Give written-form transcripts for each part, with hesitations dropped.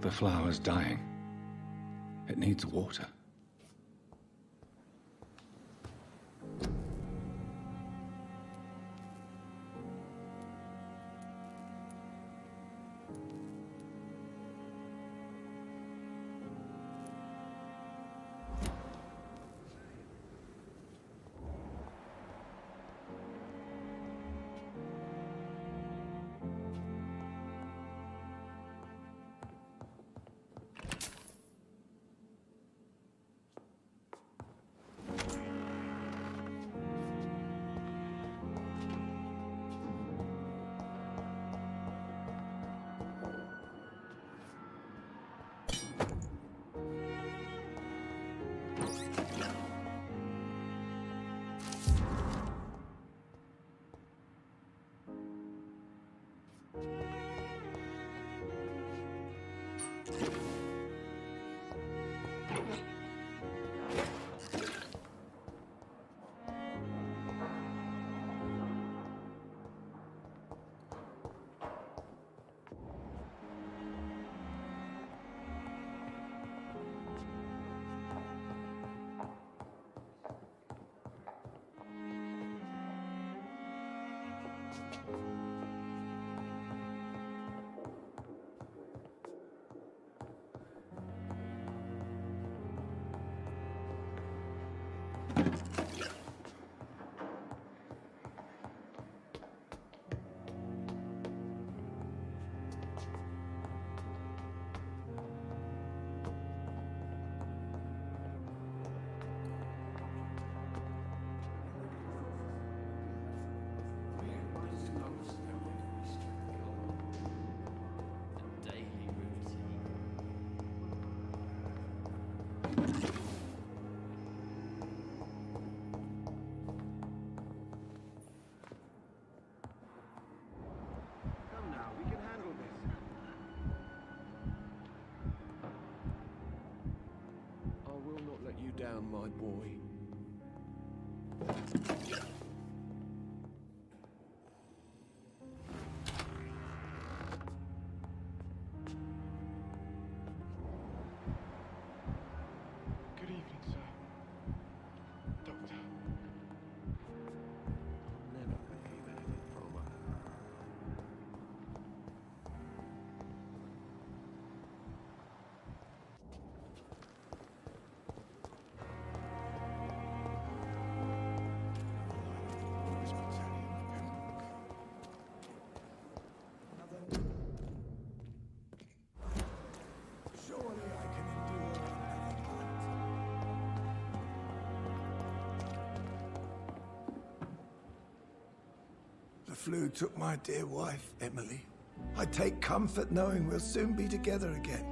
the flower's dying. It needs water. Down, my boy. Good evening, sir. Doctor. Never believe anything from her. The flu took my dear wife, Emily. I take comfort knowing we'll soon be together again.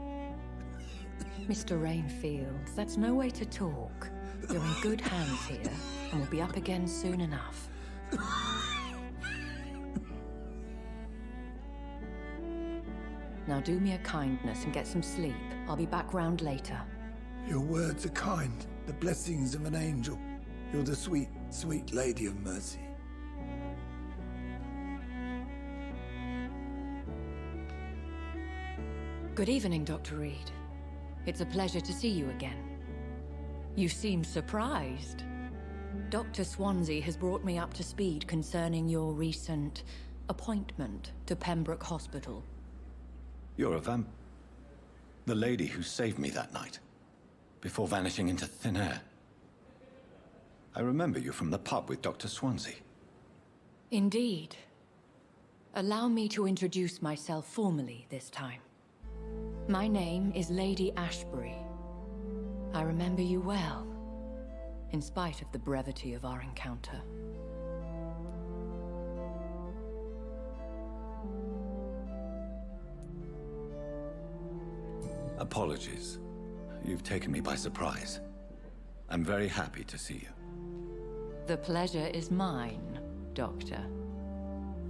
Mr. Rainfield, that's no way to talk. You're in good hands here, and we'll be up again soon enough. Now do me a kindness and get some sleep. I'll be back round later. Your words are kind, the blessings of an angel. You're the sweet, sweet Lady of Mercy. Good evening, Dr. Reed. It's a pleasure to see you again. You seem surprised. Dr. Swansea has brought me up to speed concerning your recent appointment to Pembroke Hospital. You're a the lady who saved me that night, before vanishing into thin air. I remember you from the pub with Dr. Swansea. Indeed. Allow me to introduce myself formally this time. My name is Lady Ashbury. I remember you well, in spite of the brevity of our encounter. Apologies. You've taken me by surprise. I'm very happy to see you. The pleasure is mine, Doctor.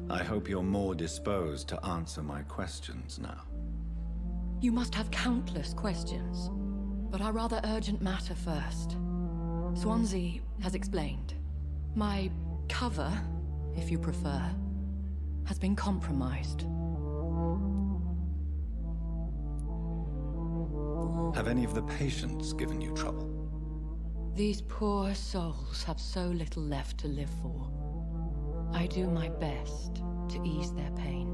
I hope you're more disposed to answer my questions now. You must have countless questions, but our rather urgent matter first. Swansea has explained. My cover, if you prefer, has been compromised. Have any of the patients given you trouble? These poor souls have so little left to live for. I do my best to ease their pain.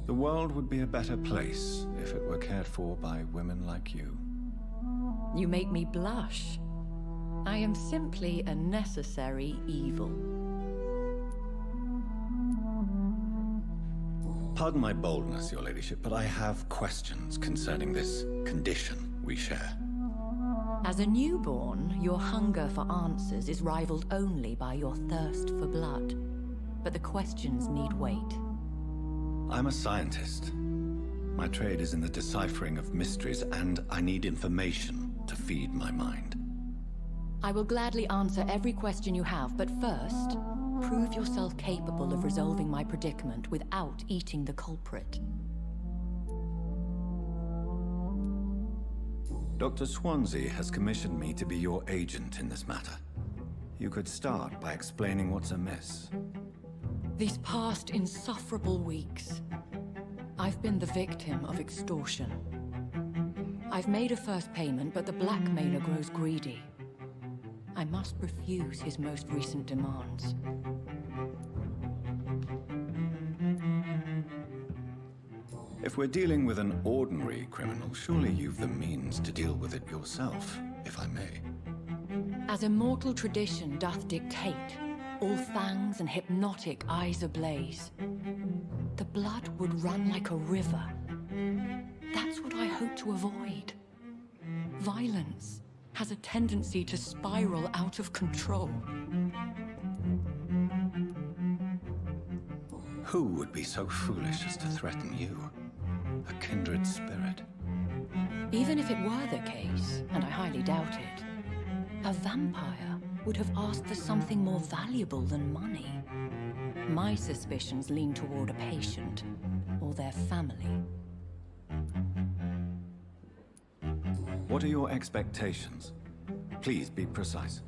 The world would be a better place if it were cared for by women like you. You make me blush. I am simply a necessary evil. Pardon my boldness, your ladyship, but I have questions concerning this condition we share. As a newborn, your hunger for answers is rivaled only by your thirst for blood. But the questions need wait. I'm a scientist. My trade is in the deciphering of mysteries, and I need information to feed my mind. I will gladly answer every question you have, but first, prove yourself capable of resolving my predicament without eating the culprit. Dr. Swansea has commissioned me to be your agent in this matter. You could start by explaining what's amiss. These past insufferable weeks, I've been the victim of extortion. I've made a first payment, but the blackmailer grows greedy. I must refuse his most recent demands. If we're dealing with an ordinary criminal, surely you've the means to deal with it yourself, if I may. As immortal tradition doth dictate, all fangs and hypnotic eyes ablaze, the blood would run like a river. That's what I hope to avoid. Violence has a tendency to spiral out of control. Who would be so foolish as to threaten you? A kindred spirit. Even if it were the case, and I highly doubt it, a vampire would have asked for something more valuable than money. My suspicions lean toward a patient or their family. What are your expectations? Please be precise.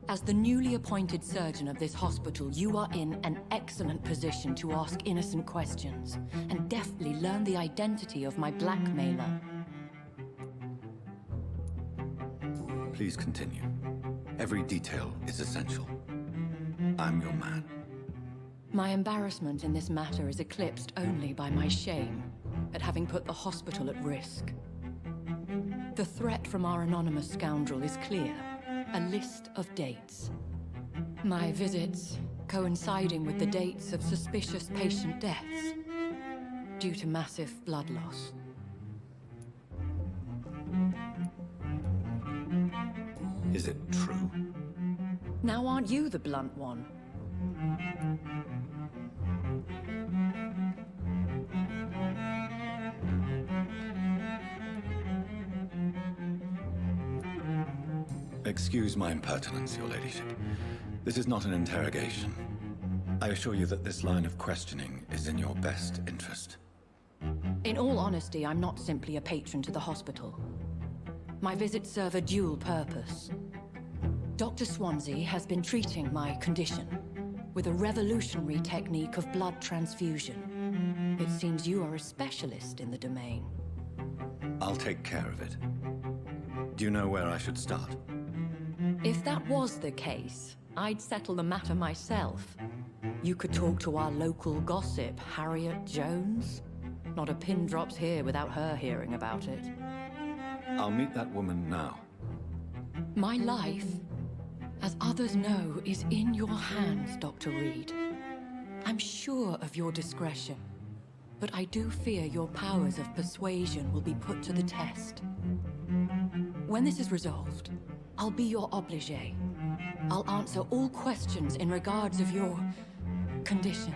As the newly appointed surgeon of this hospital, you are in an excellent position to ask innocent questions and deftly learn the identity of my blackmailer. Please continue. Every detail is essential. I'm your man. My embarrassment in this matter is eclipsed only by my shame at having put the hospital at risk. The threat from our anonymous scoundrel is clear. A list of dates. My visits coinciding with the dates of suspicious patient deaths due to massive blood loss. Is it true? Now aren't you the blunt one? Excuse my impertinence, your ladyship. This is not an interrogation. I assure you that this line of questioning is in your best interest. In all honesty, I'm not simply a patron to the hospital. My visits serve a dual purpose. Dr. Swansea has been treating my condition with a revolutionary technique of blood transfusion. It seems you are a specialist in the domain. I'll take care of it. Do you know where I should start? If that was the case, I'd settle the matter myself. You could talk to our local gossip, Harriet Jones. Not a pin drops here without her hearing about it. I'll meet that woman now. My life, as others know, is in your hands, Dr. Reed. I'm sure of your discretion, but I do fear your powers of persuasion will be put to the test. When this is resolved, I'll be your obligé. I'll answer all questions in regards of your condition.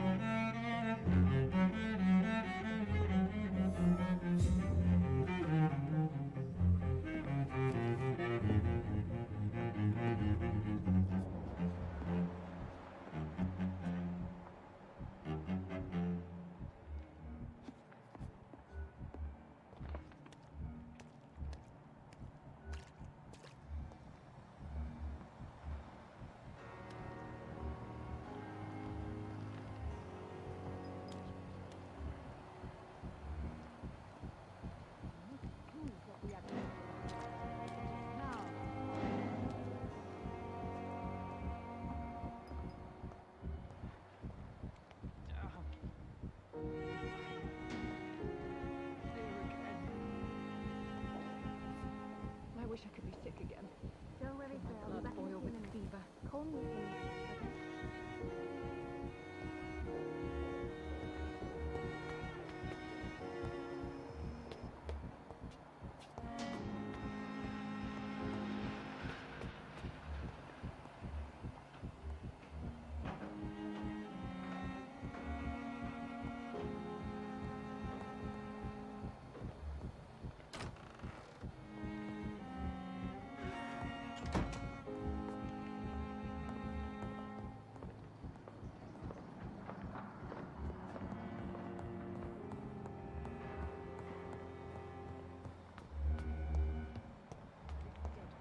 wish I could be sick again. Don't worry, Phil. I'll be Blood back in a boil few with minutes. fever. Call me if you need anything, okay?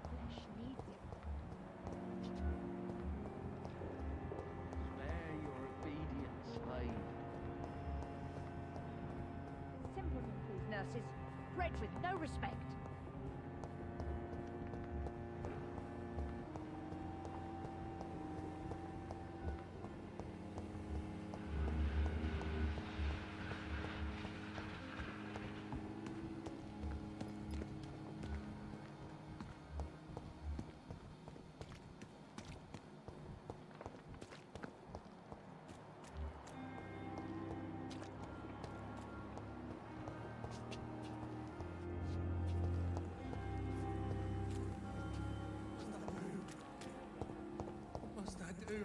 Flesh needs it. Spare your obedient slave. Simpleton, please, nurses. Bred with no respect. What must I do?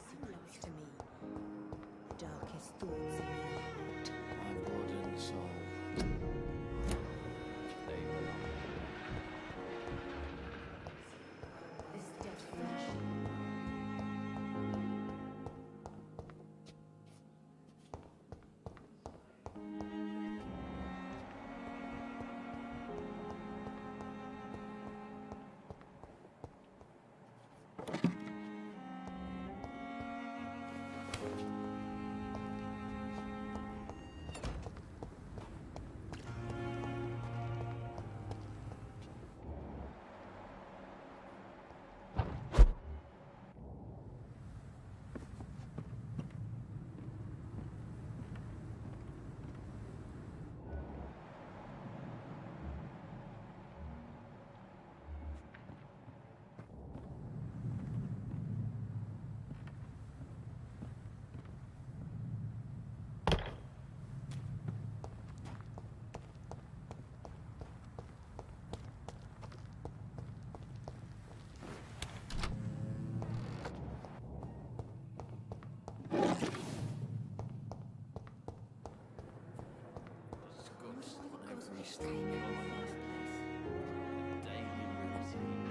Sing life to me. Darkest thoughts in your heart. My body and soul. They belong. This dead flesh. Disgust on every step of my life. Daily routine.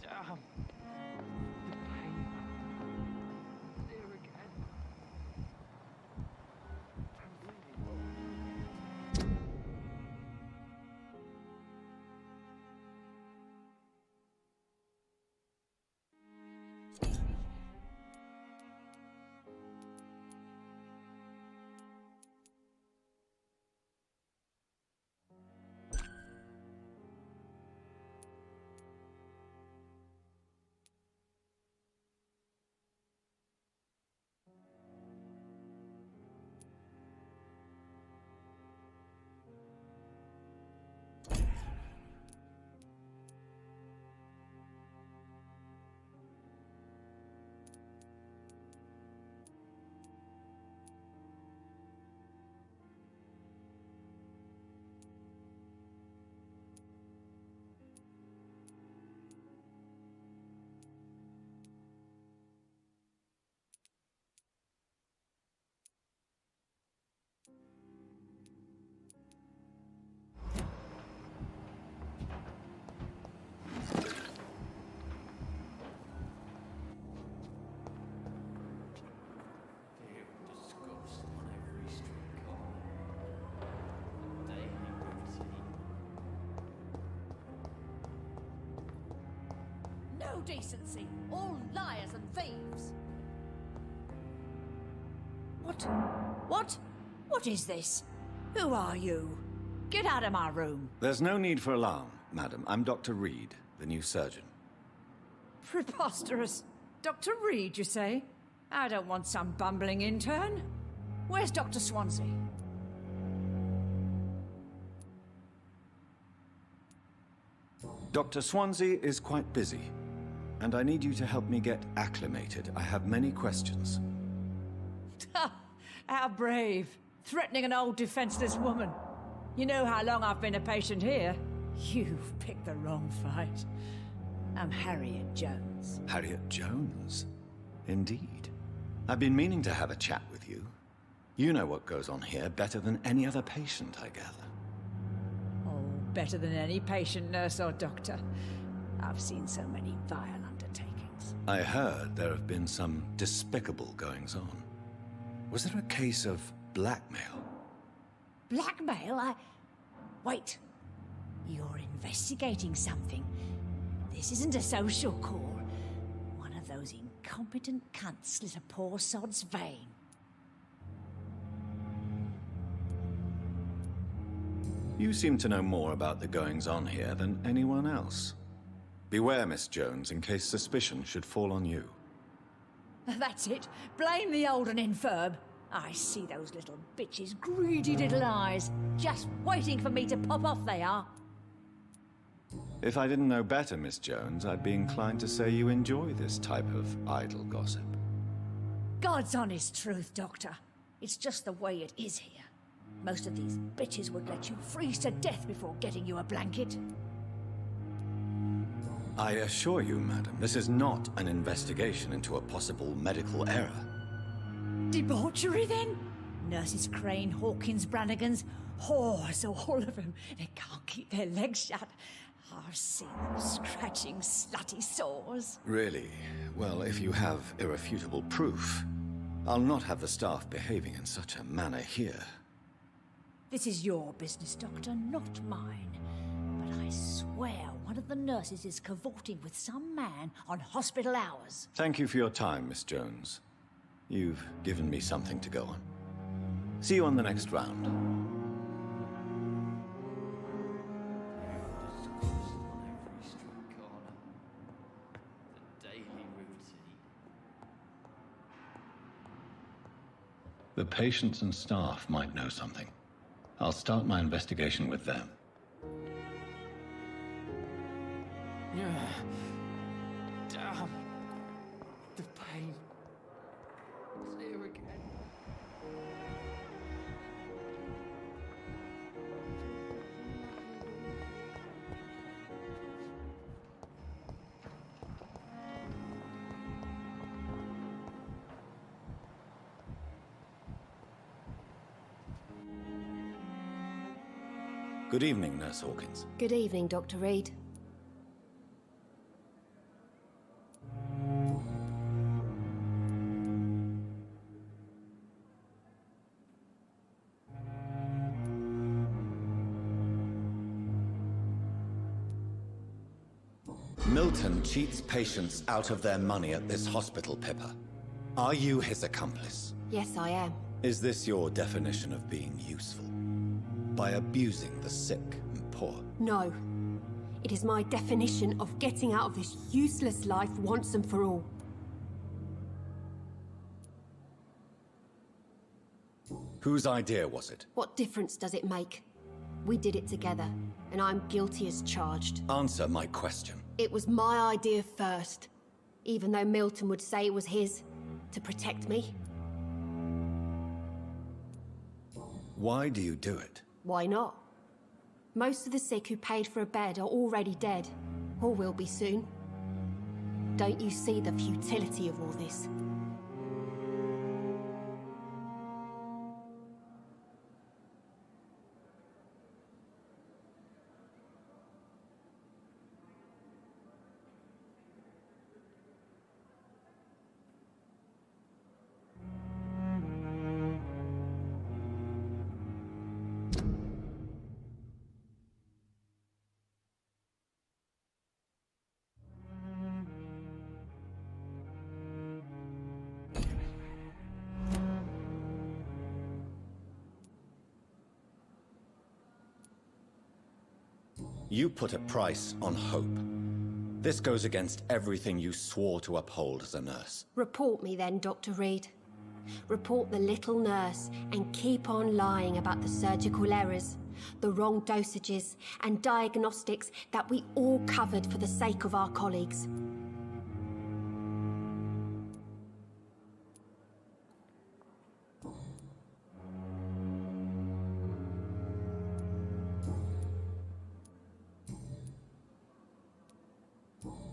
Damn. The pain. There again. I'm bleeding. decency. All liars and thieves. What? What? What is this? Who are you? Get out of my room. There's no need for alarm, madam. I'm Dr. Reed, the new surgeon. Preposterous. Dr. Reed, you say? I don't want some bumbling intern. Where's Dr. Swansea? Dr. Swansea is quite busy, and I need you to help me get acclimated. I have many questions. How brave. Threatening an old defenseless woman. You know how long I've been a patient here? You've picked the wrong fight. I'm Harriet Jones. Harriet Jones? Indeed. I've been meaning to have a chat with you. You know what goes on here better than any other patient, I gather. Oh, better than any patient, nurse, or doctor. I've seen so many vile undertakings. I heard there have been some despicable goings-on. Was there a case of blackmail? Blackmail? Wait. You're investigating something. This isn't a social call. One of those incompetent cunts slit a poor sod's vein. You seem to know more about the goings-on here than anyone else. Beware, Miss Jones, in case suspicion should fall on you. That's it. Blame the old and infirm. I see those little bitches' greedy little eyes. Just waiting for me to pop off they are. If I didn't know better, Miss Jones, I'd be inclined to say you enjoy this type of idle gossip. God's honest truth, Doctor. It's just the way it is here. Most of these bitches would let you freeze to death before getting you a blanket. I assure you, madam, this is not an investigation into a possible medical error. Debauchery, then? Nurses Crane, Hawkins, Brannigans, whores, all of them. They can't keep their legs shut. I've seen them scratching slutty sores. Really? Well, if you have irrefutable proof, I'll not have the staff behaving in such a manner here. This is your business, Doctor, not mine. But I swear one of the nurses is cavorting with some man on hospital hours. Thank you for your time, Miss Jones. You've given me something to go on. See you on the next round. Discourse on every street corner. The daily routine. The patients and staff might know something. I'll start my investigation with them. Damn. The pain. It's here again. Good evening, Nurse Hawkins. Good evening, Dr. Reed. Milton cheats patients out of their money at this hospital, Pippa. Are you his accomplice? Yes, I am. Is this your definition of being useful? By abusing the sick and poor? No. It is my definition of getting out of this useless life once and for all. Whose idea was it? What difference does it make? We did it together, and I'm guilty as charged. Answer my question. It was my idea first, even though Milton would say it was his, to protect me. Why do you do it? Why not? Most of the sick who paid for a bed are already dead, or will be soon. Don't you see the futility of all this? You put a price on hope. This goes against everything you swore to uphold as a nurse. Report me then, Dr. Reed. Report the little nurse and keep on lying about the surgical errors, the wrong dosages and diagnostics that we all covered for the sake of our colleagues.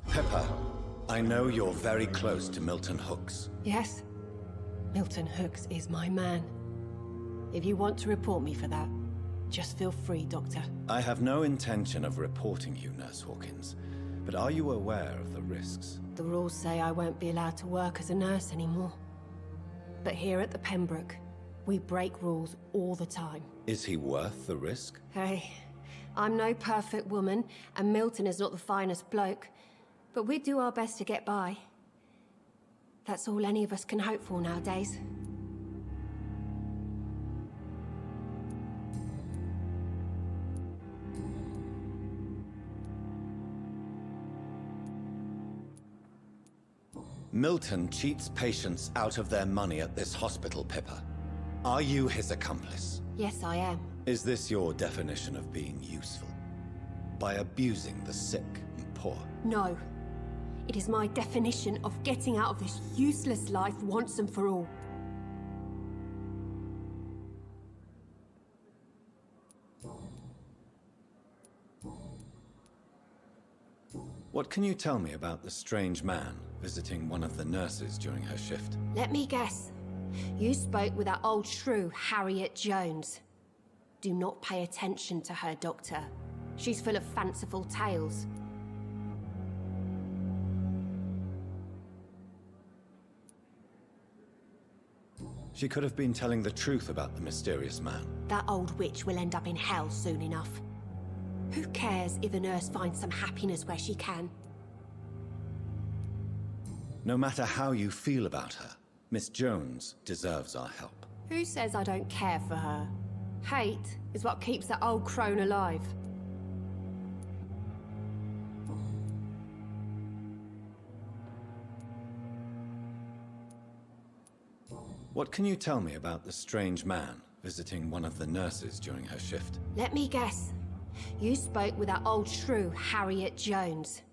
Pippa, I know you're very close to Milton Hooks. Yes, Milton Hooks is my man. If you want to report me for that, just feel free, Doctor. I have no intention of reporting you, Nurse Hawkins, but are you aware of the risks? The rules say I won't be allowed to work as a nurse anymore. But here at the Pembroke, we break rules all the time. Is he worth the risk? Hey, I'm no perfect woman, and Milton is not the finest bloke, but we do our best to get by. That's all any of us can hope for nowadays. Milton cheats patients out of their money at this hospital, Pippa. Are you his accomplice? Yes, I am. Is this your definition of being useful? By abusing the sick and poor? No. It is my definition of getting out of this useless life once and for all. What can you tell me about the strange man visiting one of the nurses during her shift? Let me guess. You spoke with that old shrew, Harriet Jones. Do not pay attention to her, Doctor. She's full of fanciful tales. She could have been telling the truth about the mysterious man. That old witch will end up in hell soon enough. Who cares if a nurse finds some happiness where she can? No matter how you feel about her, Miss Jones deserves our help. Who says I don't care for her? Hate is what keeps that old crone alive. What can you tell me about the strange man visiting one of the nurses during her shift? Let me guess. You spoke with that old shrew, Harriet Jones.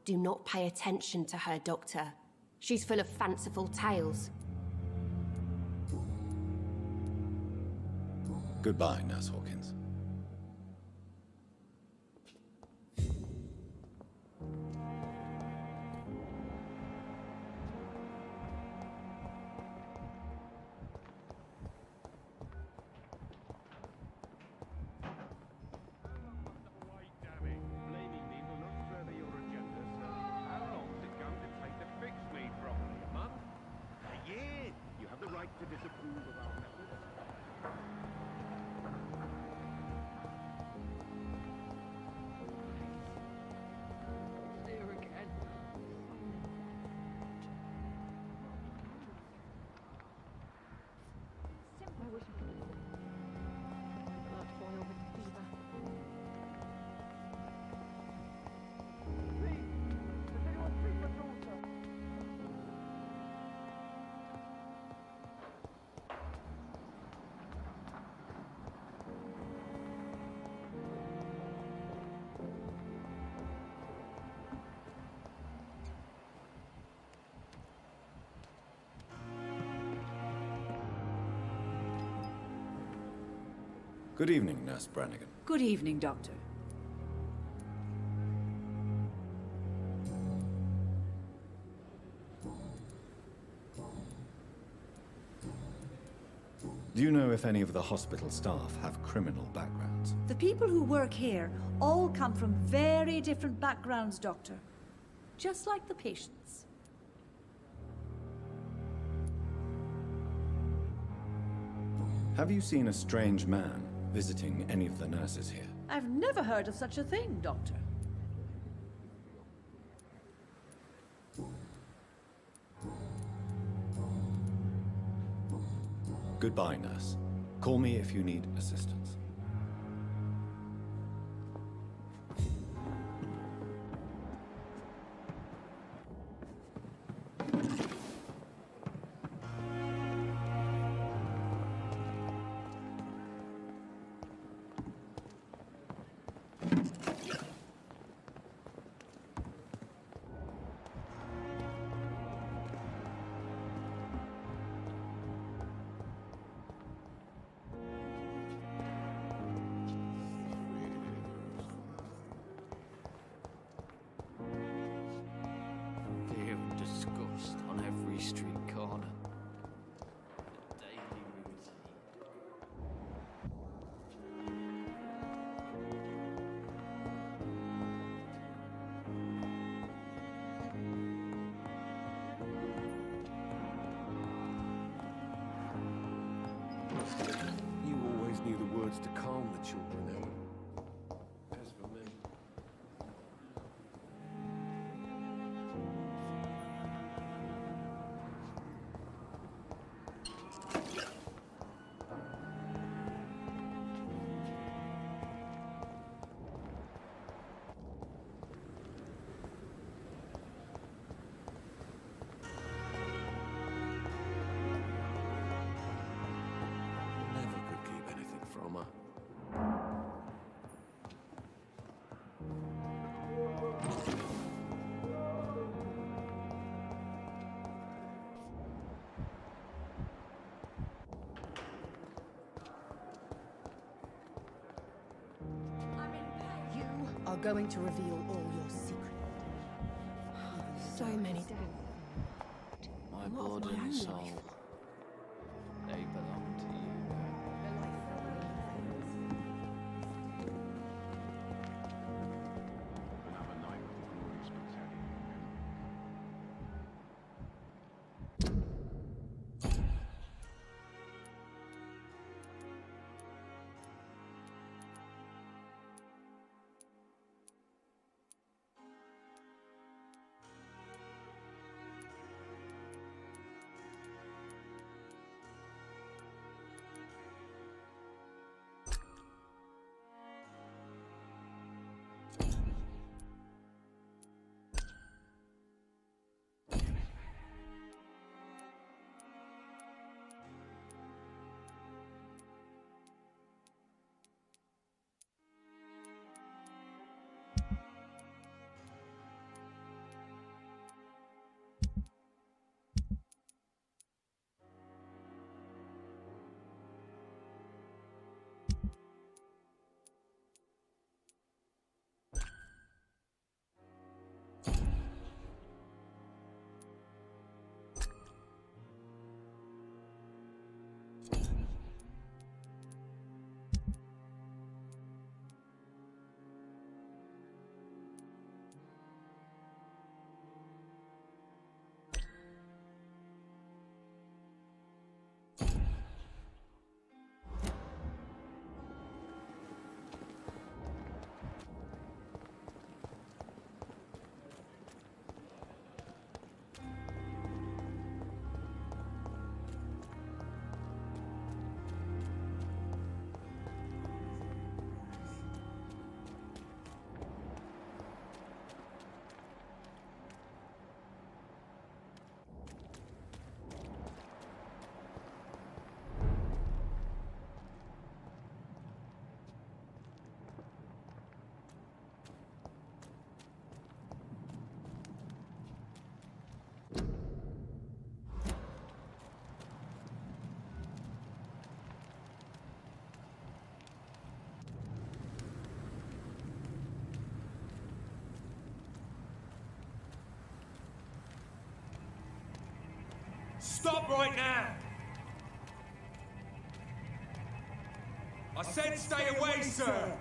Do not pay attention to her, Doctor. She's full of fanciful tales. Goodbye, Nurse Hawkins. Good evening, Nurse Brannigan. Good evening, Doctor. Do you know if any of the hospital staff have criminal backgrounds? The people who work here all come from very different backgrounds, Doctor. Just like the patients. Have you seen a strange man visiting any of the nurses here? I've never heard of such a thing, Doctor. Goodbye, nurse. Call me if you need assistance. street corner. The daily routine. You always knew the words to calm the children, Ellen. As for me, never could keep anything from her. You are going to reveal all your secrets. So many days. My What of blood my and own soul. life? They belong to you. Another night with the glorious battalion. Stop right now! I said stay away, sir!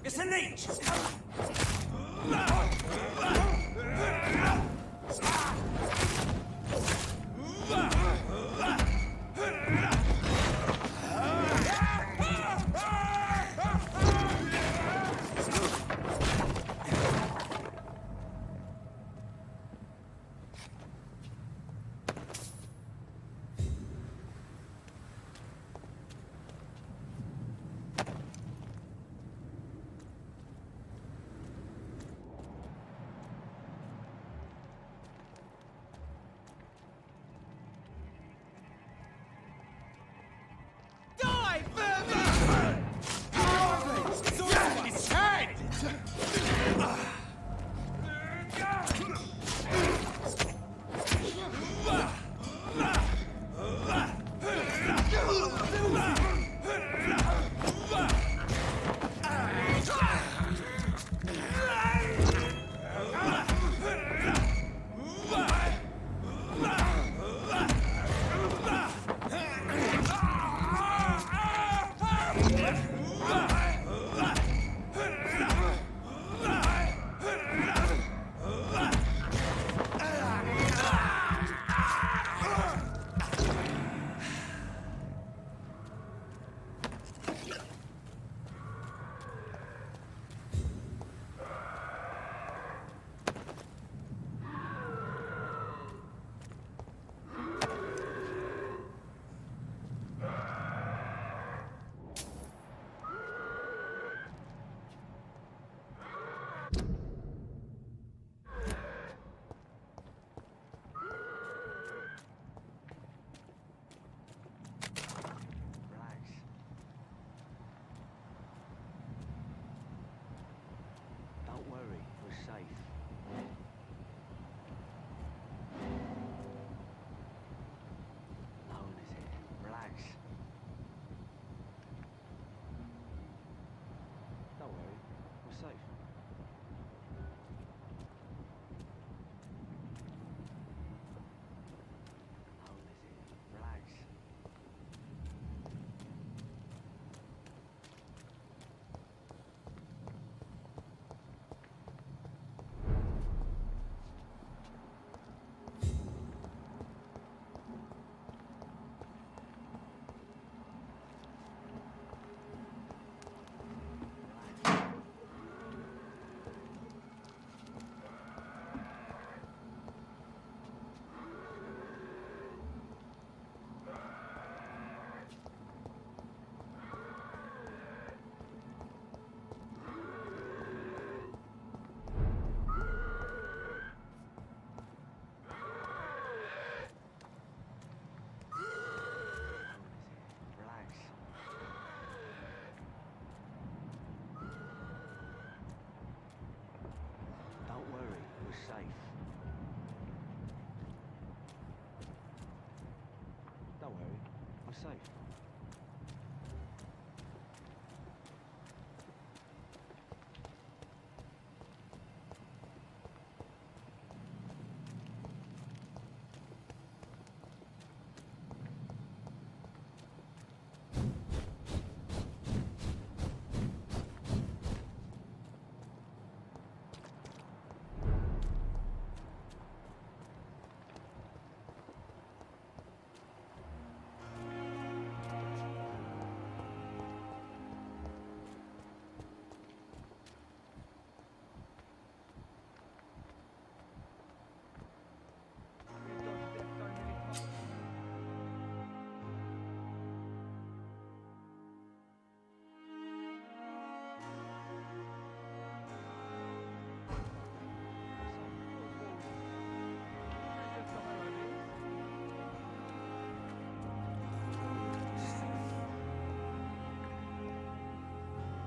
It's a leech!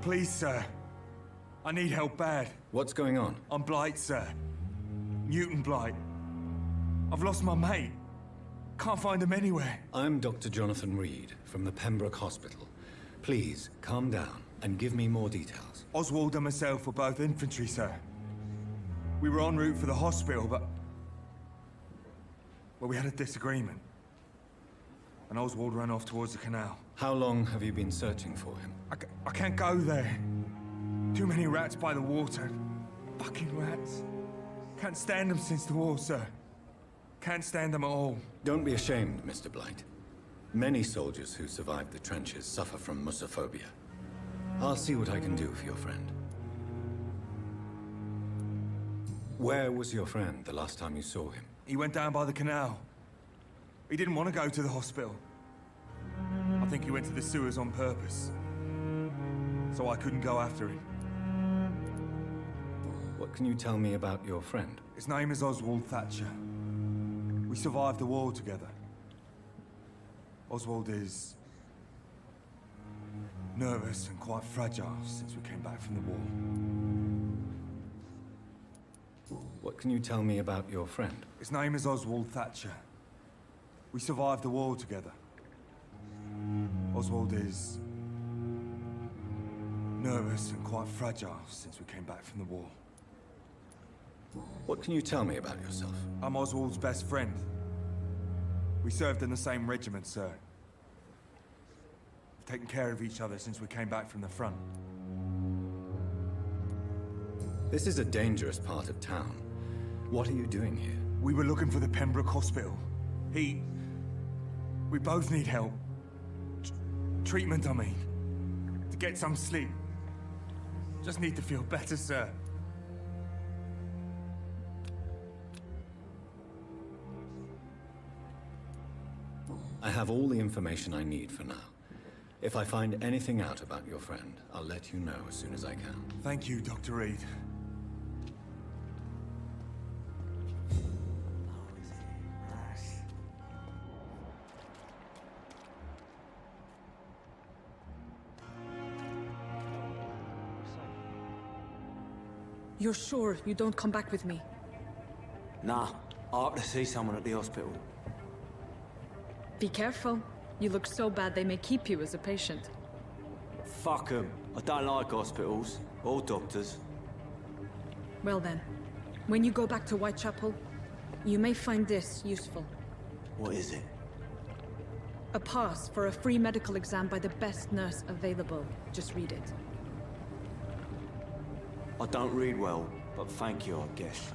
Please, sir. I need help bad. What's going on? I'm Blight, sir. Newton Blight. I've lost my mate. Can't find him anywhere. I'm Dr. Jonathan Reed from the Pembroke Hospital. Please, calm down and give me more details. Oswald and myself were both infantry, sir. We were en route for the hospital, but... well, we had a disagreement. And Oswald ran off towards the canal. How long have you been searching for him? I can't go there. Too many rats by the water. Fucking rats. Can't stand them since the war, sir. Can't stand them at all. Don't be ashamed, Mr. Blight. Many soldiers who survived the trenches suffer from musophobia. I'll see what I can do for your friend. Where was your friend the last time you saw him? He went down by the canal. He didn't want to go to the hospital. I think he went to the sewers on purpose. So I couldn't go after him. What can you tell me about your friend? His name is Oswald Thatcher. We survived the war together. Oswald is nervous and quite fragile since we came back from the war. What can you tell me about your friend? His name is Oswald Thatcher. We survived the war together. Oswald is nervous and quite fragile since we came back from the war. What can you tell me about yourself? I'm Oswald's best friend. We served in the same regiment, sir. We've taken care of each other since we came back from the front. This is a dangerous part of town. What are you doing here? We were looking for the Pembroke Hospital. We both need help. Treatment, I mean. To get some sleep. Just need to feel better, sir. I have all the information I need for now. If I find anything out about your friend, I'll let you know as soon as I can. Thank you, Dr. Reed. You're sure you don't come back with me? Nah, I have to see someone at the hospital. Be careful. You look so bad they may keep you as a patient. Fuck 'em. I don't like hospitals. Or doctors. Well then, when you go back to Whitechapel, you may find this useful. What is it? A pass for a free medical exam by the best nurse available. Just read it. I don't read well, but thank you, I guess.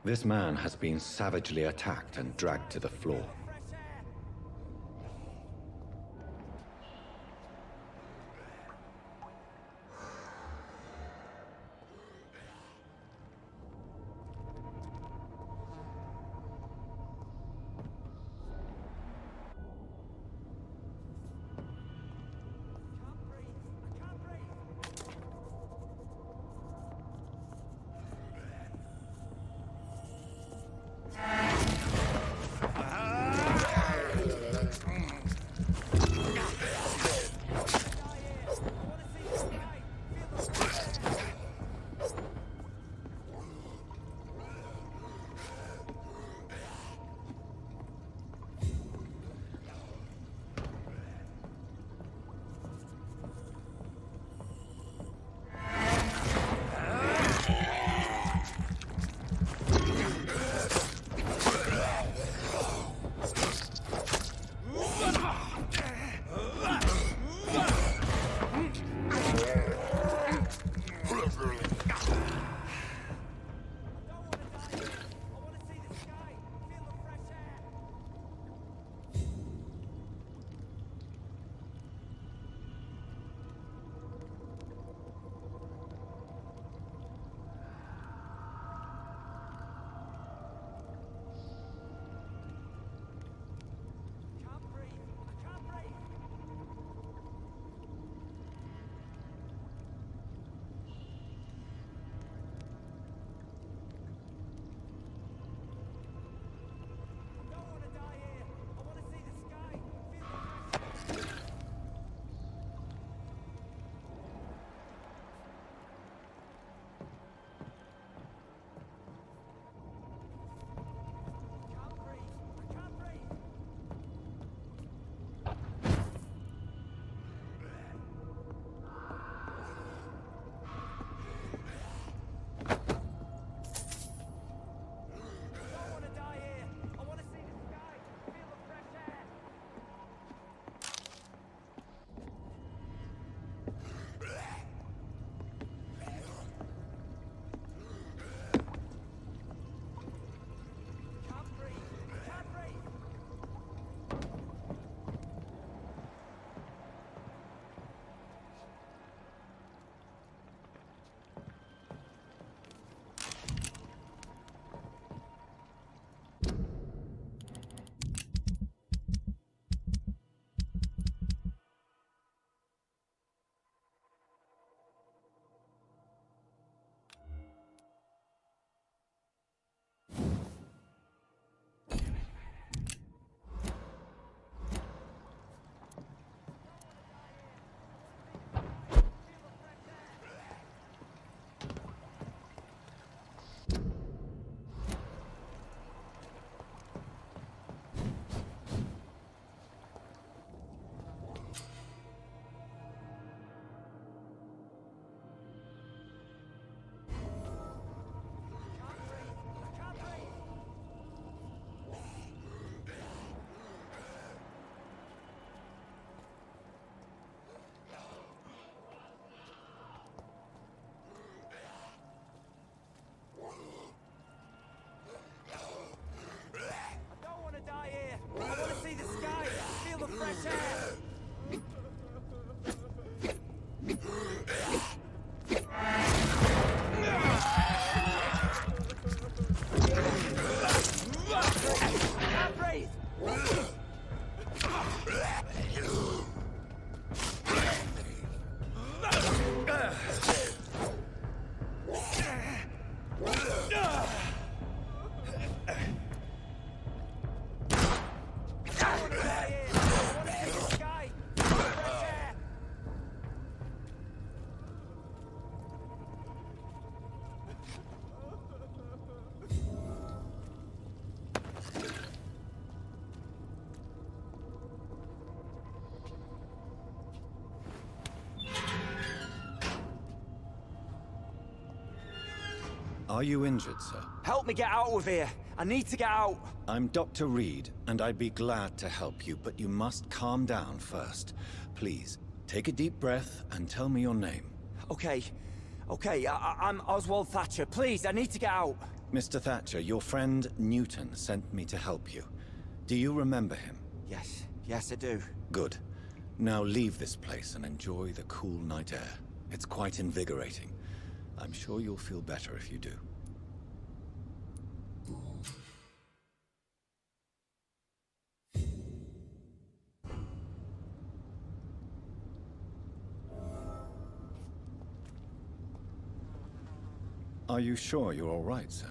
This man has been savagely attacked and dragged to the floor. Are you injured, sir? Help me get out of here. I need to get out. I'm Dr. Reed, and I'd be glad to help you, but you must calm down first. Please, take a deep breath and tell me your name. Okay. I'm Oswald Thatcher. Please, I need to get out. Mr. Thatcher, your friend Newton sent me to help you. Do you remember him? Yes, I do. Good. Now leave this place and enjoy the cool night air. It's quite invigorating. I'm sure you'll feel better if you do. Are you sure you're all right, sir?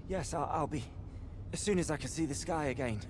Yes, I'll be... as soon as I can see the sky again.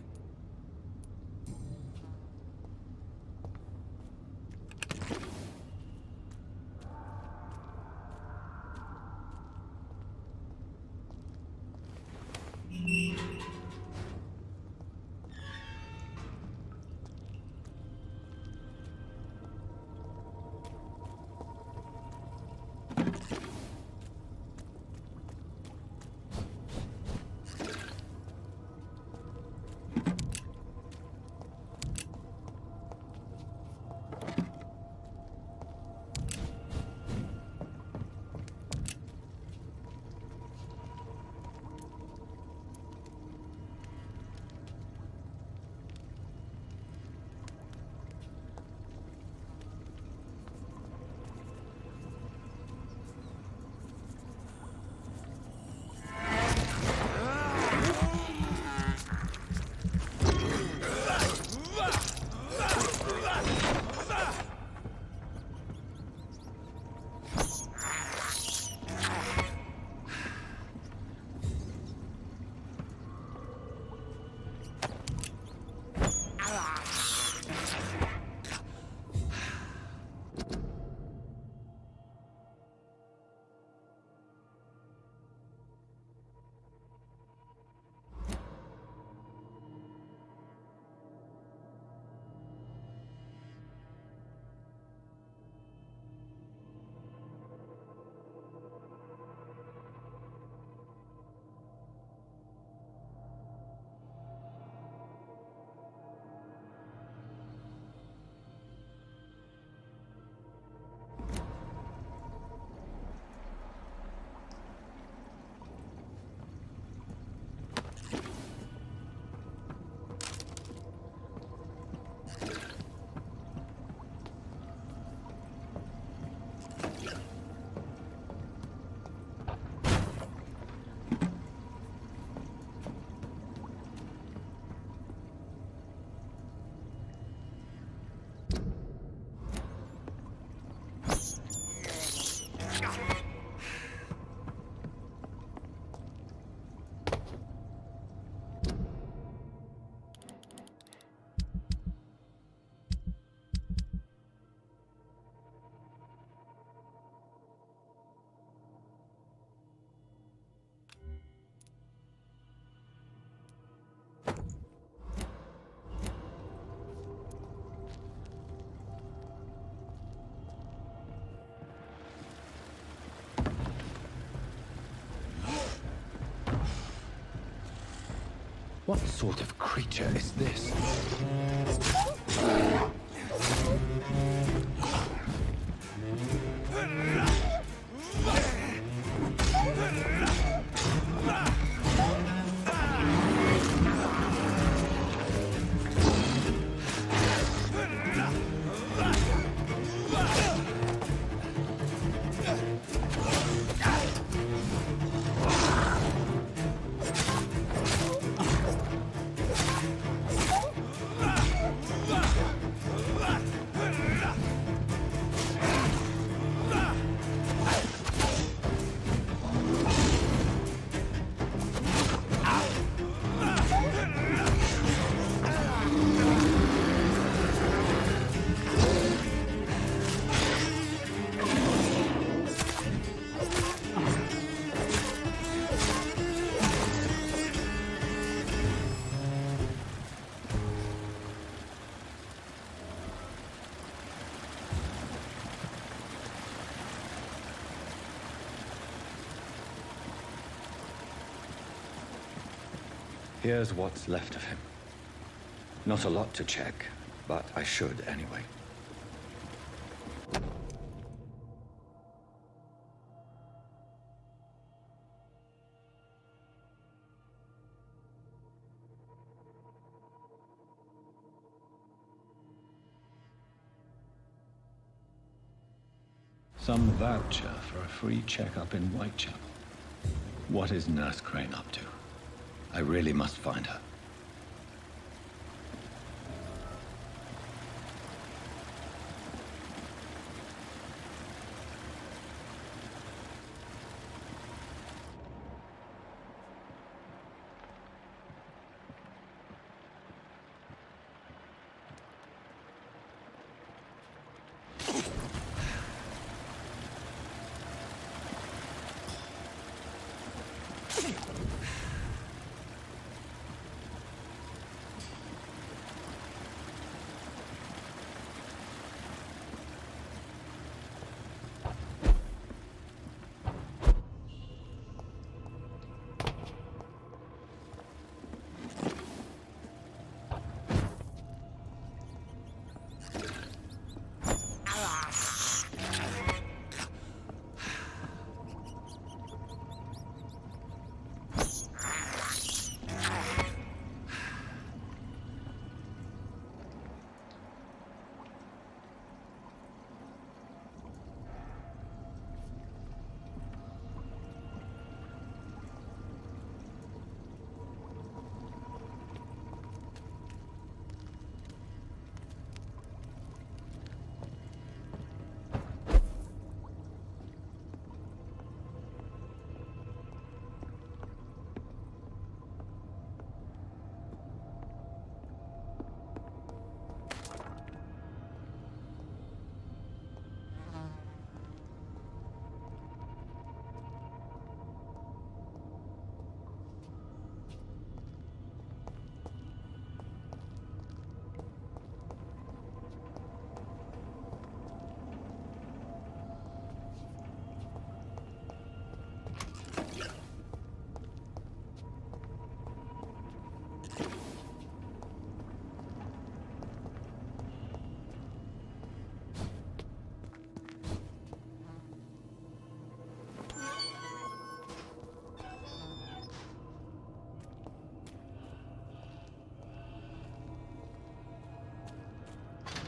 What sort of creature is this? Here's what's left of him. Not a lot to check, but I should anyway. Some voucher for a free checkup in Whitechapel. What is Nurse Crane up to? I really must find her.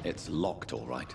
It's locked, all right.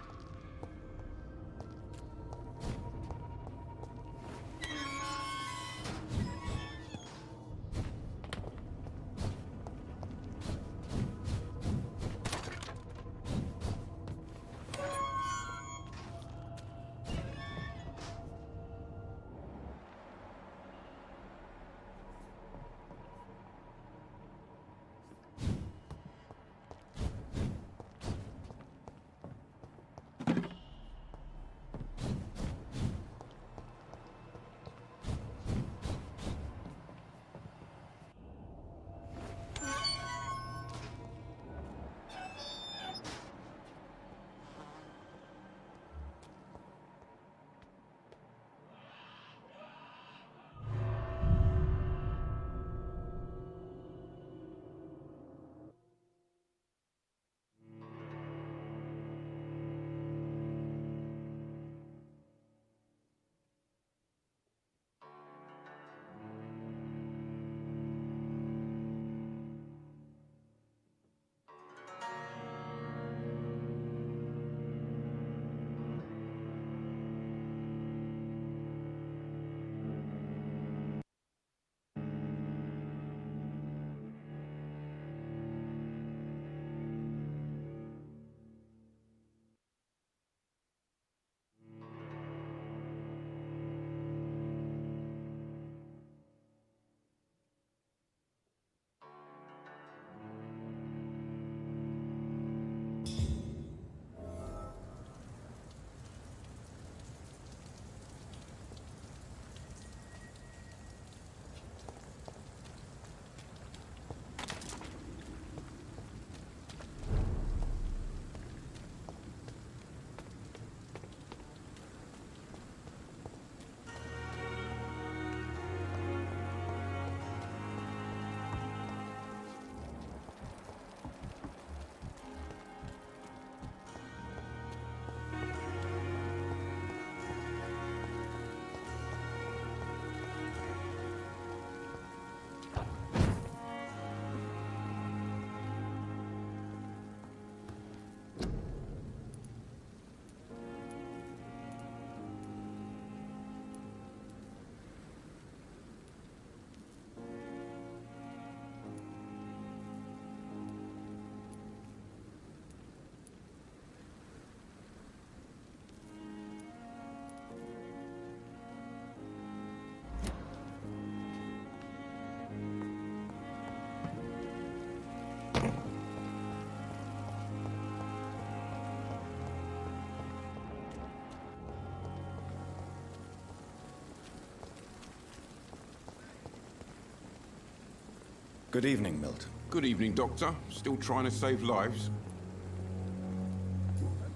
Good evening, Milt. Good evening, Doctor. Still trying to save lives?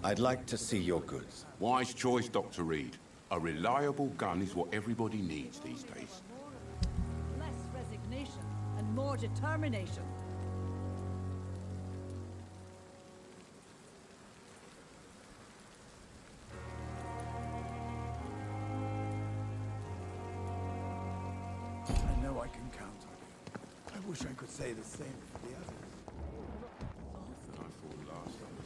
I'd like to see your goods. Wise choice, Dr. Reed. A reliable gun is what everybody needs these days. Less resignation and more determination. I know I can count on you. I wish I could say the same for the others. I thought last time.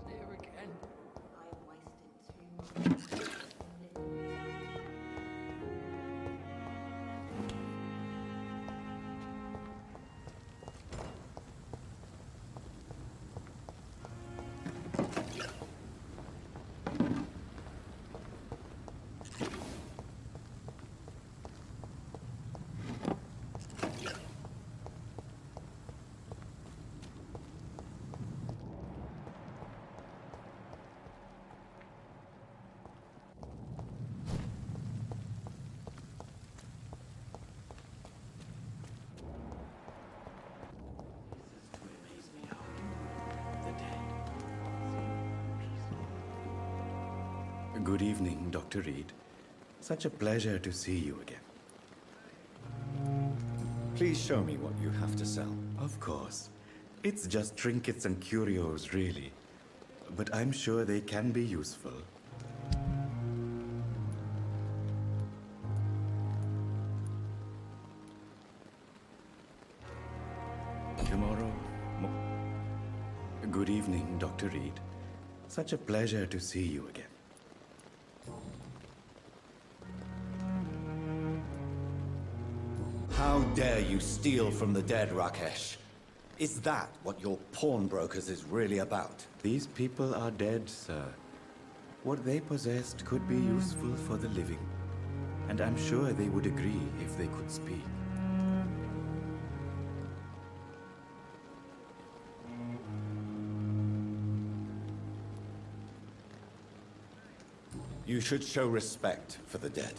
Here again. I have wasted too much. Good evening, Dr. Reed. Such a pleasure to see you again. Please show me what you have to sell. Of course. It's just trinkets and curios, really. But I'm sure they can be useful. Tomorrow... Good evening, Dr. Reed. Such a pleasure to see you again. How dare you steal from the dead, Rakesh? Is that what your pawnbrokers is really about? These people are dead, sir. What they possessed could be useful for the living. And I'm sure they would agree if they could speak. You should show respect for the dead.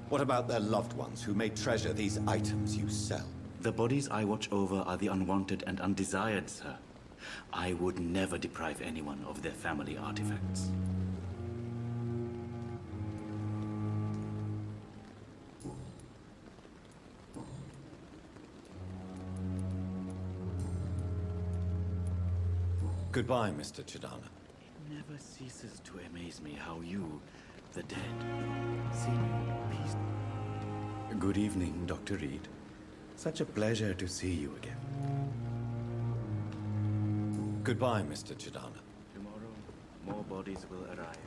What about their loved ones who may treasure these items you sell? The bodies I watch over are the unwanted and undesired, sir. I would never deprive anyone of their family artifacts. Goodbye, Mr. Chidana. It never ceases to amaze me how you, the dead, see peace. Good evening, Dr. Reed. Such a pleasure to see you again. Goodbye, Mr. Chidana. Tomorrow, more bodies will arrive.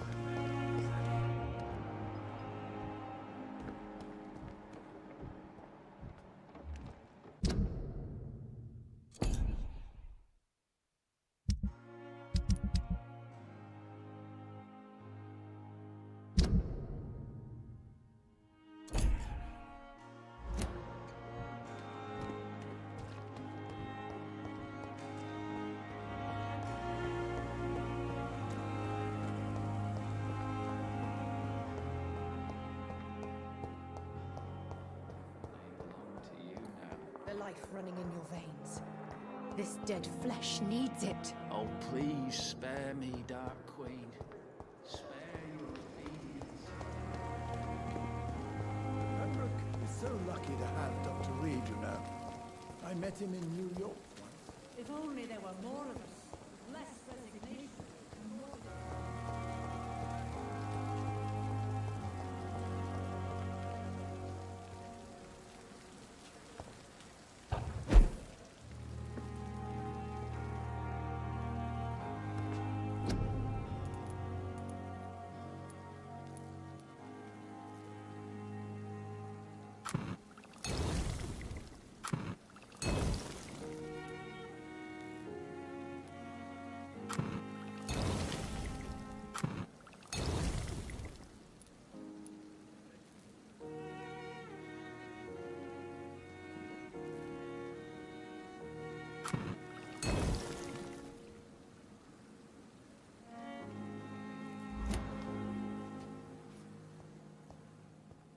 The life running in your veins. This dead flesh needs it. Oh, please spare me, Dark Queen. Spare your obedience. Pembroke is so lucky to have Dr. Reed, you know. I met him in New York once. If only there were more of us. Less resignation.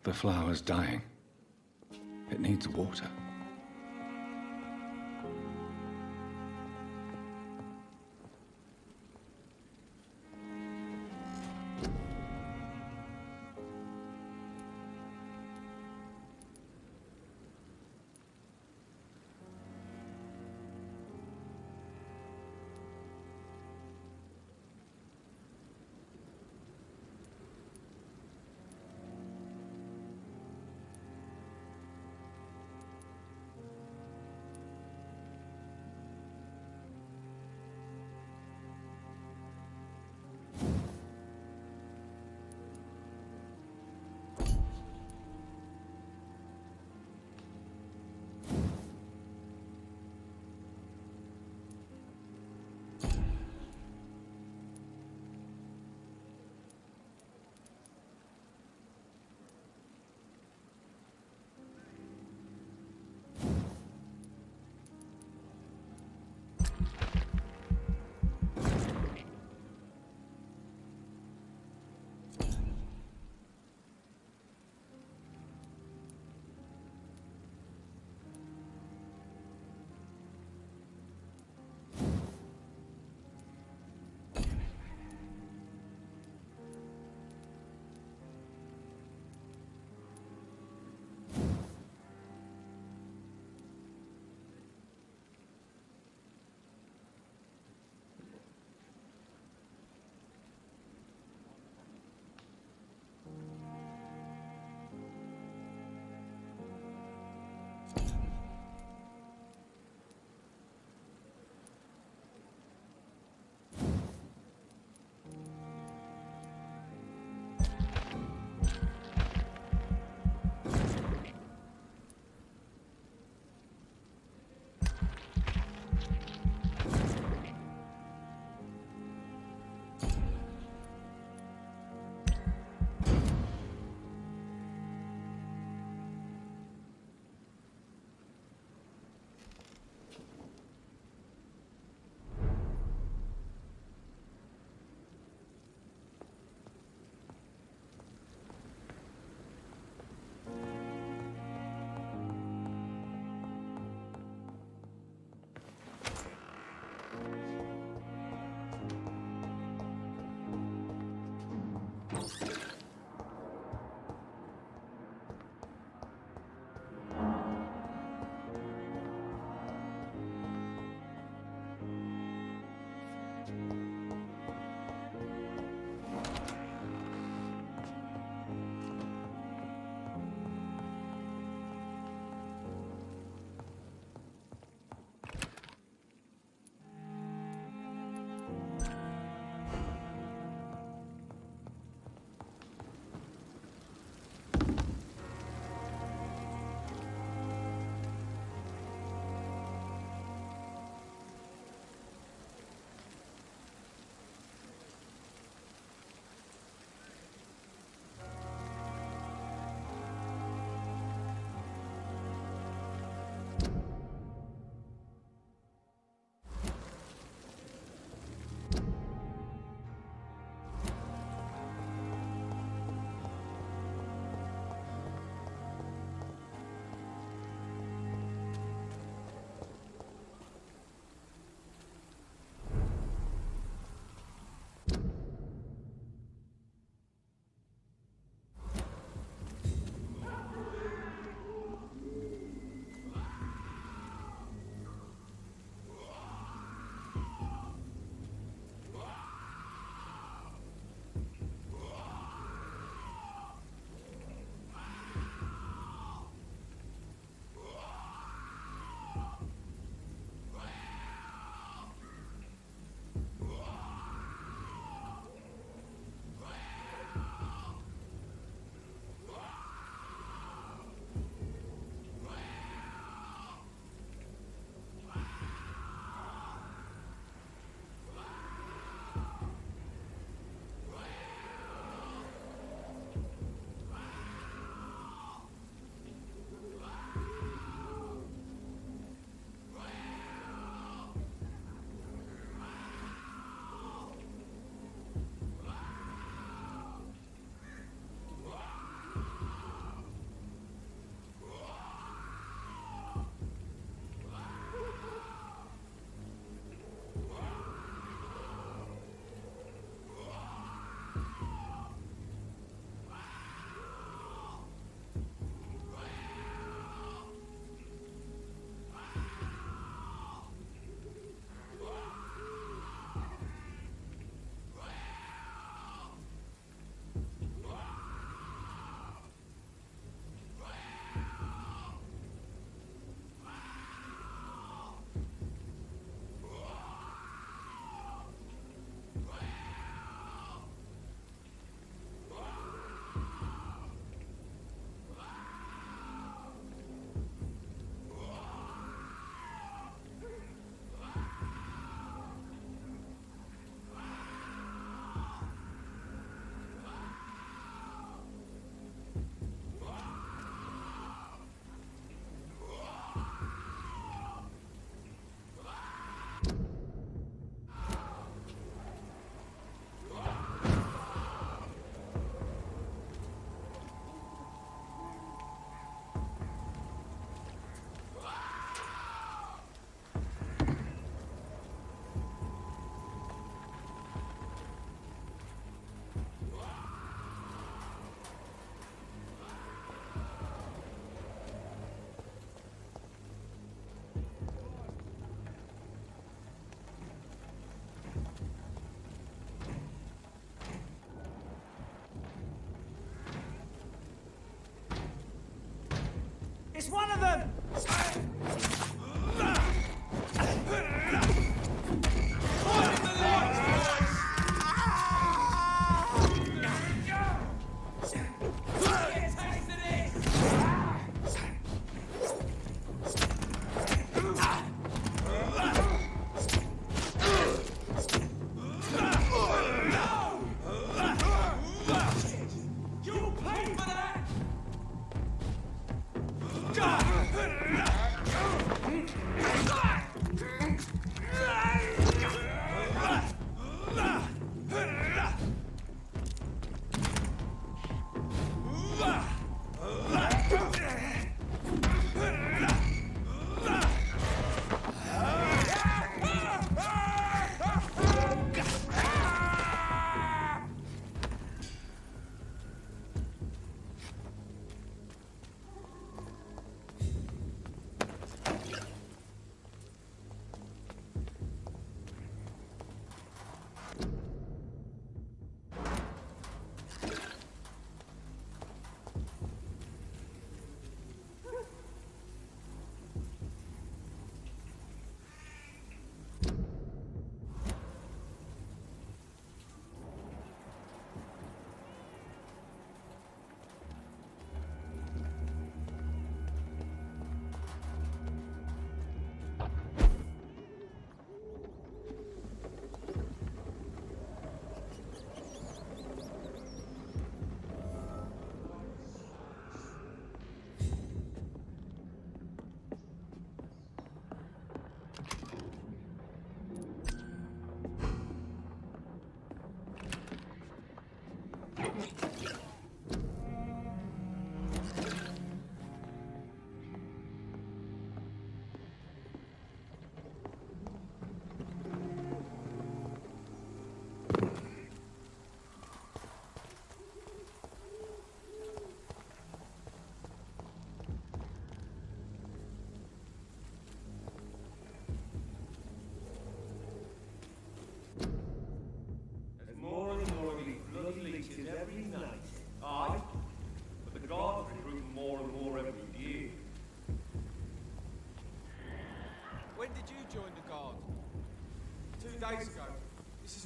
The flower's dying. It needs water.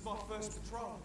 is my first patrol.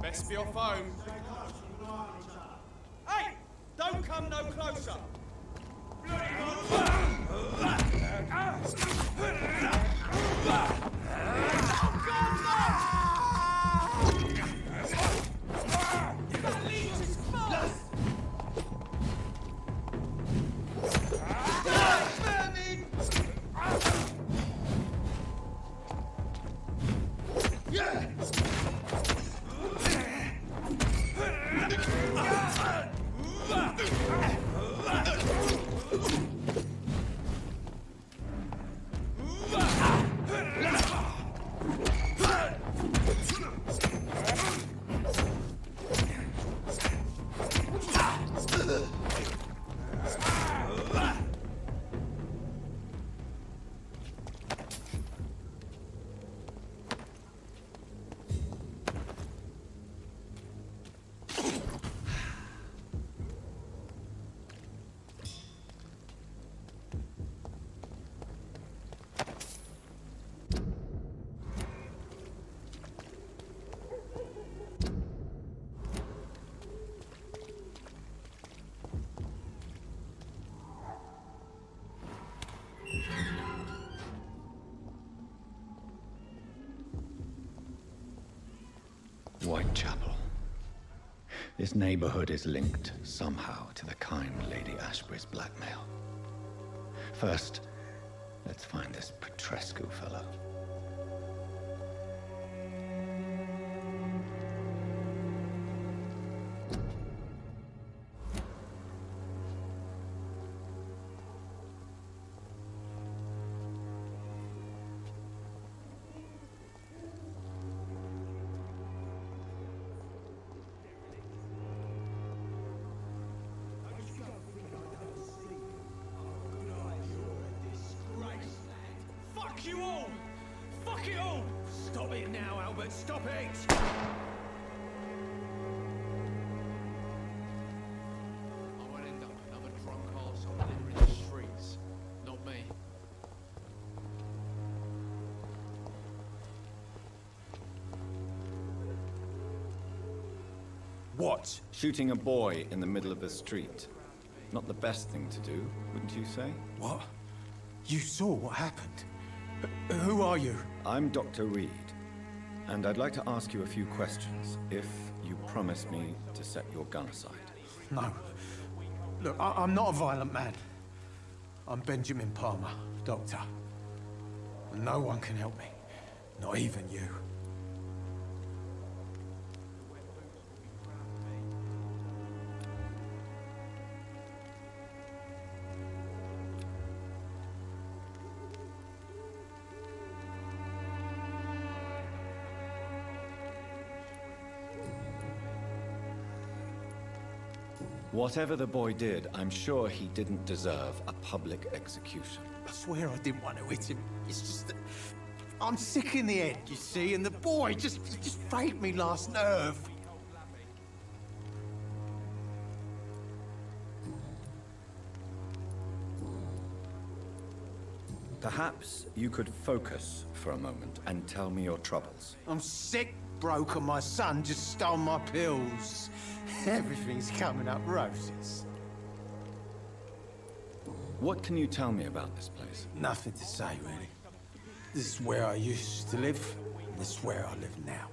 Best be off home. Hey! Don't come no closer! Whitechapel. This neighborhood is linked somehow to the kind Lady Ashbury's blackmail. First, let's find this Petrescu fellow. Fuck you all! Fuck it all! Stop it now, Albert, stop it! I won't end up another drunk arsehole littering the streets. Not me. What? Shooting a boy in the middle of the street. Not the best thing to do, wouldn't you say? What? You saw what happened? Who are you? I'm Dr. Reed, and I'd like to ask you a few questions, if you promise me to set your gun aside. No. Look, I'm not a violent man. I'm Benjamin Palmer, doctor. And no one can help me. Not even you. Whatever the boy did, I'm sure he didn't deserve a public execution. I swear I didn't want to hit him. It's just that I'm sick in the head, you see, and the boy just frayed me last nerve. Perhaps you could focus for a moment and tell me your troubles. I'm sick, broke, and my son just stole my pills. Everything's coming up roses. What can you tell me about this place? Nothing to say, really. This is where I used to live, and this is where I live now.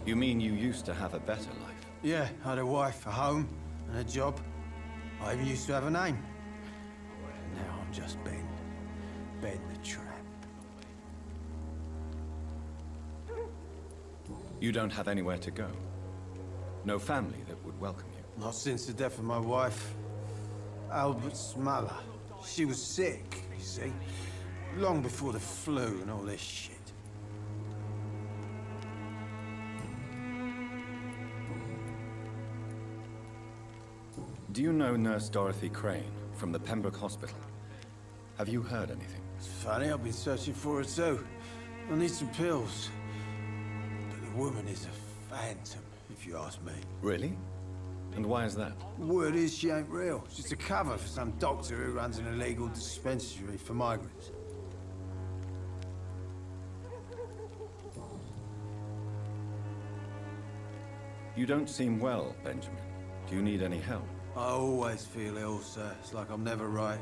You mean you used to have a better life? Yeah, I had a wife, a home, and a job. I even used to have a name. Now I'm just Ben. Ben the Tramp. You don't have anywhere to go? No family that would welcome you? Not since the death of my wife, Albert's mother. She was sick, you see. Long before the flu and all this shit. Do you know Nurse Dorothy Crane from the Pembroke Hospital? Have you heard anything? It's funny, I've been searching for her too. I need some pills. But the woman is a phantom, if you ask me. Really? And why is that? Word is she ain't real. She's just a cover for some doctor who runs an illegal dispensary for migrants. You don't seem well, Benjamin. Do you need any help? I always feel ill, sir. It's like I'm never right.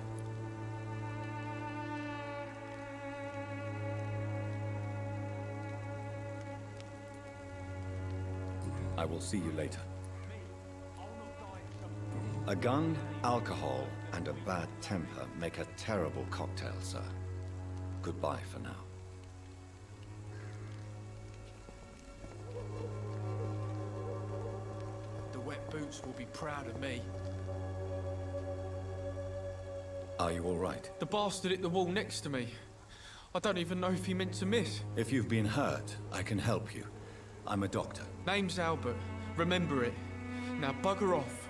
I will see you later. A gun, alcohol, and a bad temper make a terrible cocktail, sir. Goodbye for now. The wet boots will be proud of me. Are you all right? The bastard hit the wall next to me. I don't even know if he meant to miss. If you've been hurt, I can help you. I'm a doctor. Name's Albert. Remember it. Now bugger off.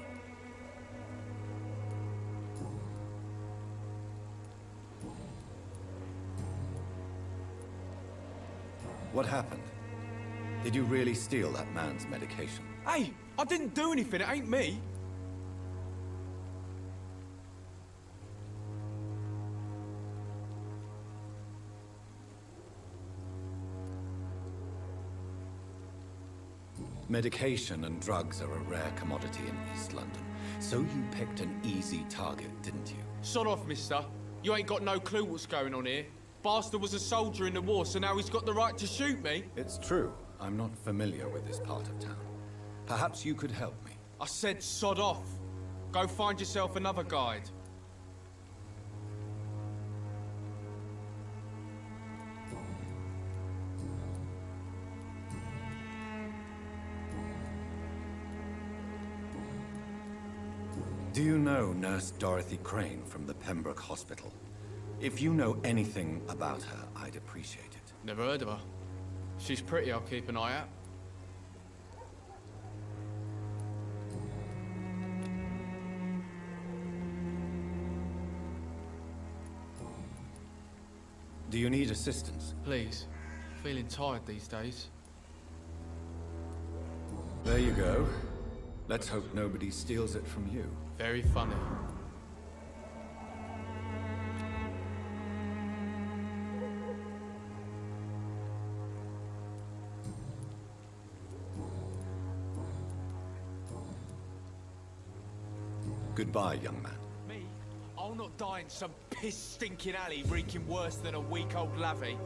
What happened? Did you really steal that man's medication? Hey, I didn't do anything. It ain't me. Medication and drugs are a rare commodity in East London. So you picked an easy target, didn't you? Sod off, mister. You ain't got no clue what's going on here. Bastard was a soldier in the war, so now he's got the right to shoot me. It's true. I'm not familiar with this part of town. Perhaps you could help me. I said sod off. Go find yourself another guide. Do you know Nurse Dorothy Crane from the Pembroke Hospital? If you know anything about her, I'd appreciate it. Never heard of her. She's pretty, I'll keep an eye out. Do you need assistance? Please. Feeling tired these days. There you go. Let's hope nobody steals it from you. Very funny. Goodbye, young man. Me? I'll not die in some piss-stinking alley reeking worse than a week-old lavvy.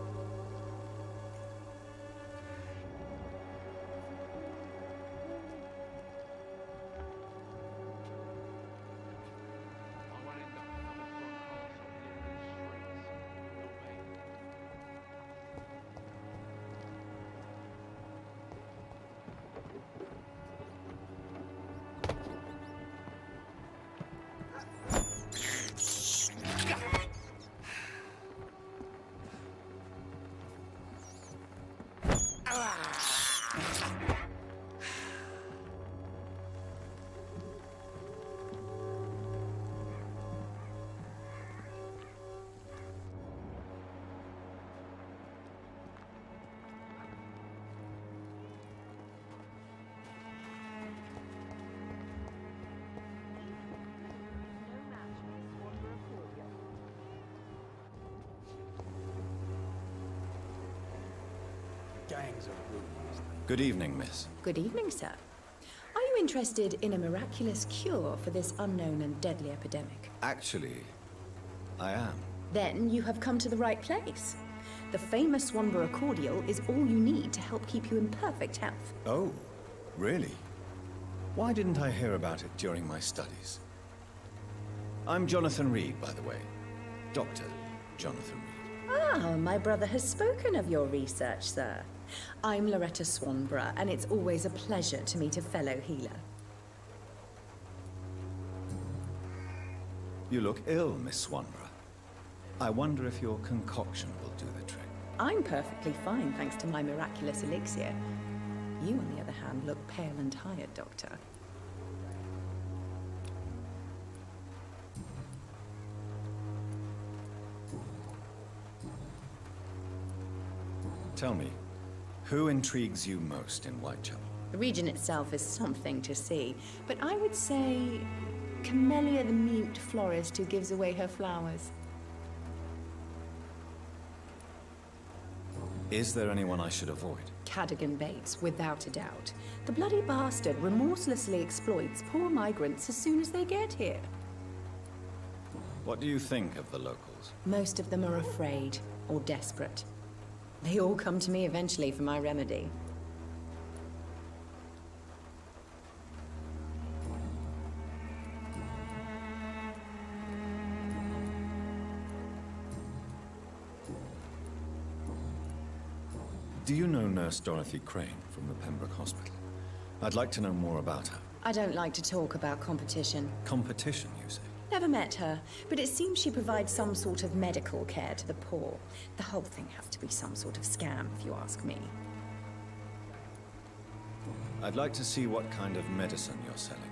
Good evening, miss. Good evening, sir. Are you interested in a miraculous cure for this unknown and deadly epidemic? Actually, I am. Then you have come to the right place. The famous Swanborough cordial is all you need to help keep you in perfect health. Oh, really? Why didn't I hear about it during my studies? I'm Jonathan Reed, by the way. Dr. Jonathan Reed. Ah, my brother has spoken of your research, sir. I'm Loretta Swanborough, and it's always a pleasure to meet a fellow healer. You look ill, Miss Swanborough. I wonder if your concoction will do the trick. I'm perfectly fine, thanks to my miraculous elixir. You, on the other hand, look pale and tired, Doctor. Tell me, who intrigues you most in Whitechapel? The region itself is something to see, but I would say Camellia the mute florist who gives away her flowers. Is there anyone I should avoid? Cadogan Bates, without a doubt. The bloody bastard remorselessly exploits poor migrants as soon as they get here. What do you think of the locals? Most of them are afraid or desperate. They all come to me eventually for my remedy. Do you know Nurse Dorothy Crane from the Pembroke Hospital? I'd like to know more about her. I don't like to talk about competition. Competition, you say? Never met her, but it seems she provides some sort of medical care to the poor. The whole thing has to be some sort of scam, if you ask me. I'd like to see what kind of medicine you're selling.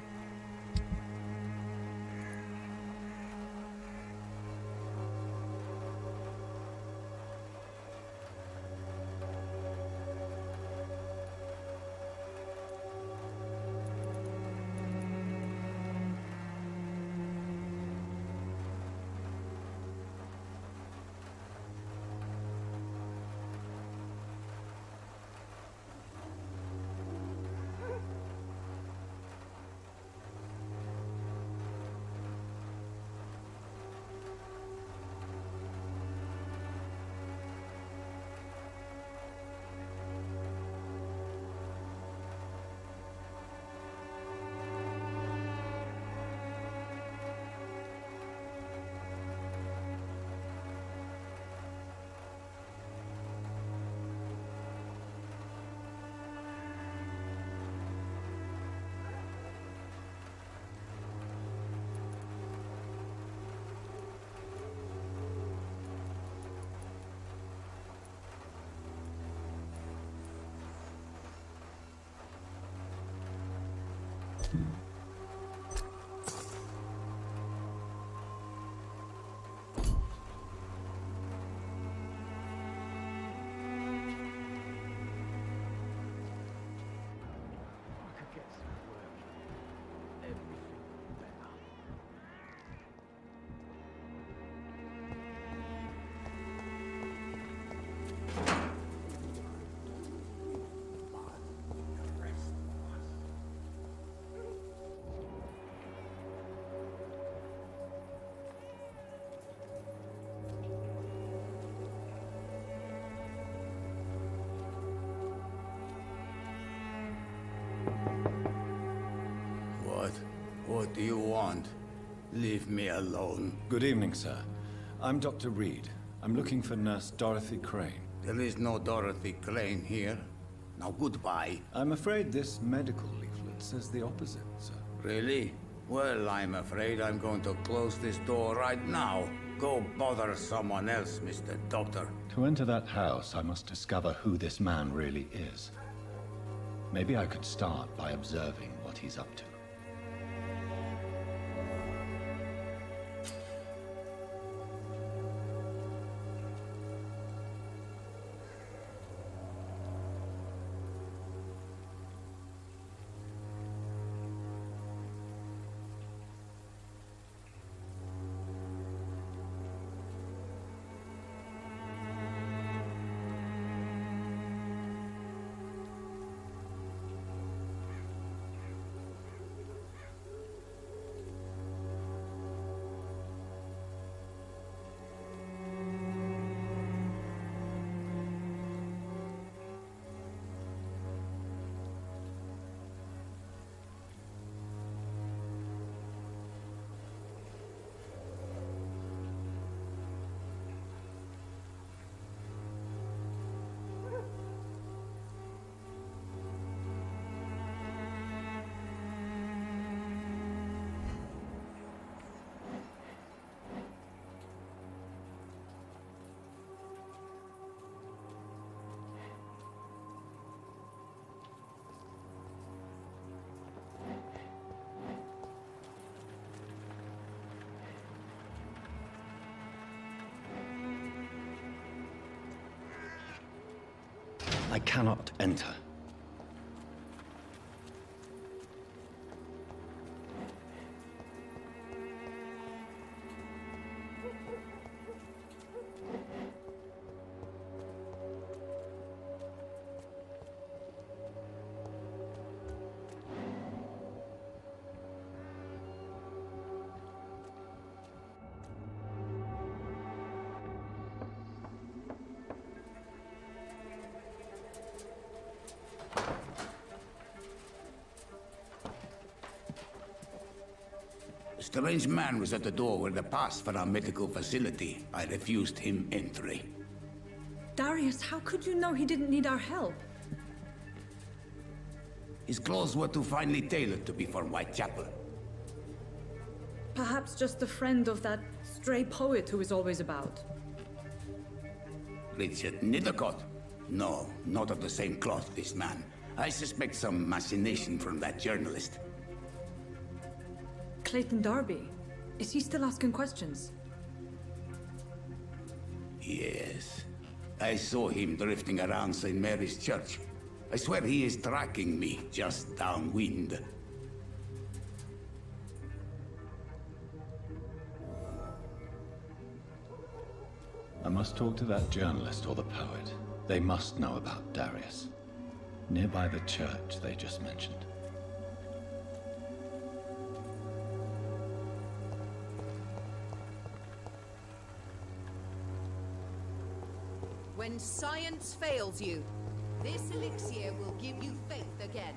What do you want? Leave me alone. Good evening, sir. I'm Dr. Reed. I'm looking for Nurse Dorothy Crane. There is no Dorothy Crane here. Now goodbye. I'm afraid this medical leaflet says the opposite, sir. Really? Well, I'm afraid I'm going to close this door right now. Go bother someone else, Mr. Doctor. To enter that house, I must discover who this man really is. Maybe I could start by observing what he's up to. I cannot enter. A strange man was at the door with a pass for our medical facility. I refused him entry. Darius, how could you know he didn't need our help? His clothes were too finely tailored to be for Whitechapel. Perhaps just a friend of that stray poet who is always about. Richard Nithercott? No, not of the same cloth, this man. I suspect some machination from that journalist. Clayton Darby. Is he still asking questions? Yes. I saw him drifting around St. Mary's Church. I swear he is tracking me just downwind. I must talk to that journalist or the poet. They must know about Darius. Nearby the church they just mentioned. When science fails you, this elixir will give you faith again.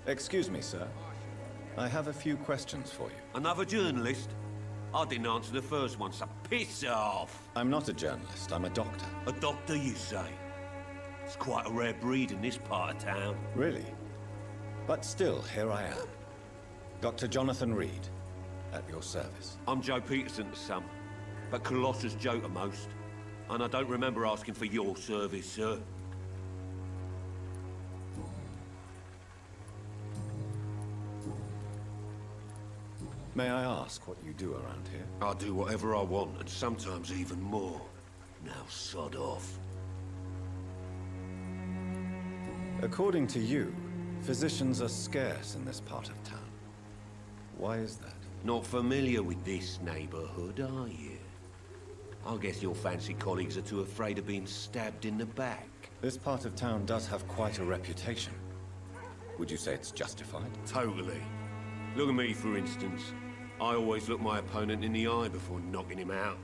Excuse me, sir. I have a few questions for you. Another journalist? I didn't answer the first one, so piss off! I'm not a journalist, I'm a doctor. A doctor, you say? It's quite a rare breed in this part of town. Really? But still, here I am. Dr. Jonathan Reed, at your service. I'm Joe Peterson to some, but Colossus Joe to most. And I don't remember asking for your service, sir. May I ask what you do around here? I do whatever I want, and sometimes even more. Now sod off. According to you, physicians are scarce in this part of town. Why is that? Not familiar with this neighborhood, are you? I guess your fancy colleagues are too afraid of being stabbed in the back. This part of town does have quite a reputation. Would you say it's justified? Totally. Look at me, for instance. I always look my opponent in the eye before knocking him out.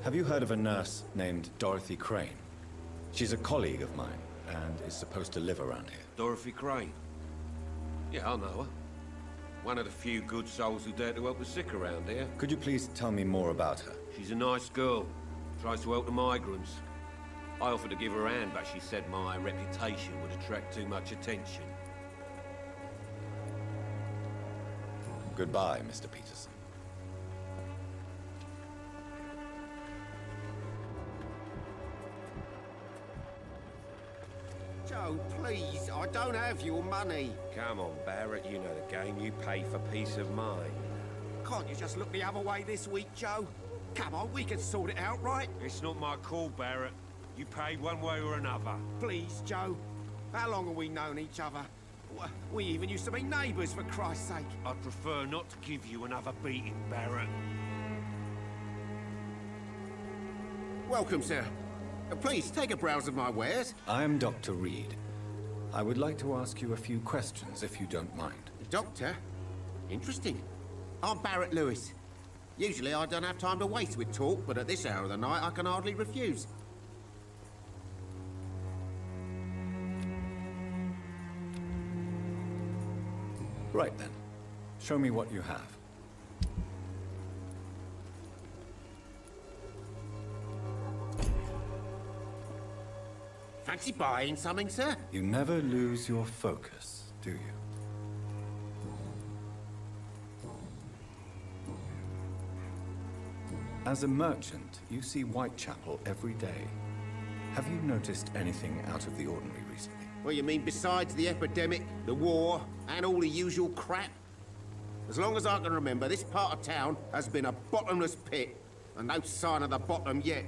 Have you heard of a nurse named Dorothy Crane? She's a colleague of mine, and is supposed to live around here. Dorothy Crane? Yeah, I know her. One of the few good souls who dare to help the sick around here. Could you please tell me more about her? She's a nice girl. Tries to help the migrants. I offered to give her a hand, but she said my reputation would attract too much attention. Goodbye, Mr. Peterson. Joe, please, I don't have your money. Come on, Barrett, you know the game. You pay for peace of mind. Can't you just look the other way this week, Joe? Come on, we can sort it out, right? It's not my call, Barrett. You pay one way or another. Please, Joe. How long have we known each other? We even used to be neighbours, for Christ's sake. I'd prefer not to give you another beating, Barrett. Welcome, sir. Please, take a browse of my wares. I am Dr. Reed. I would like to ask you a few questions, if you don't mind. Doctor? Interesting. I'm Barrett Lewis. Usually I don't have time to waste with talk, but at this hour of the night I can hardly refuse. Right then. Show me what you have. Fancy buying something, sir? You never lose your focus, do you? As a merchant, you see Whitechapel every day. Have you noticed anything out of the ordinary recently? Well, you mean besides the epidemic, the war, and all the usual crap? As long as I can remember, this part of town has been a bottomless pit, and no sign of the bottom yet.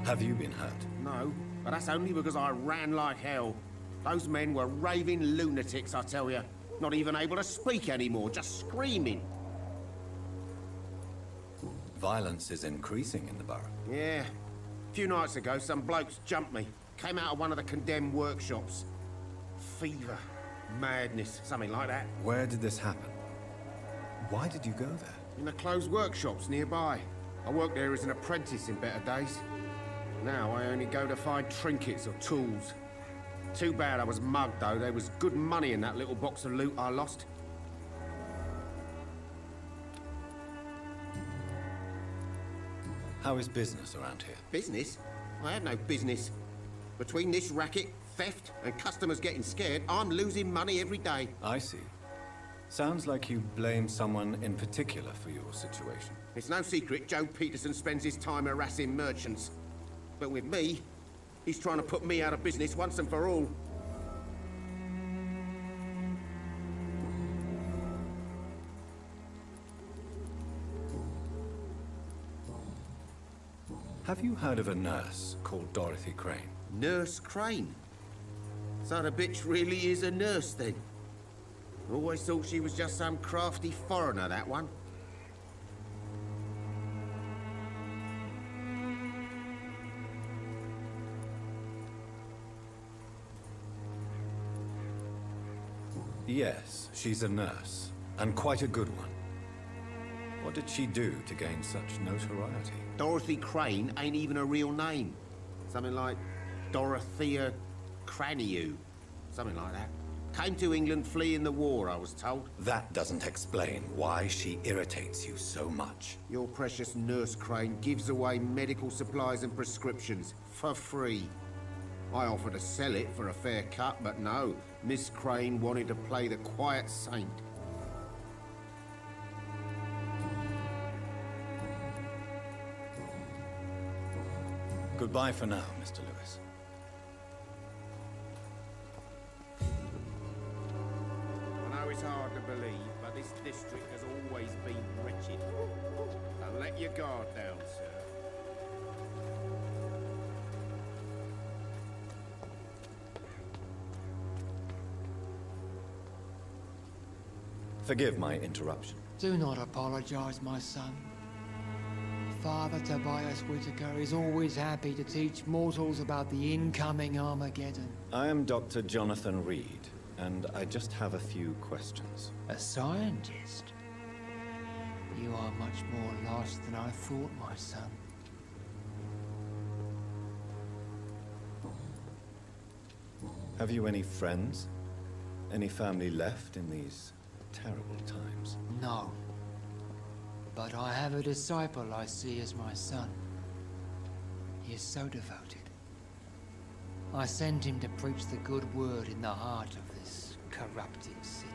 Have you been hurt? No, but that's only because I ran like hell. Those men were raving lunatics, I tell you. Not even able to speak anymore, just screaming. Violence is increasing in the borough. Yeah. A few nights ago, some blokes jumped me. Came out of one of the condemned workshops. Fever, madness, something like that. Where did this happen? Why did you go there? In the closed workshops nearby. I worked there as an apprentice in better days. Now I only go to find trinkets or tools. Too bad I was mugged, though. There was good money in that little box of loot I lost. How is business around here? Business? I have no business. Between this racket, theft, and customers getting scared, I'm losing money every day. I see. Sounds like you blame someone in particular for your situation. It's no secret Joe Peterson spends his time harassing merchants. But with me, he's trying to put me out of business once and for all. Have you heard of a nurse called Dorothy Crane? Nurse Crane? So the bitch really is a nurse, then? Always thought she was just some crafty foreigner, that one. Yes, she's a nurse, and quite a good one. What did she do to gain such notoriety? Dorothy Crane ain't even a real name. Something like Dorothea Craniu. Something like that. Came to England fleeing the war, I was told. That doesn't explain why she irritates you so much. Your precious Nurse Crane gives away medical supplies and prescriptions for free. I offered to sell it for a fair cut, but no. Miss Crane wanted to play the quiet saint. Goodbye for now, Mr. Lewis. I know it's hard to believe, but this district has always been wretched. Don't let your guard down, sir. Forgive my interruption. Do not apologize, my son. Father Tobias Whitaker is always happy to teach mortals about the incoming Armageddon. I am Dr. Jonathan Reed, and I just have a few questions. A scientist? You are much more lost than I thought, my son. Have you any friends? Any family left in these terrible times? No. But I have a disciple I see as my son. He is so devoted. I send him to preach the good word in the heart of this corrupted city.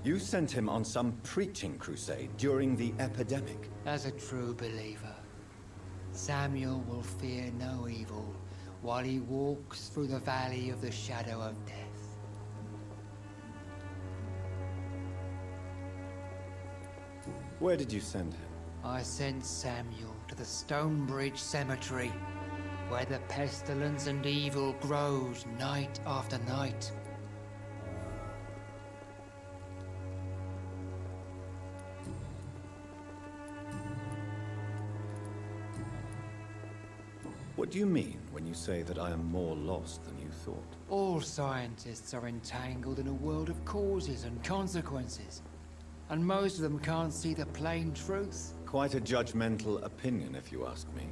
You sent him on some preaching crusade during the epidemic. As a true believer, Samuel will fear no evil while he walks through the valley of the shadow of death. Where did you send him? I sent Samuel to the Stonebridge Cemetery, where the pestilence and evil grows night after night. What do you mean when you say that I am more lost than you thought? All scientists are entangled in a world of causes and consequences, and most of them can't see the plain truth. Quite a judgmental opinion, if you ask me.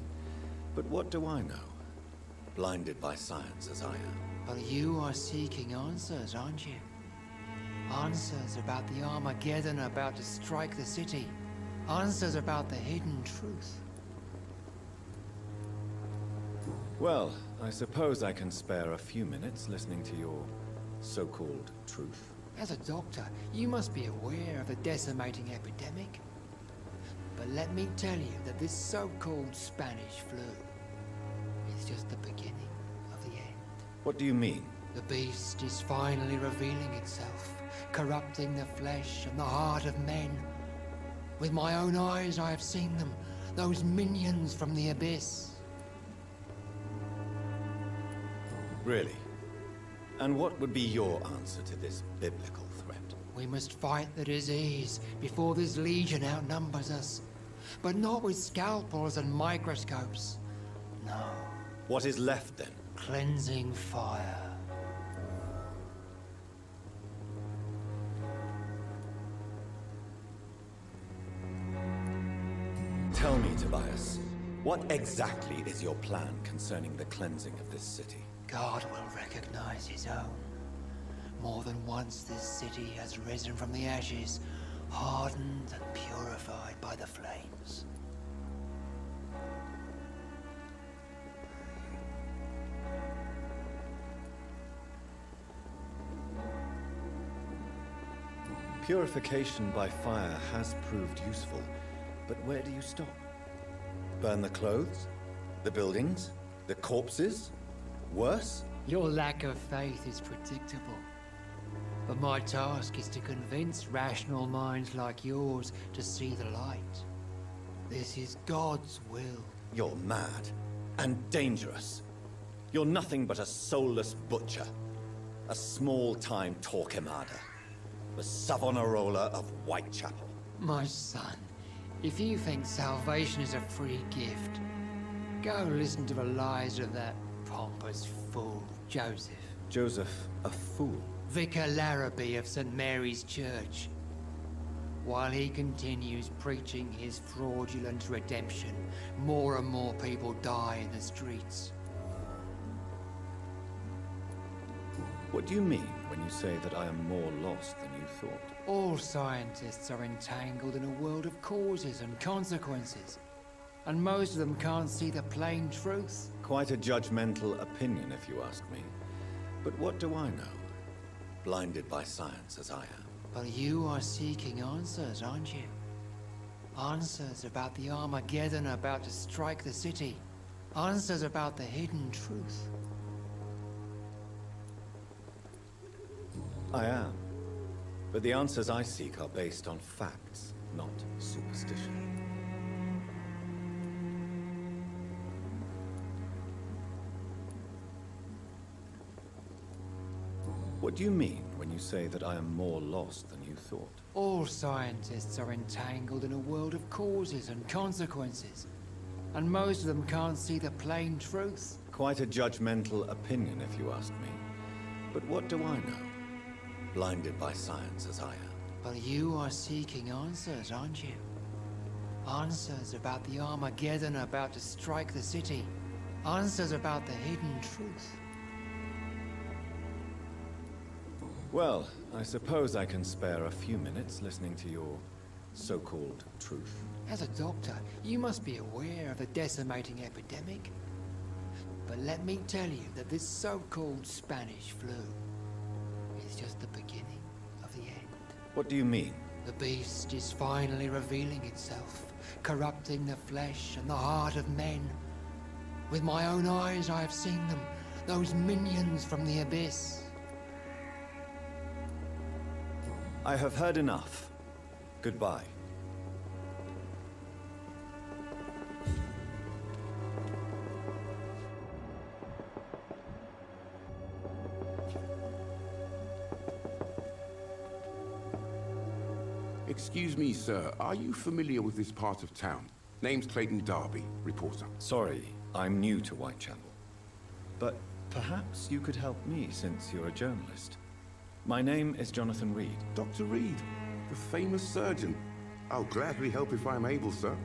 But what do I know? Blinded by science as I am. But you are seeking answers, aren't you? Answers about the Armageddon about to strike the city. Answers about the hidden truth. Well, I suppose I can spare a few minutes listening to your so-called truth. As a doctor, you must be aware of the decimating epidemic. But let me tell you that this so-called Spanish flu is just the beginning of the end. What do you mean? The beast is finally revealing itself, corrupting the flesh and the heart of men. With my own eyes I have seen them, those minions from the abyss. Really? And what would be your answer to this biblical threat? We must fight the disease before this legion outnumbers us. But not with scalpels and microscopes. No. What is left then? Cleansing fire. Tell me, Tobias, what exactly is your plan concerning the cleansing of this city? God will recognize his own. More than once this city has risen from the ashes, hardened and purified by the flames. Purification by fire has proved useful, but where do you stop? Burn the clothes? The buildings? The corpses? Worse? Your lack of faith is predictable. But my task is to convince rational minds like yours to see the light. This is God's will. You're mad. And dangerous. You're nothing but a soulless butcher. A small-time Torquemada. The Savonarola of Whitechapel. My son, if you think salvation is a free gift, go listen to the lies of that pompous fool, Joseph. Joseph, a fool? Vicar Larrabee of St. Mary's Church. While he continues preaching his fraudulent redemption, more and more people die in the streets. What do you mean when you say that I am more lost than you thought? All scientists are entangled in a world of causes and consequences, and most of them can't see the plain truth. Quite a judgmental opinion, if you ask me. But what do I know? Blinded by science as I am. But you are seeking answers, aren't you? Answers about the Armageddon about to strike the city. Answers about the hidden truth. I am. But the answers I seek are based on facts, not superstition. What do you mean when you say that I am more lost than you thought? All scientists are entangled in a world of causes and consequences, and most of them can't see the plain truth. Quite a judgmental opinion, if you ask me. But what do I know? Blinded by science as I am. But you are seeking answers, aren't you? Answers about the Armageddon about to strike the city. Answers about the hidden truth. Well, I suppose I can spare a few minutes listening to your so-called truth. As a doctor, you must be aware of the decimating epidemic. But let me tell you that this so-called Spanish flu is just the beginning of the end. What do you mean? The beast is finally revealing itself, corrupting the flesh and the heart of men. With my own eyes I have seen them, those minions from the abyss. I have heard enough. Goodbye. Excuse me, sir. Are you familiar with this part of town? Name's Clayton Darby, reporter. Sorry, I'm new to Whitechapel. But perhaps you could help me since you're a journalist. My name is Jonathan Reed. Dr. Reed, the famous surgeon. I'll gladly help if I'm able, sir.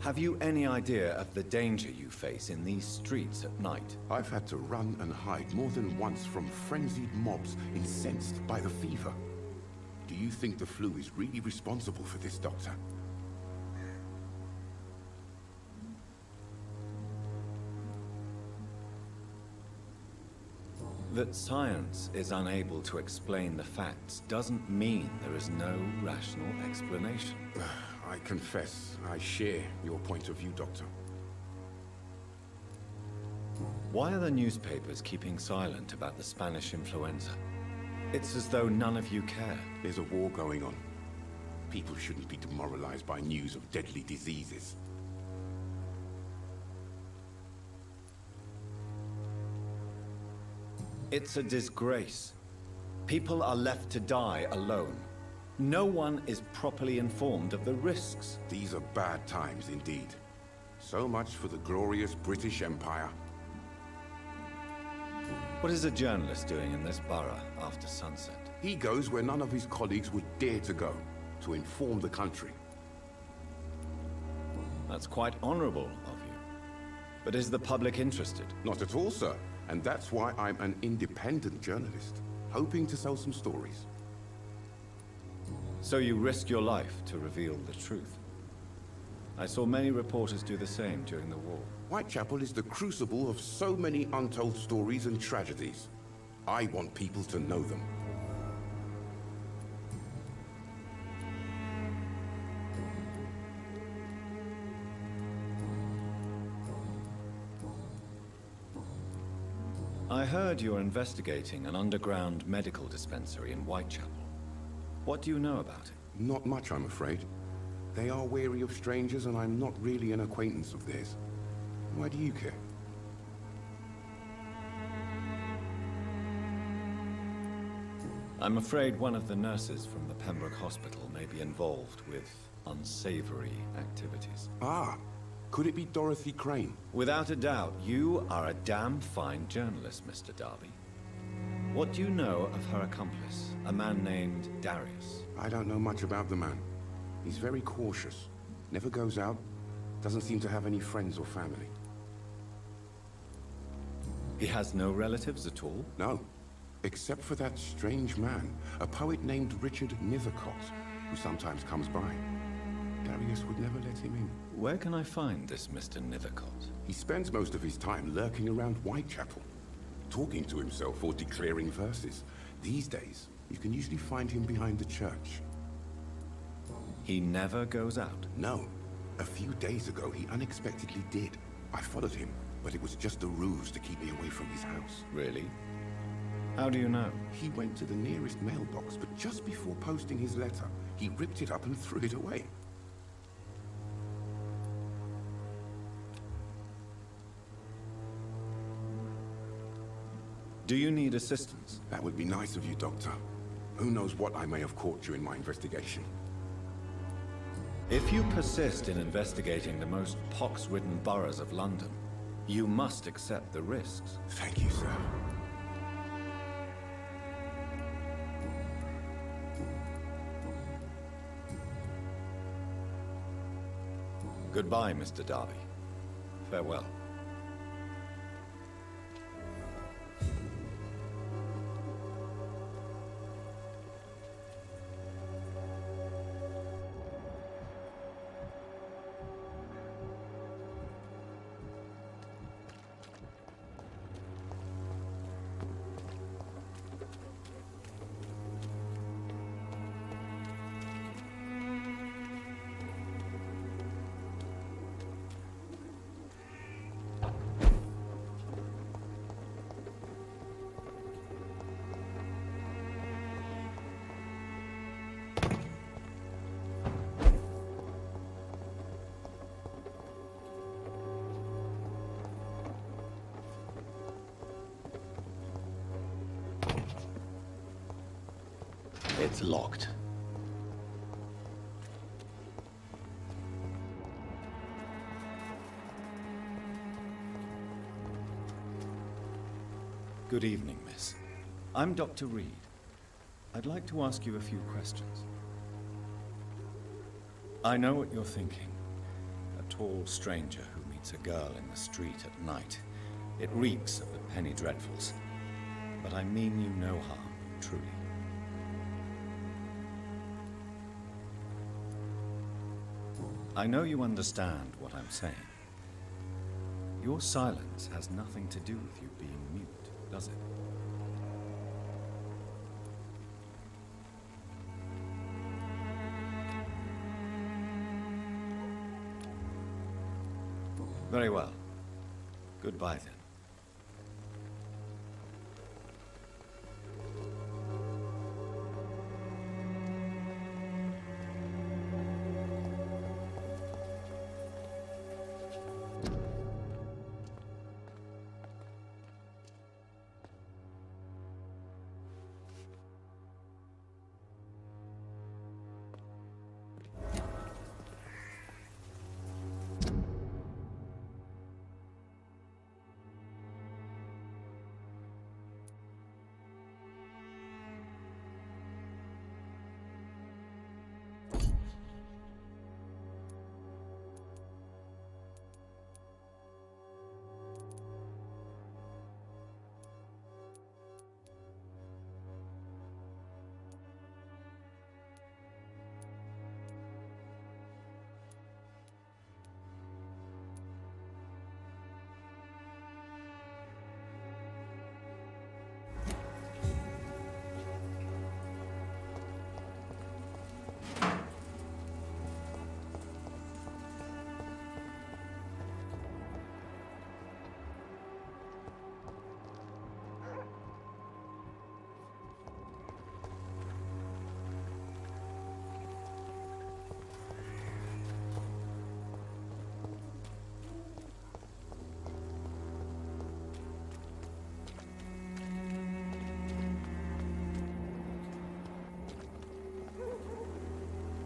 Have you any idea of the danger you face in these streets at night? I've had to run and hide more than once from frenzied mobs incensed by the fever. Do you think the flu is really responsible for this, Doctor? That science is unable to explain the facts doesn't mean there is no rational explanation. I confess, I share your point of view, Doctor. Why are the newspapers keeping silent about the Spanish influenza? It's as though none of you care. There's a war going on. People shouldn't be demoralized by news of deadly diseases. It's a disgrace. People are left to die alone. No one is properly informed of the risks. These are bad times indeed. So much for the glorious British Empire. What is a journalist doing in this borough after sunset? He goes where none of his colleagues would dare to go, to inform the country. That's quite honorable of you. But is the public interested? Not at all, sir. And that's why I'm an independent journalist, hoping to sell some stories. So you risk your life to reveal the truth. I saw many reporters do the same during the war. Whitechapel is the crucible of so many untold stories and tragedies. I want people to know them. I heard you're investigating an underground medical dispensary in Whitechapel. What do you know about it? Not much, I'm afraid. They are wary of strangers, and I'm not really an acquaintance of theirs. Why do you care? I'm afraid one of the nurses from the Pembroke Hospital may be involved with unsavory activities. Ah, could it be Dorothy Crane? Without a doubt, you are a damn fine journalist, Mr. Darby. What do you know of her accomplice, a man named Darius? I don't know much about the man. He's very cautious. Never goes out. Doesn't seem to have any friends or family. He has no relatives at all? No. Except for that strange man, a poet named Richard Nethercott, who sometimes comes by. Darius would never let him in. Where can I find this Mr. Nethercott? He spends most of his time lurking around Whitechapel, talking to himself or declaring verses. These days, you can usually find him behind the church. He never goes out? No. A few days ago, he unexpectedly did. I followed him, but it was just a ruse to keep me away from his house. Really? How do you know? He went to the nearest mailbox, but just before posting his letter, he ripped it up and threw it away. Do you need assistance? That would be nice of you, Doctor. Who knows what I may have caught during my investigation. If you persist in investigating the most pox-ridden boroughs of London, you must accept the risks. Thank you, sir. Goodbye, Mr. Darby. Farewell. It's locked. Good evening, miss. I'm Dr. Reed. I'd like to ask you a few questions. I know what you're thinking. tall stranger who meets a girl in the street at night. It reeks of the penny dreadfuls. But I mean you no harm, truly. I know you understand what I'm saying. Your silence has nothing to do with you being mute, does it? Very well. Goodbye, then.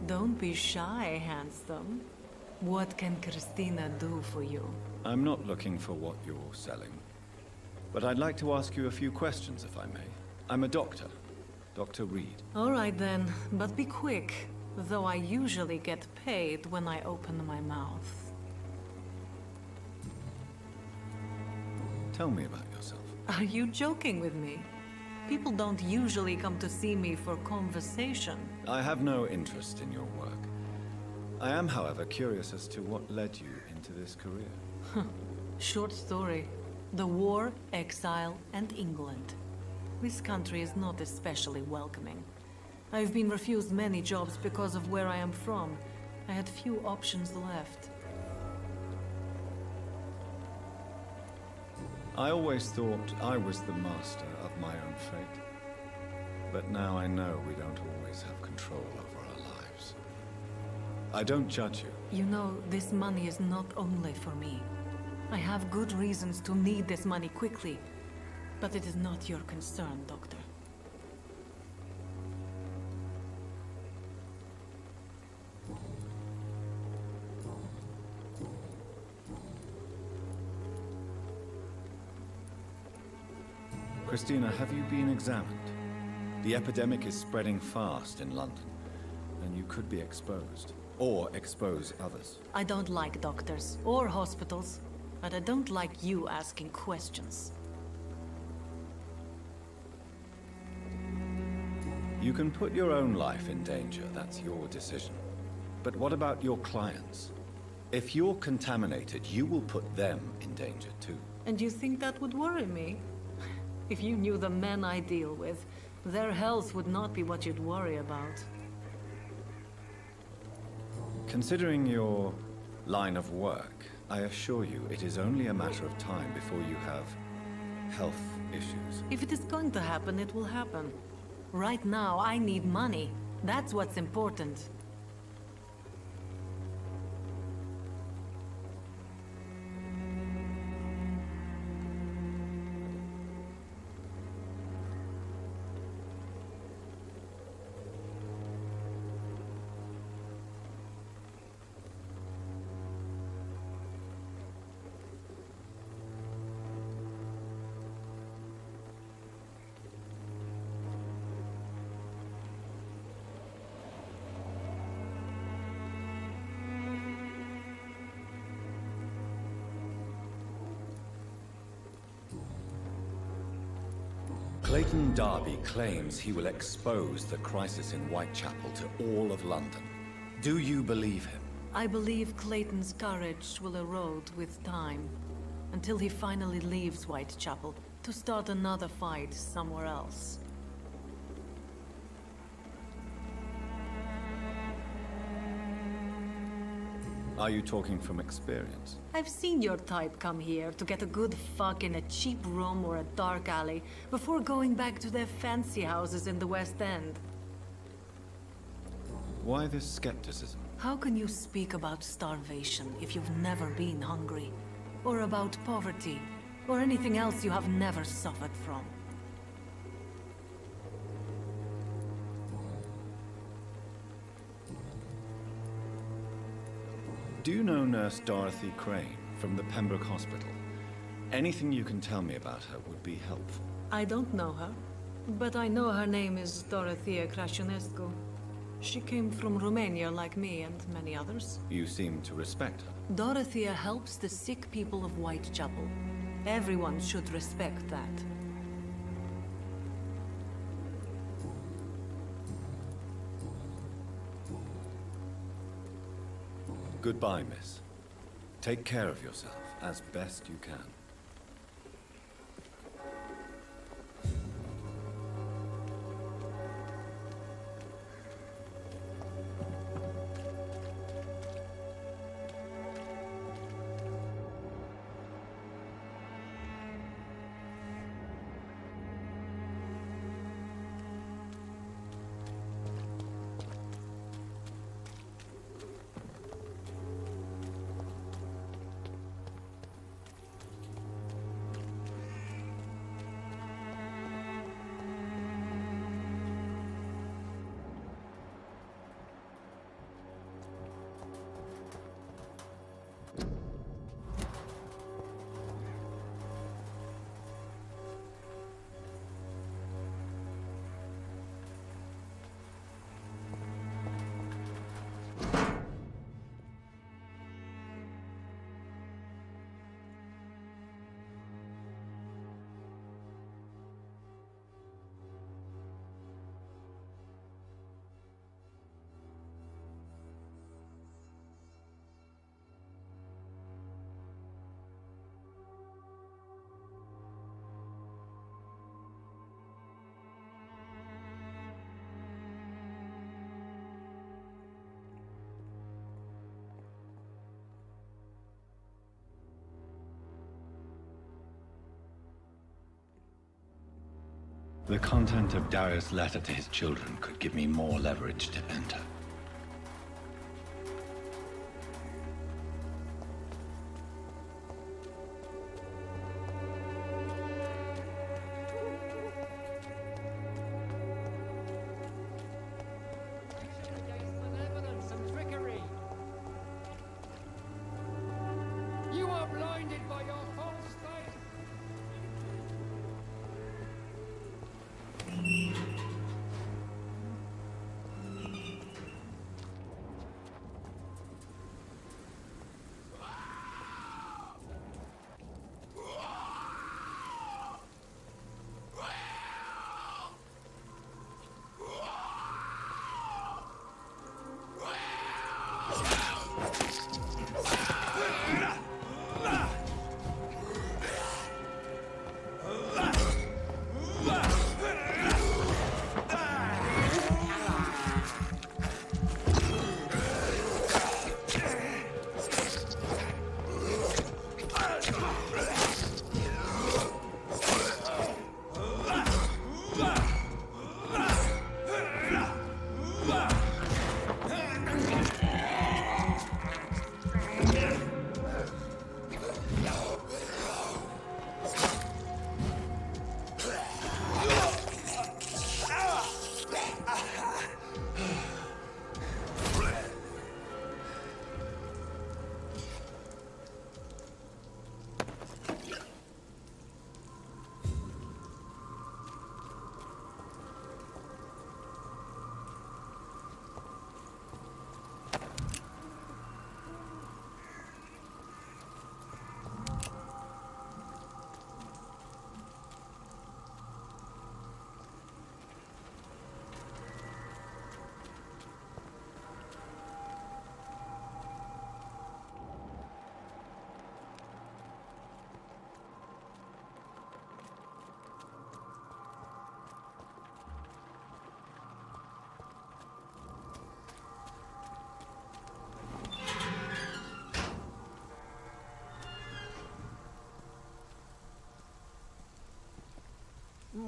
Don't be shy, handsome. What can Christina do for you? I'm not looking for what you're selling. But I'd like to ask you a few questions, if I may. I'm a doctor. Dr. Reed. All right then, but be quick. Though I usually get paid when I open my mouth. Tell me about yourself. Are you joking with me? People don't usually come to see me for conversation. I have no interest in your work. I am, however, curious as to what led you into this career. Short story. The war, exile, and England. This country is not especially welcoming. I've been refused many jobs because of where I am from. I had few options left. I always thought I was the master of my own fate. But now I know we don't always have control over our lives. I don't judge you. You know, this money is not only for me. I have good reasons to need this money quickly. But it is not your concern, Doctor. Christina, have you been examined? The epidemic is spreading fast in London, and you could be exposed. Or expose others. I don't like doctors or hospitals, but I don't like you asking questions. You can put your own life in danger, that's your decision. But what about your clients? If you're contaminated, you will put them in danger too. And you think that would worry me? If you knew the men I deal with, their health would not be what you'd worry about. Considering your line of work, I assure you it is only a matter of time before you have health issues. If it is going to happen, it will happen. Right now, I need money. That's what's important. Clayton Darby claims he will expose the crisis in Whitechapel to all of London. Do you believe him? I believe Clayton's courage will erode with time, until he finally leaves Whitechapel to start another fight somewhere else. Are you talking from experience? I've seen your type come here to get a good fuck in a cheap room or a dark alley before going back to their fancy houses in the West End. Why this skepticism? How can you speak about starvation if you've never been hungry? Or about poverty? Or anything else you have never suffered from? Do you know Nurse Dorothy Crane from the Pembroke Hospital? Anything you can tell me about her would be helpful. I don't know her, but I know her name is Dorothea Crăciunescu. She came from Romania like me and many others. You seem to respect her. Dorothea helps the sick people of Whitechapel. Everyone should respect that. Goodbye, miss. Take care of yourself as best you can. The content of Darius' letter to his children could give me more leverage to enter. You are blinded by your false faith.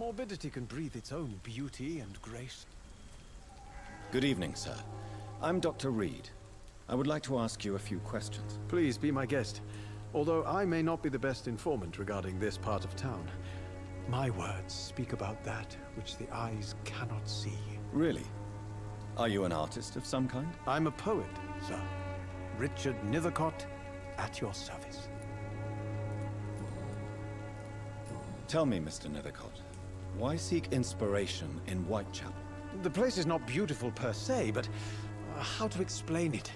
morbidity can breathe its own beauty and grace. Good evening, sir. I'm Dr. Reed. I would like to ask you a few questions. Please be my guest. Although I may not be the best informant regarding this part of town, my words speak about that which the eyes cannot see. Really? Are you an artist of some kind? I'm a poet, sir. Richard Nethercott, at your service. Tell me, Mr. Nethercott, why seek inspiration in Whitechapel? The place is not beautiful per se, but how to explain it?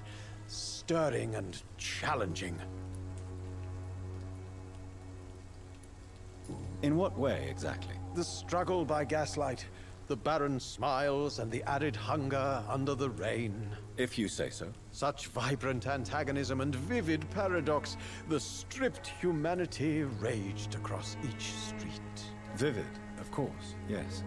Stirring and challenging. In what way, exactly? The struggle by gaslight, the barren smiles, and the added hunger under the rain. If you say so. Such vibrant antagonism and vivid paradox. The stripped humanity raged across each street. Vivid, of course, yes.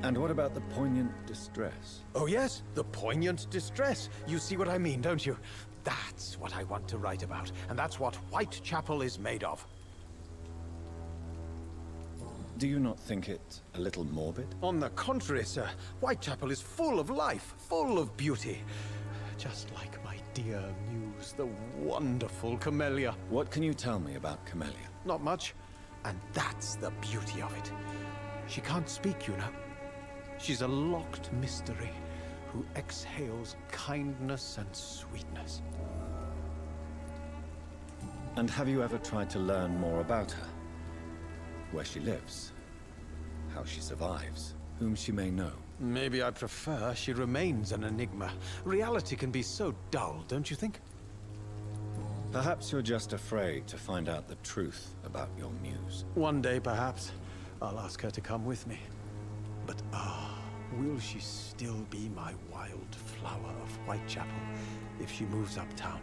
And what about the poignant distress? Oh yes, the poignant distress. You see what I mean, don't you? That's what I want to write about, and that's what Whitechapel is made of. Do you not think it a little morbid? On the contrary, sir. Whitechapel is full of life, full of beauty. Just like my dear muse, the wonderful Camellia. What can you tell me about Camellia? Not much. And that's the beauty of it. She can't speak, you know. She's a locked mystery who exhales kindness and sweetness. And have you ever tried to learn more about her? Where she lives, how she survives, whom she may know? Maybe I prefer she remains an enigma. Reality can be so dull, don't you think? Perhaps you're just afraid to find out the truth about your muse. One day, perhaps, I'll ask her to come with me. But will she still be my wild flower of Whitechapel if she moves uptown?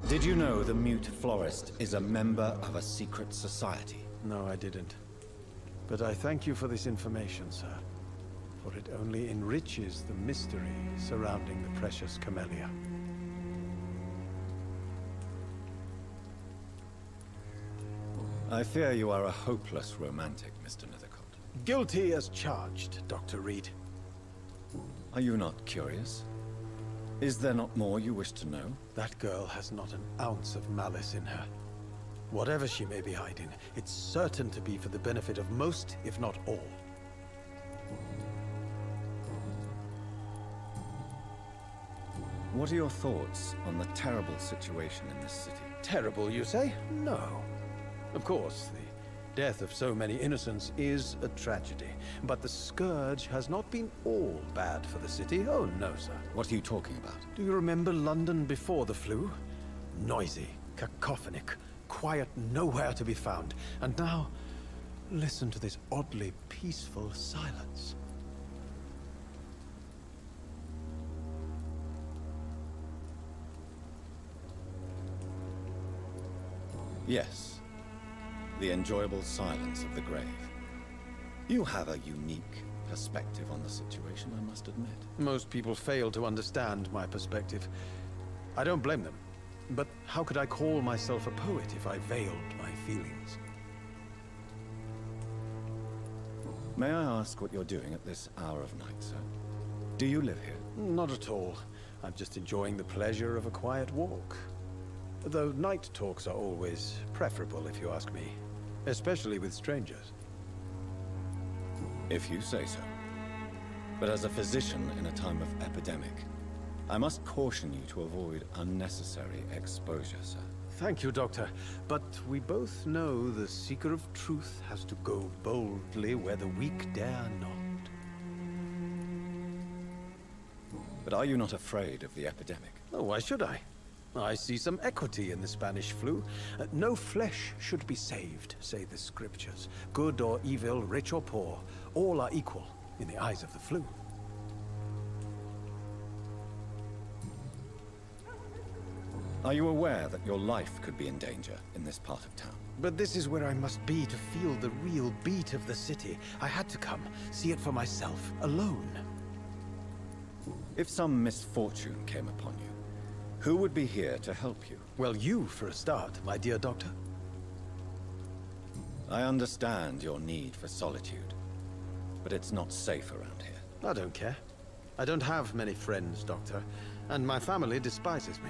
Did you know the mute florist is a member of a secret society? No, I didn't. But I thank you for this information, sir. For it only enriches the mystery surrounding the precious Camellia. I fear you are a hopeless romantic, Mr. Nethercott. Guilty as charged, Dr. Reed. Are you not curious? Is there not more you wish to know? That girl has not an ounce of malice in her. Whatever she may be hiding, it's certain to be for the benefit of most, if not all. What are your thoughts on the terrible situation in this city? Terrible, you say? No. Of course, the death of so many innocents is a tragedy. But the scourge has not been all bad for the city. Oh, no, sir. What are you talking about? Do you remember London before the flu? Noisy, cacophonic, quiet nowhere to be found. And now, listen to this oddly peaceful silence. Yes. The enjoyable silence of the grave. You have a unique perspective on the situation, I must admit. Most people fail to understand my perspective. I don't blame them. But how could I call myself a poet if I veiled my feelings? May I ask what you're doing at this hour of night, sir? Do you live here? Not at all. I'm just enjoying the pleasure of a quiet walk. Though night talks are always preferable, if you ask me. Especially with strangers. If you say so. But as a physician in a time of epidemic, I must caution you to avoid unnecessary exposure, sir. Thank you, Doctor. But we both know the seeker of truth has to go boldly where the weak dare not. But are you not afraid of the epidemic? Oh, why should I? I see some equity in the Spanish flu. No flesh should be saved, say the scriptures. Good or evil, rich or poor, all are equal in the eyes of the flu. Are you aware that your life could be in danger in this part of town? But this is where I must be to feel the real beat of the city. I had to come, see it for myself, alone. If some misfortune came upon you, Who would be here to help you? Well, you for a start, my dear doctor. I understand your need for solitude, but it's not safe around here. I don't care. I don't have many friends, Doctor, and my family despises me.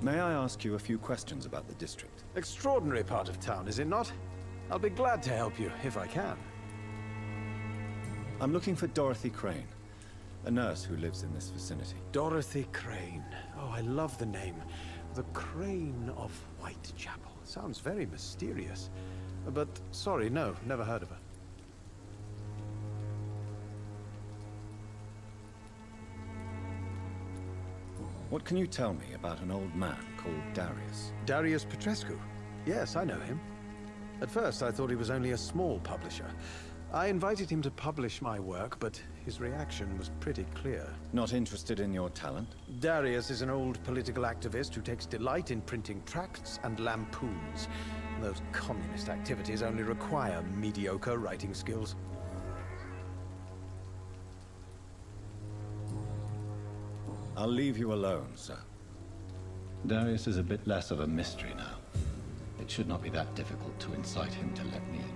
May I ask you a few questions about the district? Extraordinary part of town, is it not? I'll be glad to help you, if I can. I'm looking for Dorothy Crane, a nurse who lives in this vicinity. Dorothy Crane. Oh, I love the name. The Crane of Whitechapel. Sounds very mysterious. But, sorry, no, never heard of her. What can you tell me about an old man called Darius? Darius Petrescu? Yes, I know him. At first, I thought he was only a small publisher. I invited him to publish my work, but his reaction was pretty clear. Not interested in your talent? Darius is an old political activist who takes delight in printing tracts and lampoons. Those communist activities only require mediocre writing skills. I'll leave you alone, sir. Darius is a bit less of a mystery now. It should not be that difficult to incite him to let me in.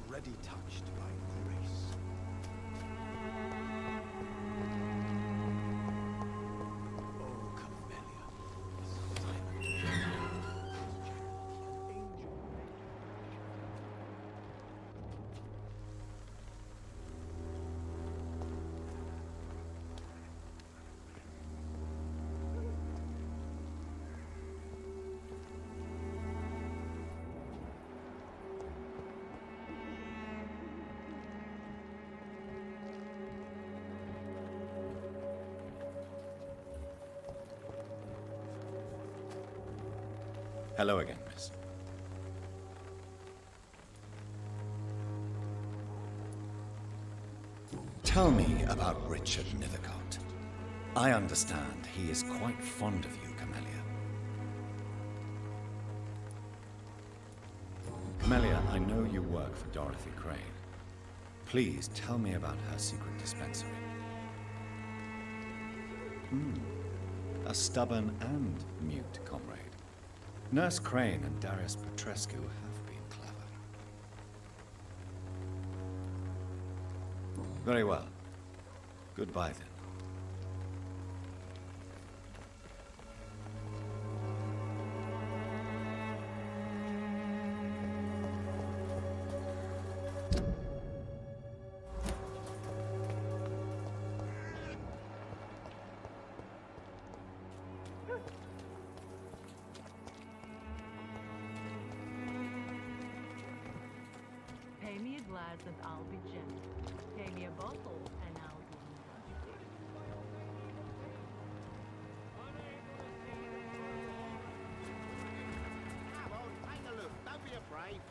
Already touched by grace. Oh, Camellia. Hello again, miss. Tell me about Richard Nethercott. I understand he is quite fond of you, Camellia. Camellia, I know you work for Dorothy Crane. Please tell me about her secret dispensary. A stubborn and mute comrade. Nurse Crane and Darius Petrescu have been clever. Very well. Goodbye, then. Pay me a glass and I'll be gentle. Pay me a bottle and I'll be nasty. Come on, take a look. Don't be afraid.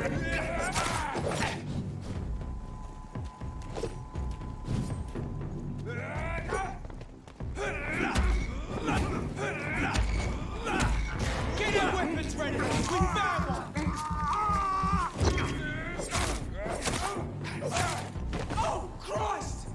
Get your weapons ready! We found one! Oh, Christ!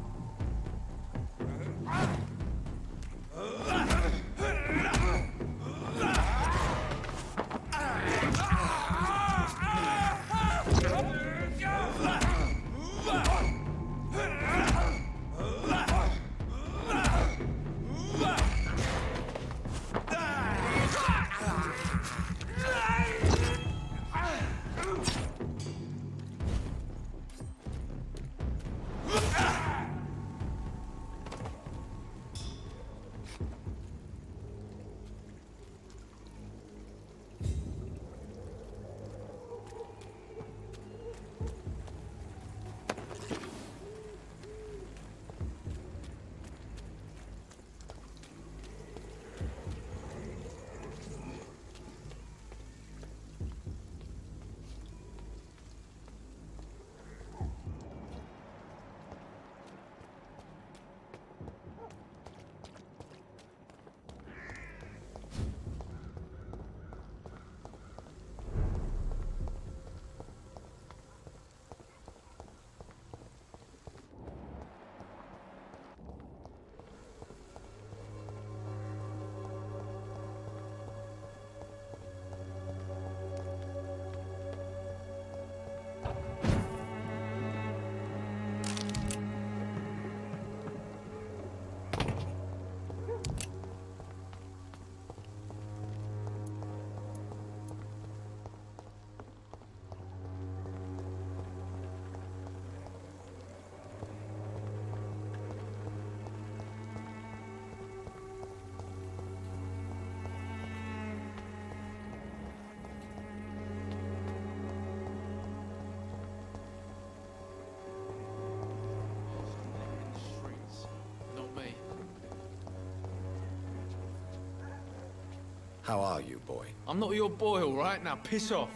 How are you, boy? I'm not your boy, all right? Now piss off.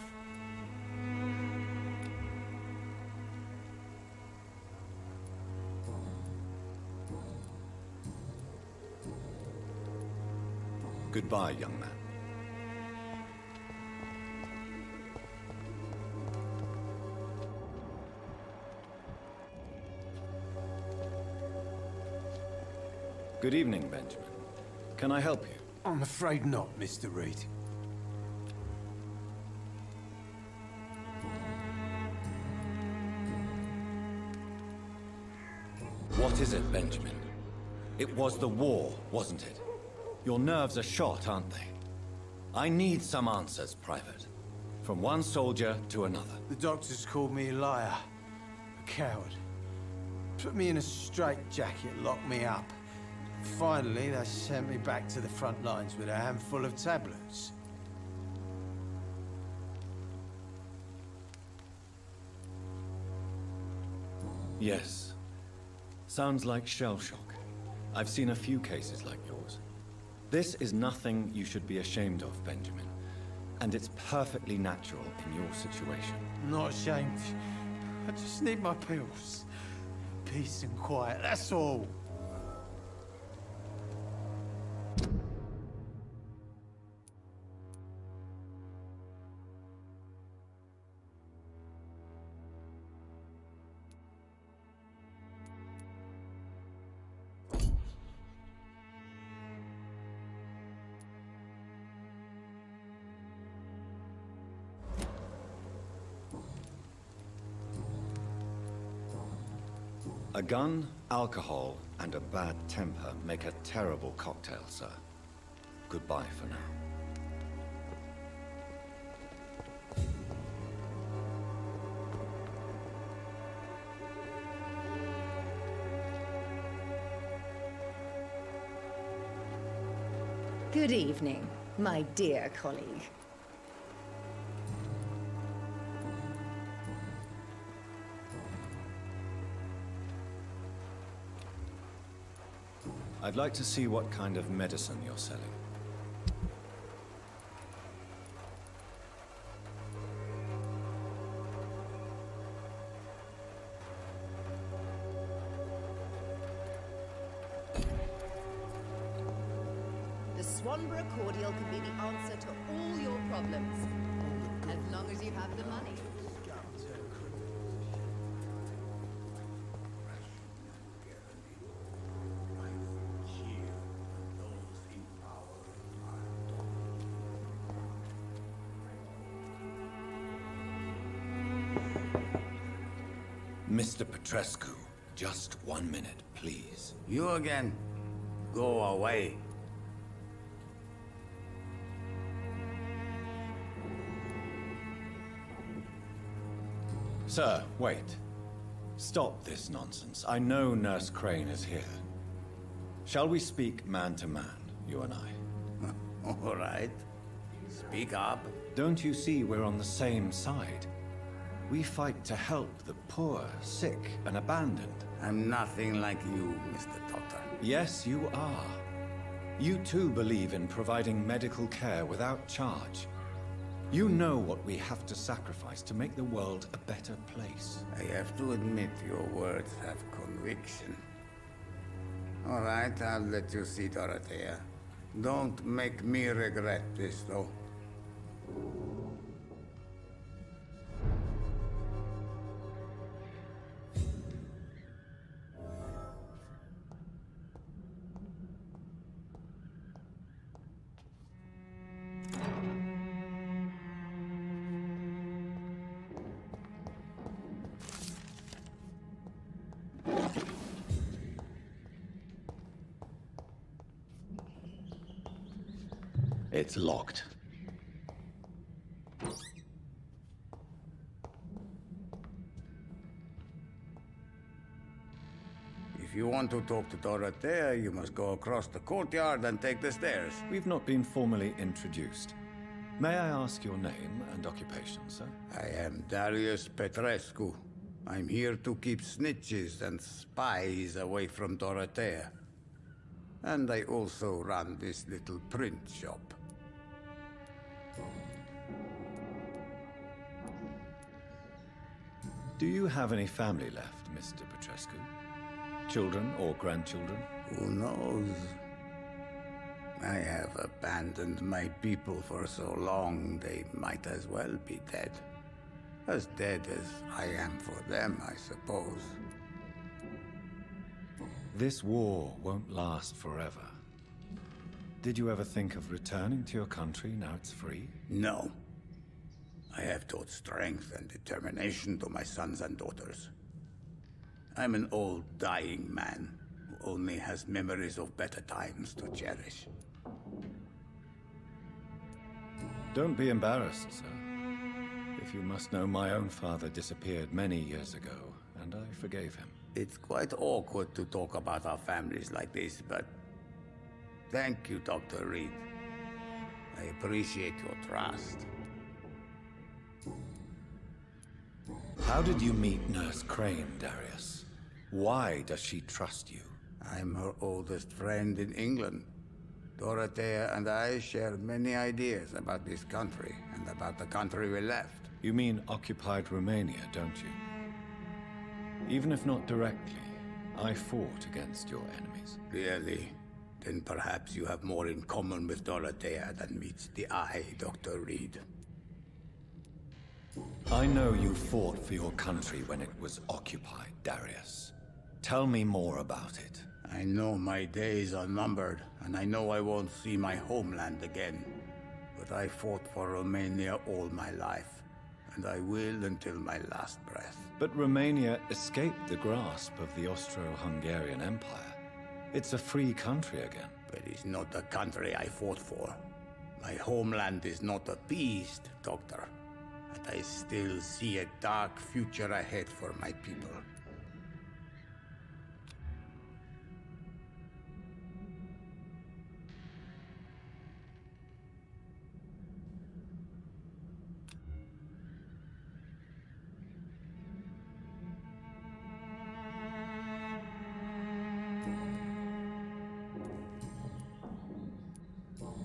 Goodbye, young man. Good evening, Benjamin. Can I help you? I'm afraid not, Mr. Reed. What is it, Benjamin? It was the war, wasn't it? Your nerves are shot, aren't they? I need some answers, Private. From one soldier to another. The doctors called me a liar, a coward. Put me in a straitjacket, locked me up. Finally, they sent me back to the front lines with a handful of tablets. Yes. Sounds like shell shock. I've seen a few cases like yours. This is nothing you should be ashamed of, Benjamin. And it's perfectly natural in your situation. I'm not ashamed. I just need my pills. Peace and quiet, that's all. A gun, alcohol, and a bad temper make a terrible cocktail, sir. Goodbye for now. Good evening, my dear colleague. I'd like to see what kind of medicine you're selling. Wanborough cordial can be the answer to all your problems. As long as you have the money. Mr. Petrescu, just 1 minute, please. You again. Go away. Sir, wait. Stop this nonsense. I know Nurse Crane is here. Shall we speak man to man, you and I? All right. Speak up. Don't you see we're on the same side? We fight to help the poor, sick, and abandoned. I'm nothing like you, Mr. Doctor. Yes, you are. You too believe in providing medical care without charge. You know what we have to sacrifice to make the world a better place. I have to admit your words have conviction. All right, I'll let you see Dorothea. Don't make me regret this, though. It's locked. If you want to talk to Dorothea, you must go across the courtyard and take the stairs. We've not been formally introduced. May I ask your name and occupation, sir? I am Darius Petrescu. I'm here to keep snitches and spies away from Dorothea. And I also run this little print shop. Do you have any family left, Mr. Petrescu? Children or grandchildren? Who knows? I have abandoned my people for so long, they might as well be dead. As dead as I am for them, I suppose. This war won't last forever. Did you ever think of returning to your country now it's free? No. I have taught strength and determination to my sons and daughters. I'm an old, dying man who only has memories of better times to cherish. Don't be embarrassed, sir. If you must know, my own father disappeared many years ago, and I forgave him. It's quite awkward to talk about our families like this, but thank you, Dr. Reed. I appreciate your trust. How did you meet Nurse Crane, Darius? Why does she trust you? I'm her oldest friend in England. Dorothea and I share many ideas about this country and about the country we left. You mean occupied Romania, don't you? Even if not directly, I fought against your enemies. Really? Then perhaps you have more in common with Dorothea than meets the eye, Dr. Reed. I know you fought for your country when it was occupied, Darius. Tell me more about it. I know my days are numbered, and I know I won't see my homeland again. But I fought for Romania all my life, and I will until my last breath. But Romania escaped the grasp of the Austro-Hungarian Empire. It's a free country again. But it's not the country I fought for. My homeland is not appeased, Doctor. And I still see a dark future ahead for my people.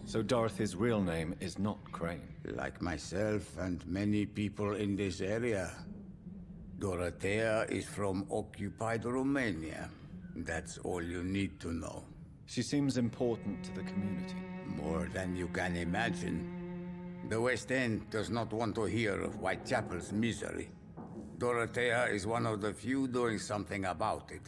So Dorothy's real name is not Crane? Like myself and many people in this area. Dorothea is from occupied Romania. That's all you need to know. She seems important to the community. More than you can imagine. The West End does not want to hear of Whitechapel's misery. Dorothea is one of the few doing something about it.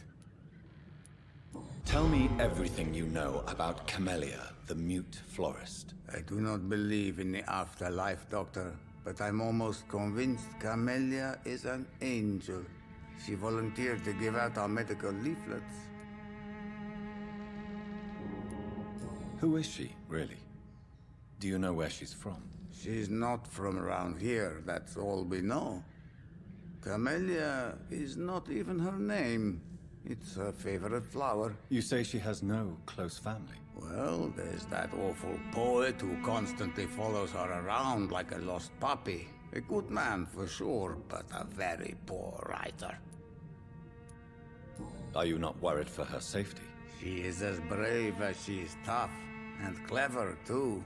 Tell me everything you know about Camellia, the mute florist. I do not believe in the afterlife, Doctor, but I'm almost convinced Camellia is an angel. She volunteered to give out our medical leaflets. Who is she, really? Do you know where she's from? She's not from around here, that's all we know. Camellia is not even her name. It's her favorite flower. You say she has no close family? Well, there's that awful poet who constantly follows her around like a lost puppy. A good man for sure, but a very poor writer. Are you not worried for her safety? She is as brave as she is tough, and clever too.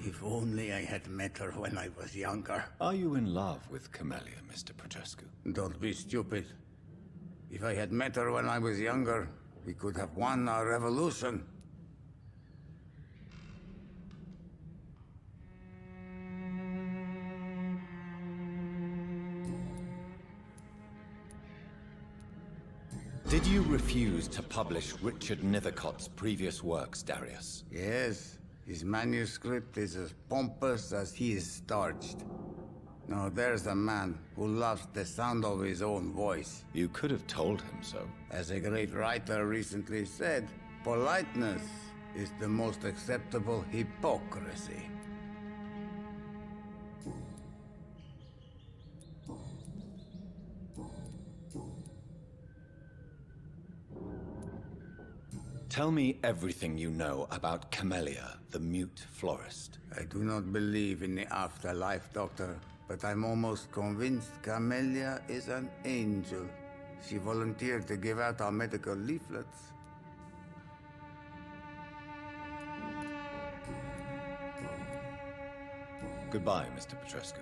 If only I had met her when I was younger. Are you in love with Camellia, Mr. Petrescu? Don't be stupid. If I had met her when I was younger, we could have won our revolution. Did you refuse to publish Richard Nethercott's previous works, Darius? Yes, his manuscript is as pompous as he is starched. Now there's a man who loves the sound of his own voice. You could have told him so. As a great writer recently said, politeness is the most acceptable hypocrisy. Tell me everything you know about Camellia, the mute florist. I do not believe in the afterlife, Doctor, but I'm almost convinced Camellia is an angel. She volunteered to give out our medical leaflets. Goodbye, Mr. Petrescu.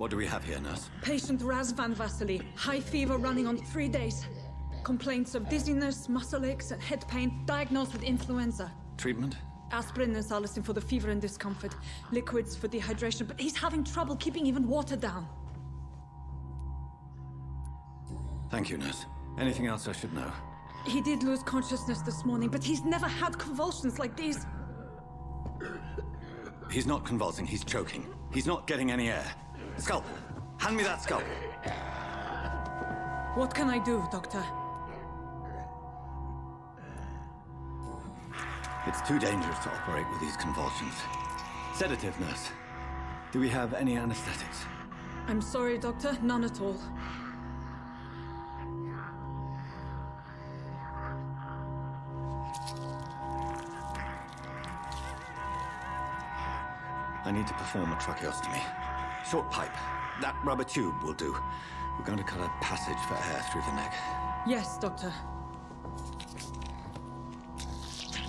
What do we have here, nurse? Patient Raz Van Vasily. High fever running on 3 days. Complaints of dizziness, muscle aches, and head pain. Diagnosed with influenza. Treatment? Aspirin and salicin for the fever and discomfort. Liquids for dehydration, but he's having trouble keeping even water down. Thank you, nurse. Anything else I should know? He did lose consciousness this morning, but he's never had convulsions like these. He's not convulsing, he's choking. He's not getting any air. Scalpel! Hand me that scalpel! What can I do, Doctor? It's too dangerous to operate with these convulsions. Sedative, nurse. Do we have any anesthetics? I'm sorry, Doctor. None at all. I need to perform a tracheostomy. Short pipe. That rubber tube will do. We're going to cut a passage for air through the neck. Yes, Doctor.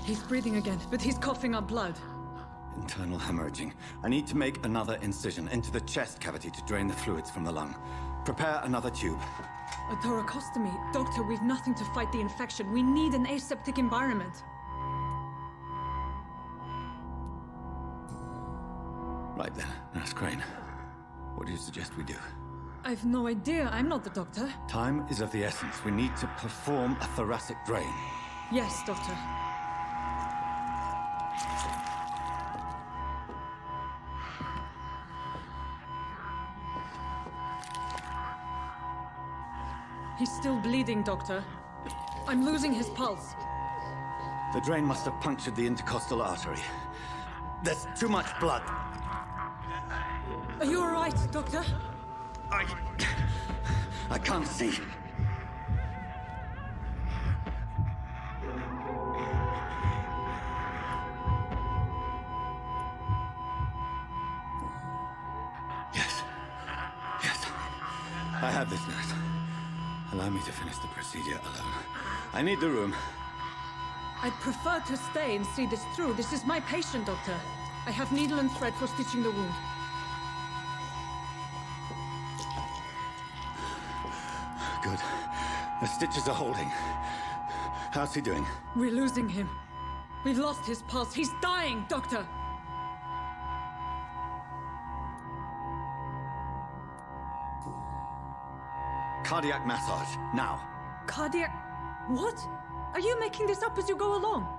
He's breathing again, but he's coughing up blood. Internal hemorrhaging. I need to make another incision into the chest cavity to drain the fluids from the lung. Prepare another tube. A thoracostomy. Doctor, we've nothing to fight the infection. We need an aseptic environment. Right then, Nurse Crane. What do you suggest we do? I've no idea. I'm not the doctor. Time is of the essence. We need to perform a thoracic drain. Yes, Doctor. He's still bleeding, Doctor. I'm losing his pulse. The drain must have punctured the intercostal artery. There's too much blood. Are you all right, Doctor? I can't see. Yes. Yes. I have this, nurse. Allow me to finish the procedure alone. I need the room. I'd prefer to stay and see this through. This is my patient, Doctor. I have needle and thread for stitching the wound. Good. The stitches are holding. How's he doing? We're losing him. We've lost his pulse. He's dying, Doctor! Cardiac massage, now. Cardiac... What? Are you making this up as you go along?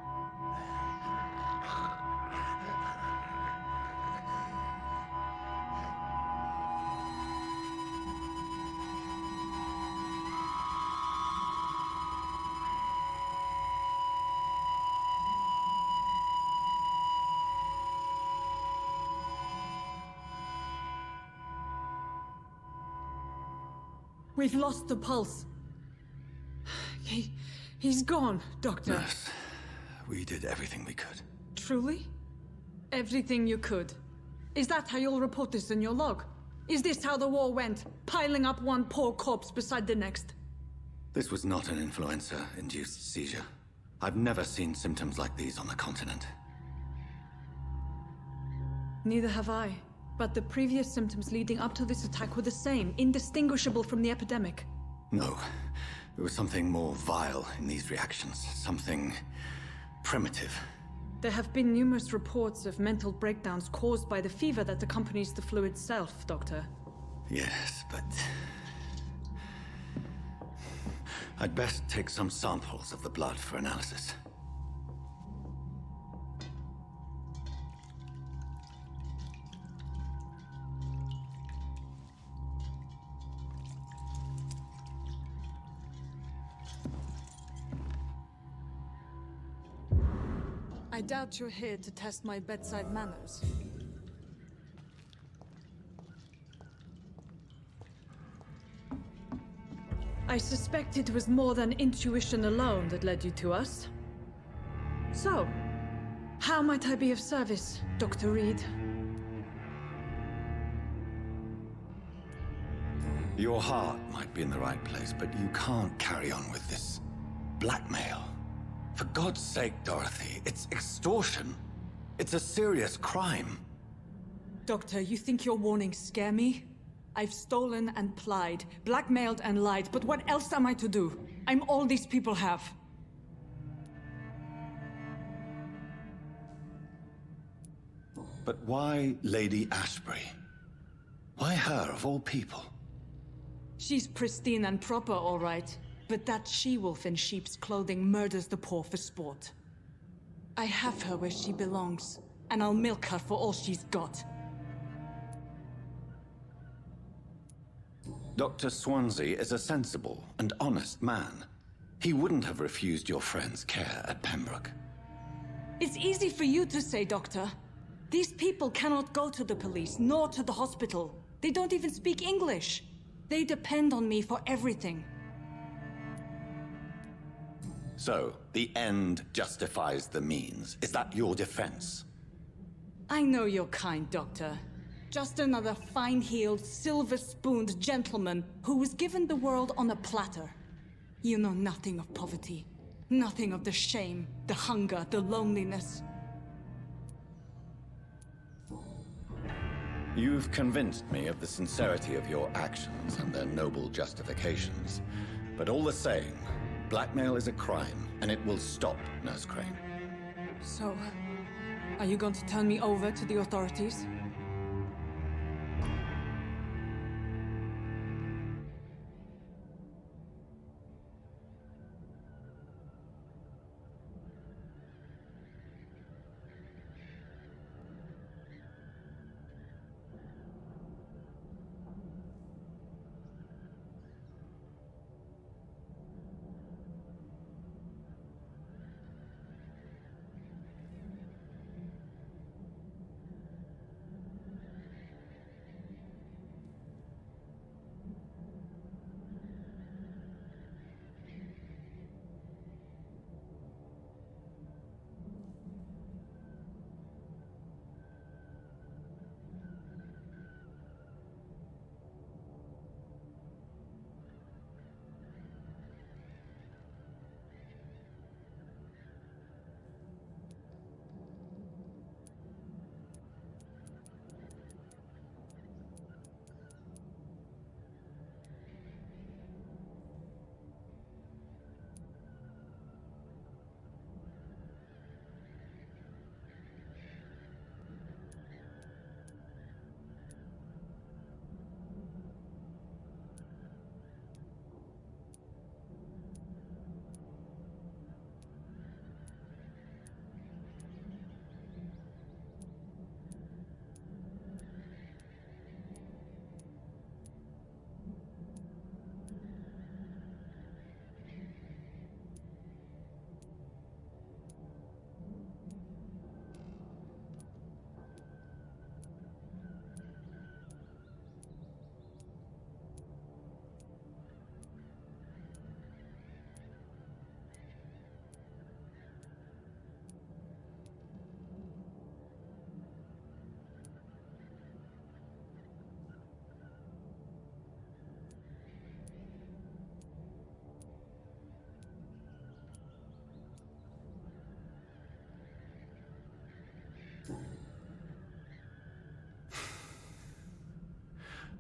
We've lost the pulse. He's gone, Doctor. Nurse, we did everything we could. Truly? Everything you could. Is that how you'll report this in your log? Is this how the war went? Piling up one poor corpse beside the next? This was not an influenza-induced seizure. I've never seen symptoms like these on the continent. Neither have I. But the previous symptoms leading up to this attack were the same, indistinguishable from the epidemic. No. There was something more vile in these reactions. Something primitive. There have been numerous reports of mental breakdowns caused by the fever that accompanies the flu itself, Doctor. Yes, but... I'd best take some samples of the blood for analysis. I doubt you're here to test my bedside manners. I suspect it was more than intuition alone that led you to us. So, how might I be of service, Dr. Reed? Your heart might be in the right place, but you can't carry on with this blackmail. For God's sake, Dorothy, it's extortion. It's a serious crime. Doctor, you think your warnings scare me? I've stolen and plied, blackmailed and lied, but what else am I to do? I'm all these people have. But why Lady Ashbury? Why her, of all people? She's pristine and proper, all right. But that she-wolf in sheep's clothing murders the poor for sport. I have her where she belongs, and I'll milk her for all she's got. Dr. Swansea is a sensible and honest man. He wouldn't have refused your friend's care at Pembroke. It's easy for you to say, Doctor. These people cannot go to the police, nor to the hospital. They don't even speak English. They depend on me for everything. So, the end justifies the means. Is that your defense? I know you're kind, Doctor. Just another fine-heeled, silver-spooned gentleman who was given the world on a platter. You know nothing of poverty. Nothing of the shame, the hunger, the loneliness. You've convinced me of the sincerity of your actions and their noble justifications. But all the same, blackmail is a crime, and it will stop, Nurse Crane. So, are you going to turn me over to the authorities?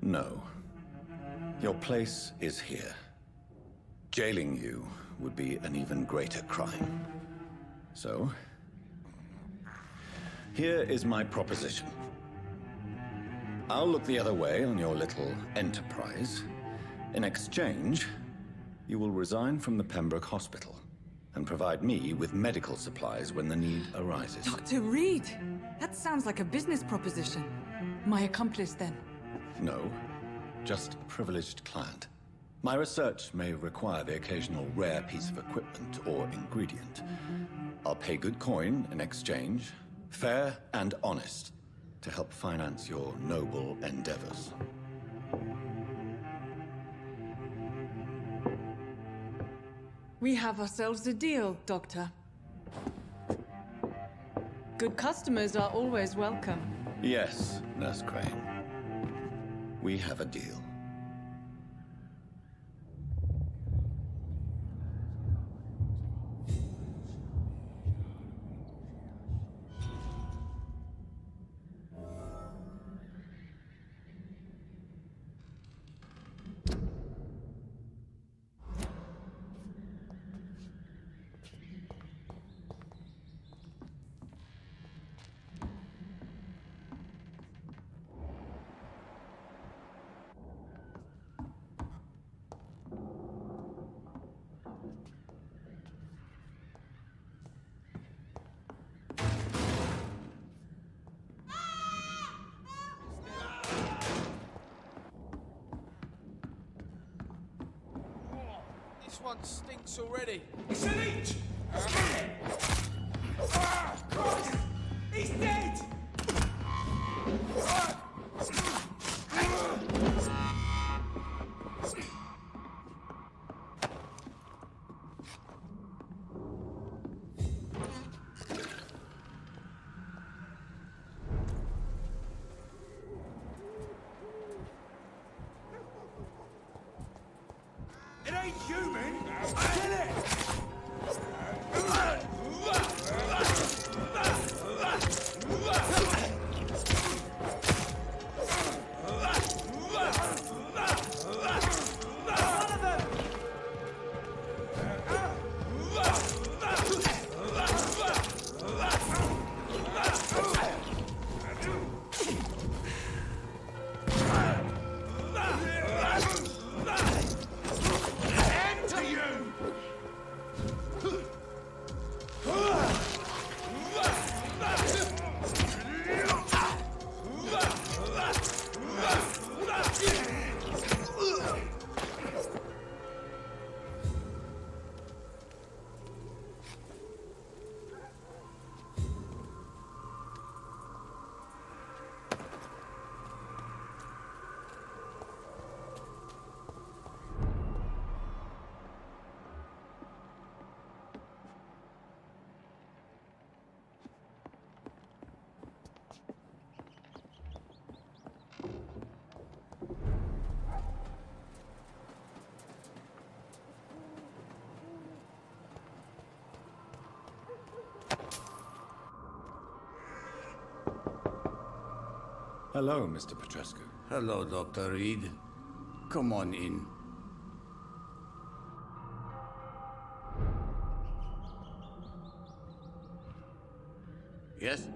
No. Your place is here. Jailing you would be an even greater crime. So, here is my proposition. I'll look the other way on your little enterprise. In exchange, you will resign from the Pembroke Hospital and provide me with medical supplies when the need arises. Dr. Reed! That sounds like a business proposition. My accomplice, then? No, just a privileged client. My research may require the occasional rare piece of equipment or ingredient. I'll pay good coin in exchange, fair and honest, to help finance your noble endeavors. We have ourselves a deal, Doctor. Good customers are always welcome. Yes, Nurse Crane. We have a deal. This one stinks already. It's a leech! Christ! He's dead! It ain't human! Kill it! Hello, Mr. Petrescu. Hello, Dr. Reed. Come on in. Yes?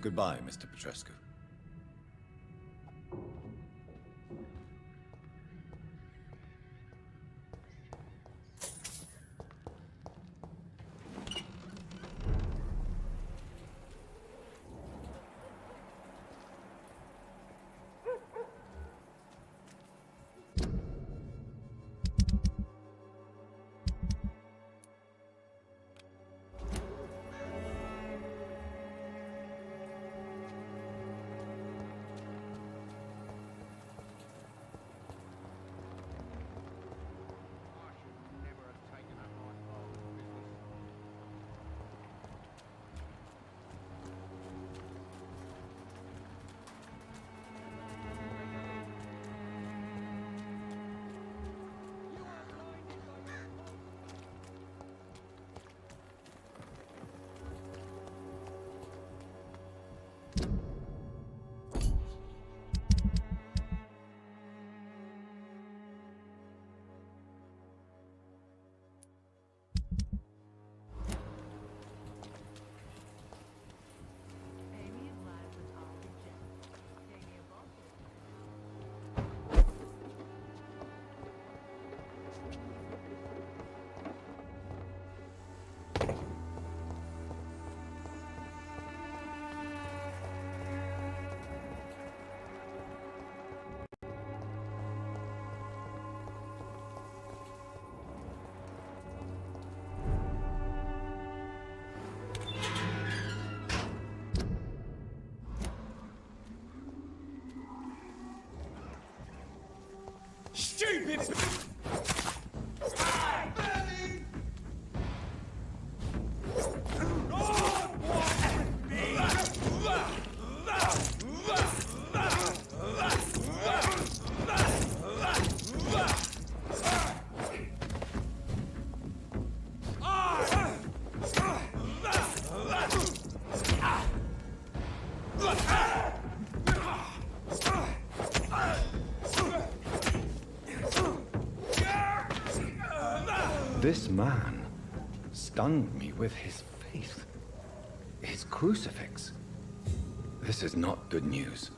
Goodbye, Mr. Petrescu. Stupid! This man stunned me with his faith. His crucifix. This is not good news.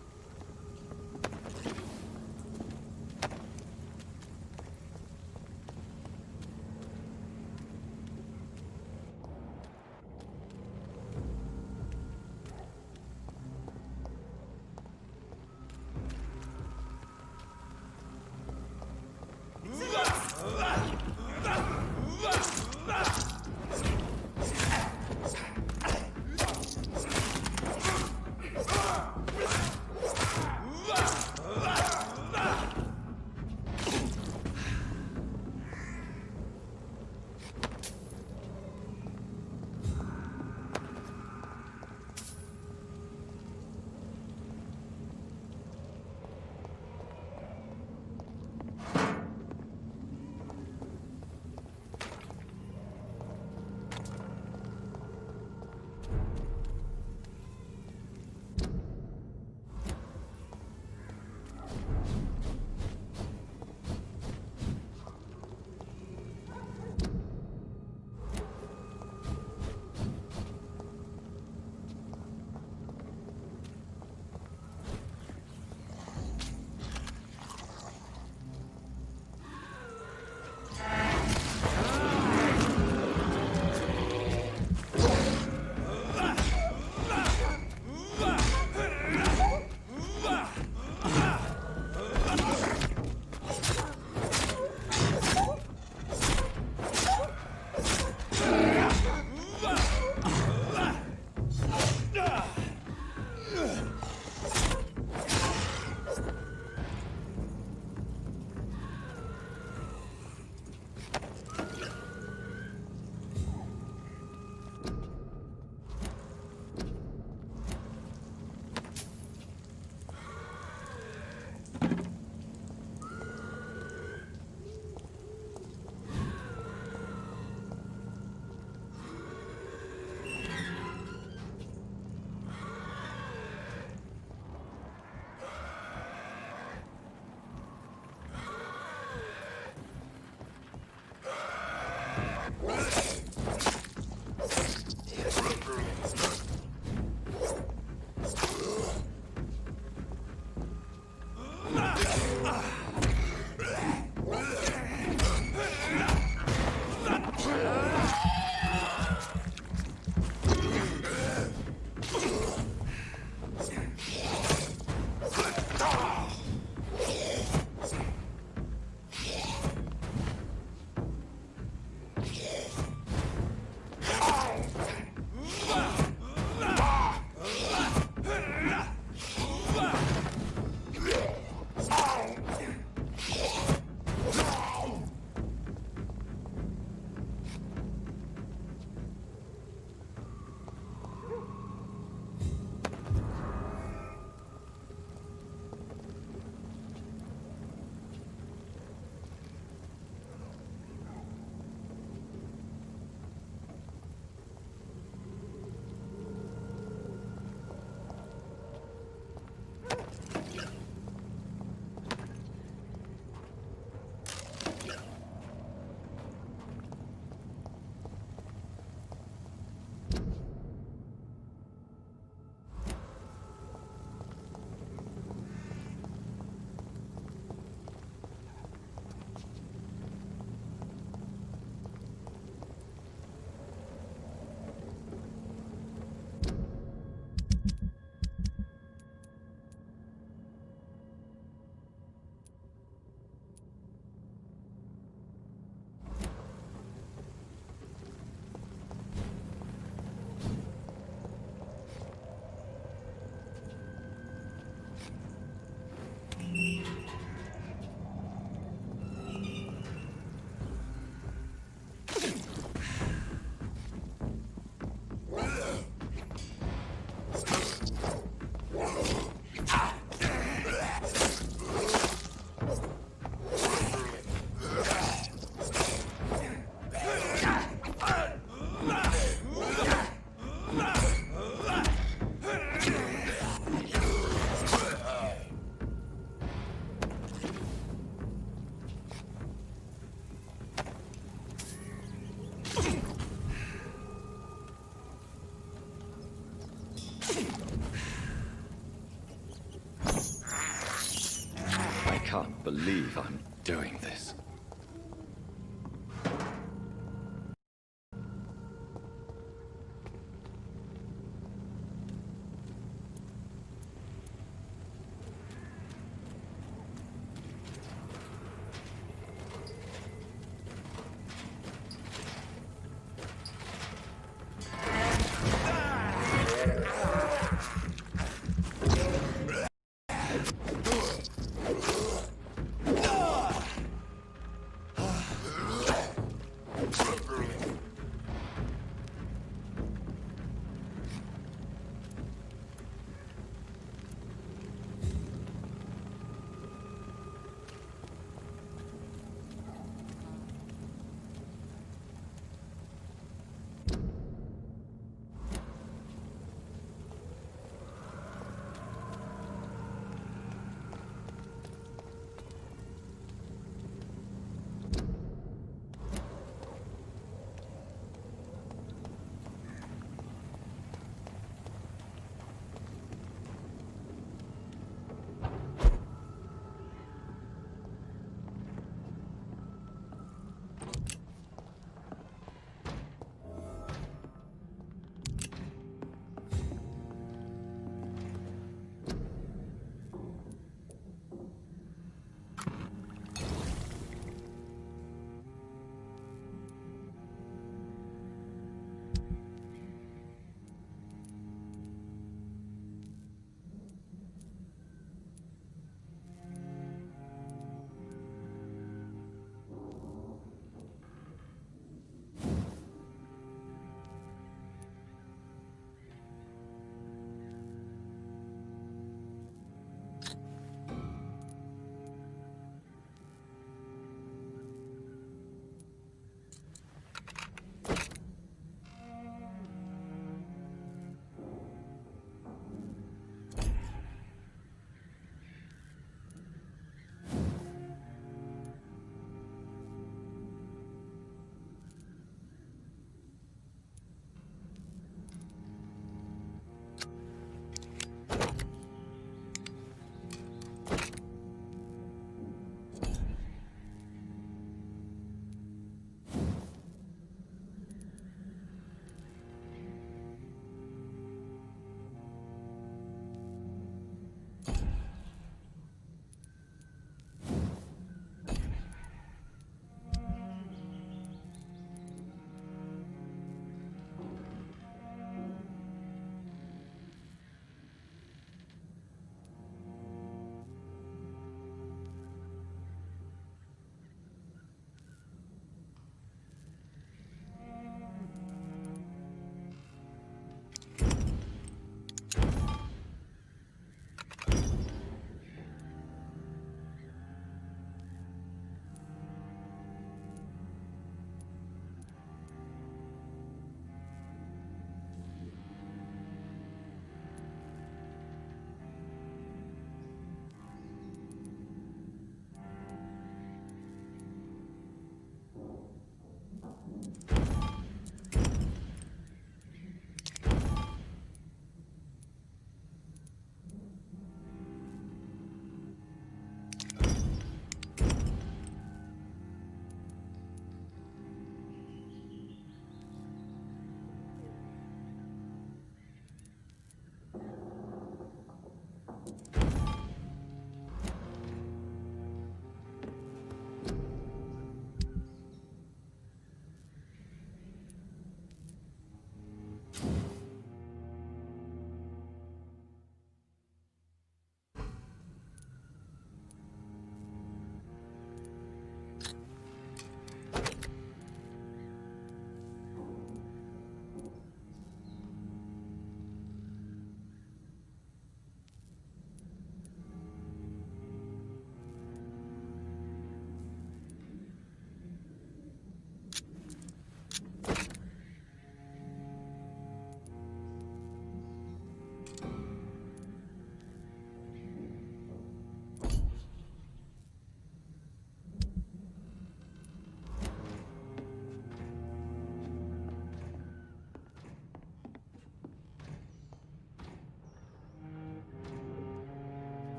can't believe I'm doing this.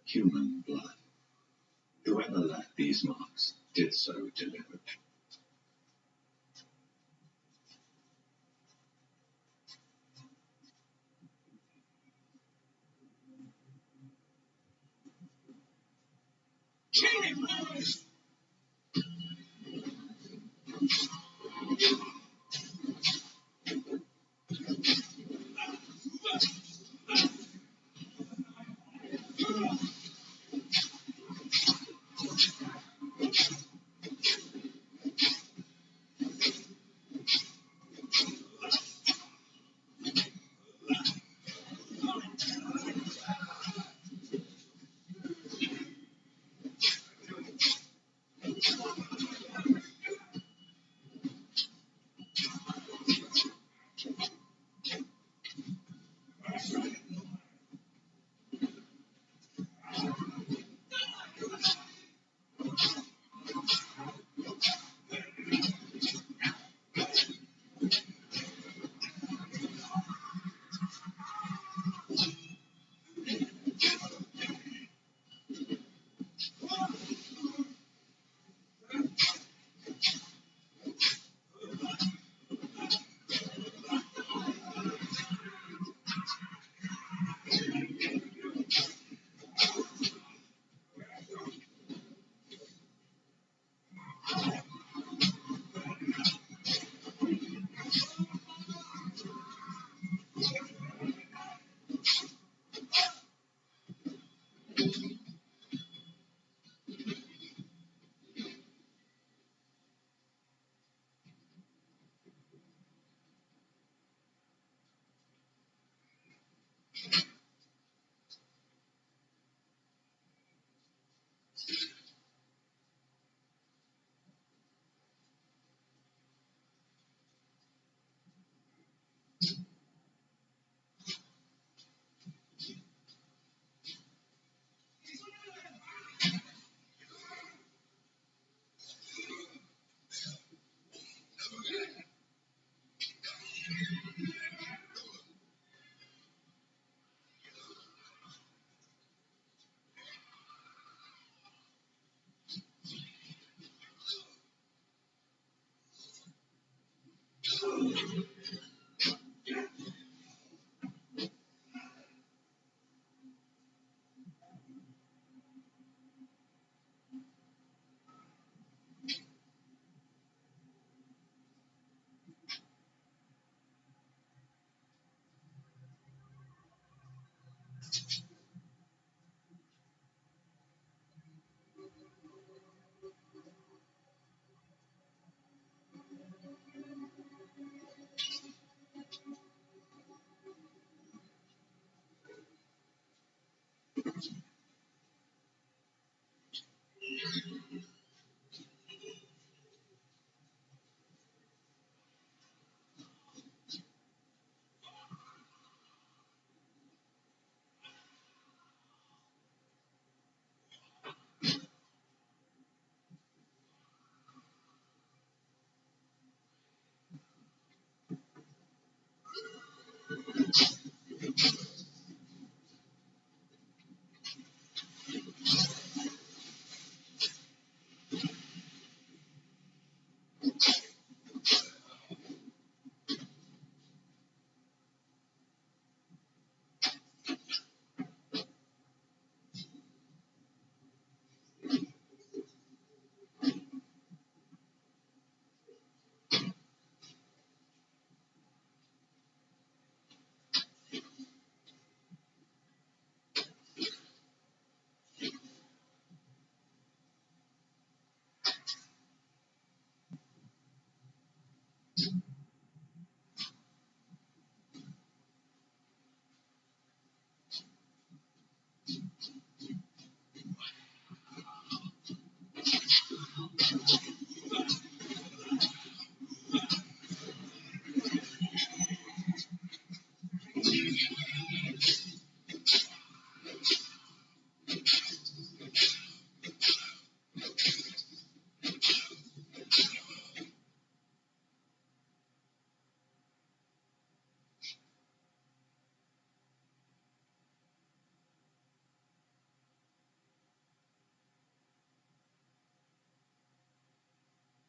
Human blood. Whoever left these marks did so deliberately.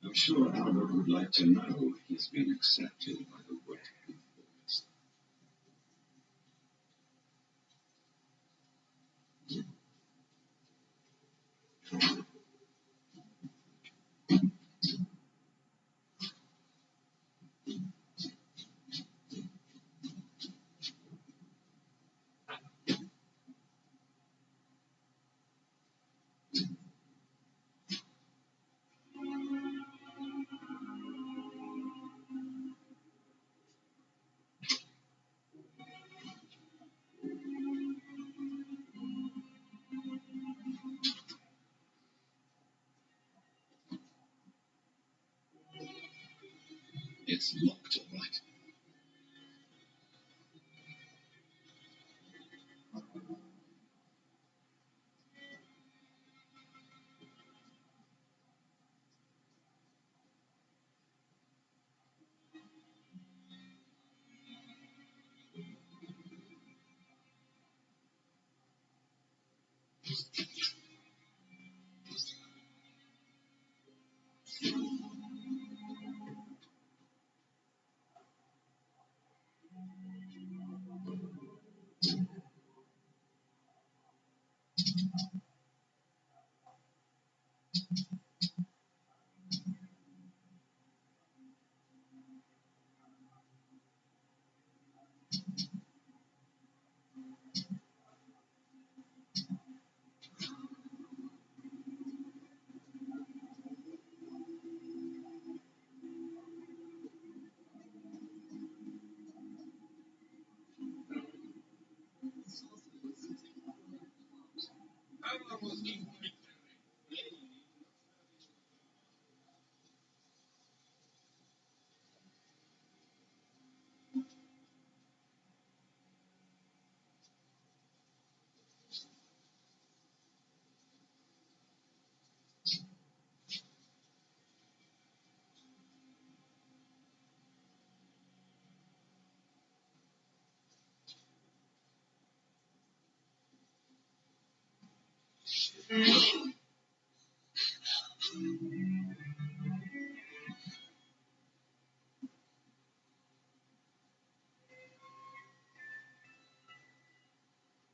I'm sure Albert would like to know if he's been accepted by the Wet Boys. It's locked, all right.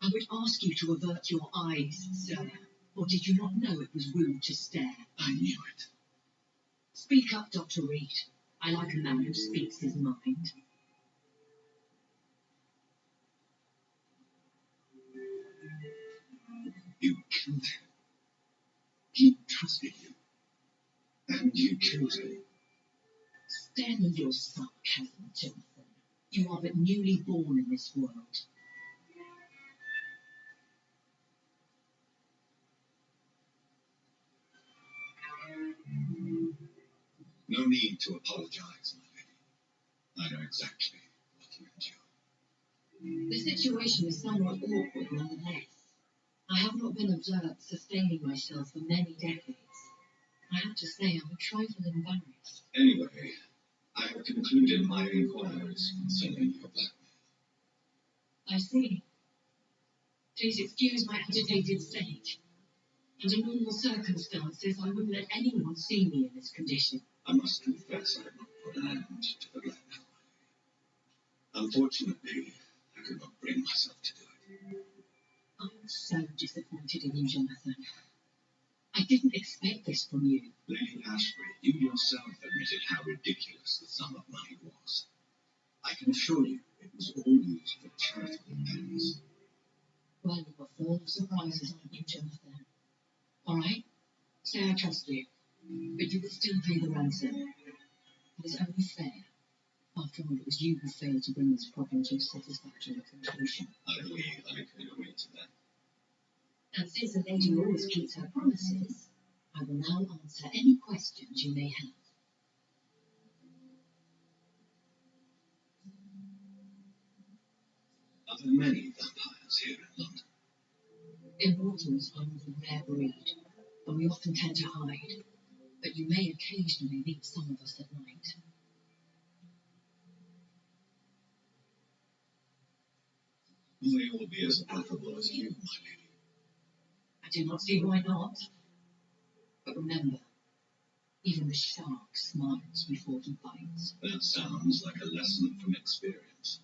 I would ask you to avert your eyes, sir. Or did you not know it was rude to stare? I knew it. Speak up, Dr. Reed. I like a man who speaks his mind. You killed him. He trusted you. And you killed him. Spare me your sarcasm, Jonathan. You are but newly born in this world. No need to apologize, my lady. I know exactly what you endure. The situation is somewhat awkward nonetheless. I have not been observed sustaining myself for many decades. I have to say I'm a trifle embarrassed. Anyway, I have concluded my inquiries concerning your blackmail. I see. Please excuse my agitated state. Under normal circumstances, I wouldn't let anyone see me in this condition. I must confess I have not put an end to the blackmail. Unfortunately, I could not bring myself to do it. I'm so disappointed in you, Jonathan. I didn't expect this from you. Lady Ashbury, you yourself admitted how ridiculous the sum of money was. I can assure you it was all used for charitable ends. Well, you were full of surprises, aren't you, Jonathan? All right, say I trust you, but you will still pay the ransom. It is only fair. After all, it was you who failed to bring this problem to a satisfactory conclusion. I believe I can agree to that. And since a lady always keeps her promises, I will now answer any questions you may have. Are there many vampires here in London? Immortals are of a rare breed, and we often tend to hide, but you may occasionally meet some of us at night. Will they all be as affable as you, my lady? I do not see why not. But remember, even the shark smiles before he bites. That sounds like a lesson from experience.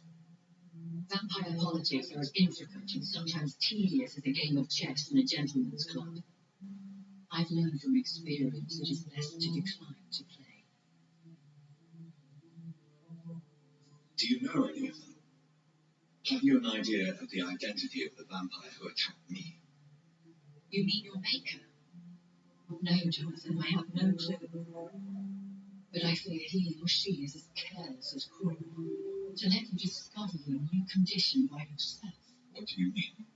Vampire politics are as intricate and sometimes tedious as a game of chess in a gentleman's club. I've learned from experience it is best to decline to play. Do you know any of them? Have you an idea of the identity of the vampire who attacked me? You mean your maker? No, Jonathan, I have no clue. But I fear he or she is as careless as cruel to let you discover your new condition by yourself. What do you mean?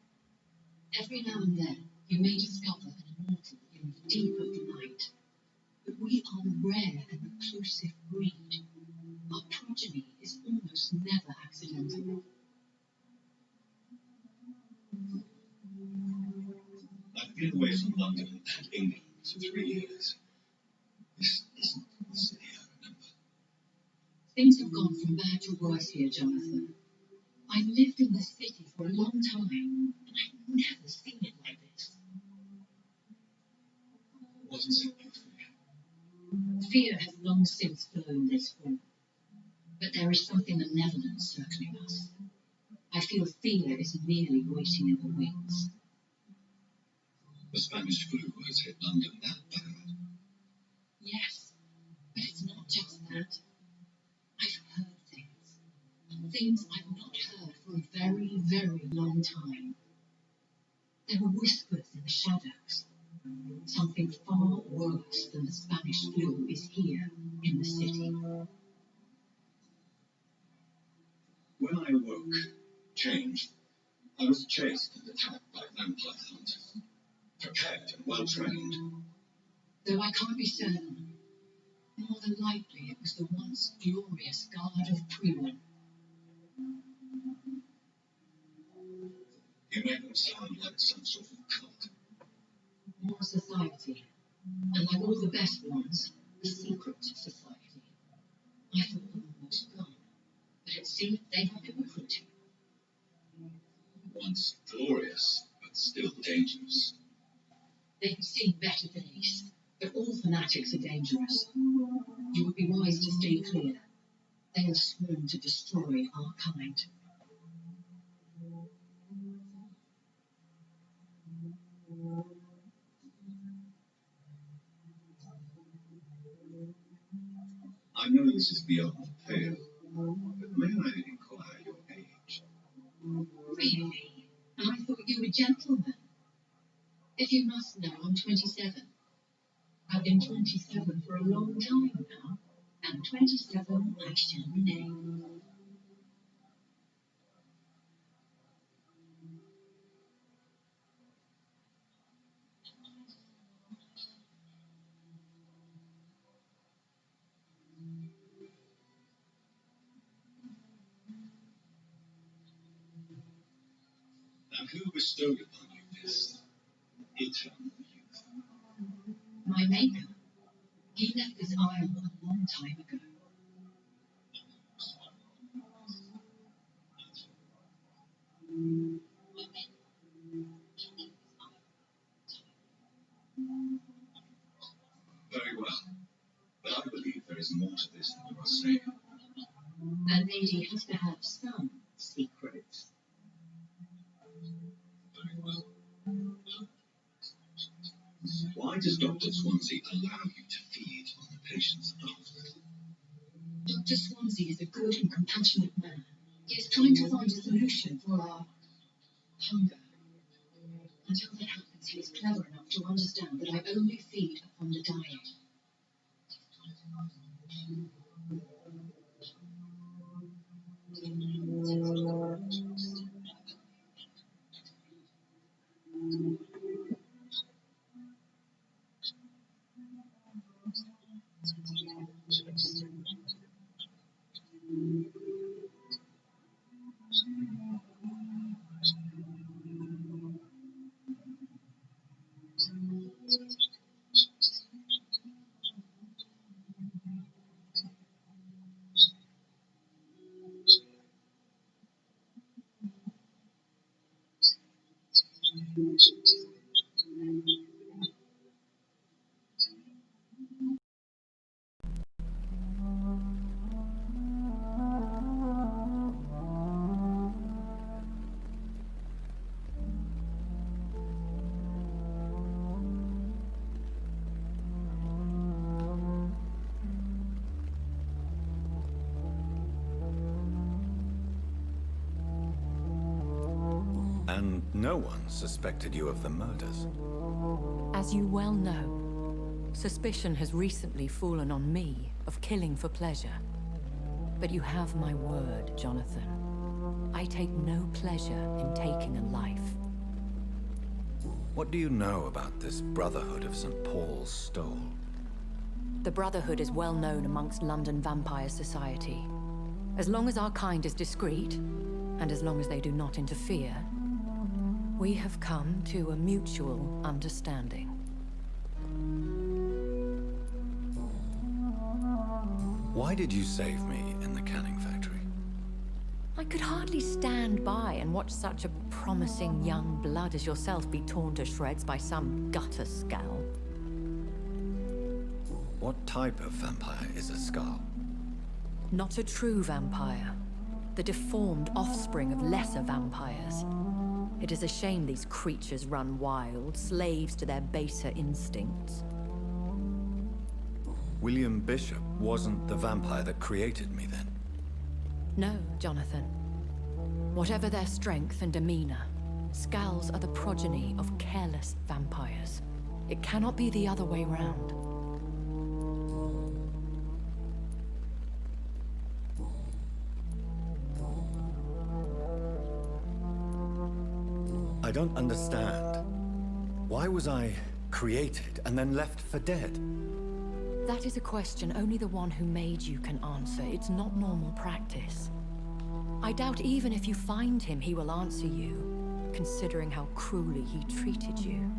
Every now and then, you may discover an immortal in the deep of the night. But we are a rare and reclusive breed. Our progeny is almost never accidental. I've been away from London and England for 3 years. This isn't the city I remember. Things have gone from bad to worse here, Jonathan. I've lived in this city for a long time, and I've never seen it like this. What is it you fear? Fear has long since flown this form. But there is something malevolent circling us. I feel fear is merely waiting in the wings. The Spanish flu has hit London that bad. Yes, but it's not just that. I've heard things. Things I've not heard for a very, very long time. There were whispers in the shadows. Something far worse than the Spanish flu is here in the city. When I awoke, changed, I was chased and attacked by vampire hunters. Prepared and well trained. Though I can't be certain, more than likely it was the once glorious Guard of Priwen. You make them sound like some sort of cult. More society, and like all the best ones, a secret society. I thought them almost gone, but it seems they have been recruiting. Once glorious, but still dangerous. They have seen better days, but all fanatics are dangerous. You would be wise to stay clear. They have sworn to destroy our kind. I know this is beyond the pale, but may I inquire your age? Really? And I thought you were gentlemen. If you must know, I'm 27. I've been 27 for a long time now, and 27 I shall remain. And who bestowed upon you this eternal youth? My maker. He left this isle a long time ago. Very well. But I believe there is more to this than you are saying. A lady has to have some secrets. Very well. Why does Dr. Swansea allow you to feed on the patients of the hospital? Dr. Swansea is a good and compassionate man. He is trying to find a solution for our hunger. Until that happens, he is clever enough to understand that I only feed upon the dying. And no one suspected you of the murders. As you well know, suspicion has recently fallen on me of killing for pleasure. But you have my word, Jonathan. I take no pleasure in taking a life. What do you know about this Brotherhood of St. Paul's Stole? The Brotherhood is well known amongst London vampire society. As long as our kind is discreet, and as long as they do not interfere, we have come to a mutual understanding. Why did you save me in the canning factory? I could hardly stand by and watch such a promising young blood as yourself be torn to shreds by some gutter scowl. What type of vampire is a Skull? Not a true vampire. The deformed offspring of lesser vampires. It is a shame these creatures run wild, slaves to their baser instincts. William Bishop wasn't the vampire that created me then? No, Jonathan. Whatever their strength and demeanor, Skulls are the progeny of careless vampires. It cannot be the other way round. I don't understand. Why was I created and then left for dead? That is a question only the one who made you can answer. It's not normal practice. I doubt even if you find him, he will answer you, considering how cruelly he treated you.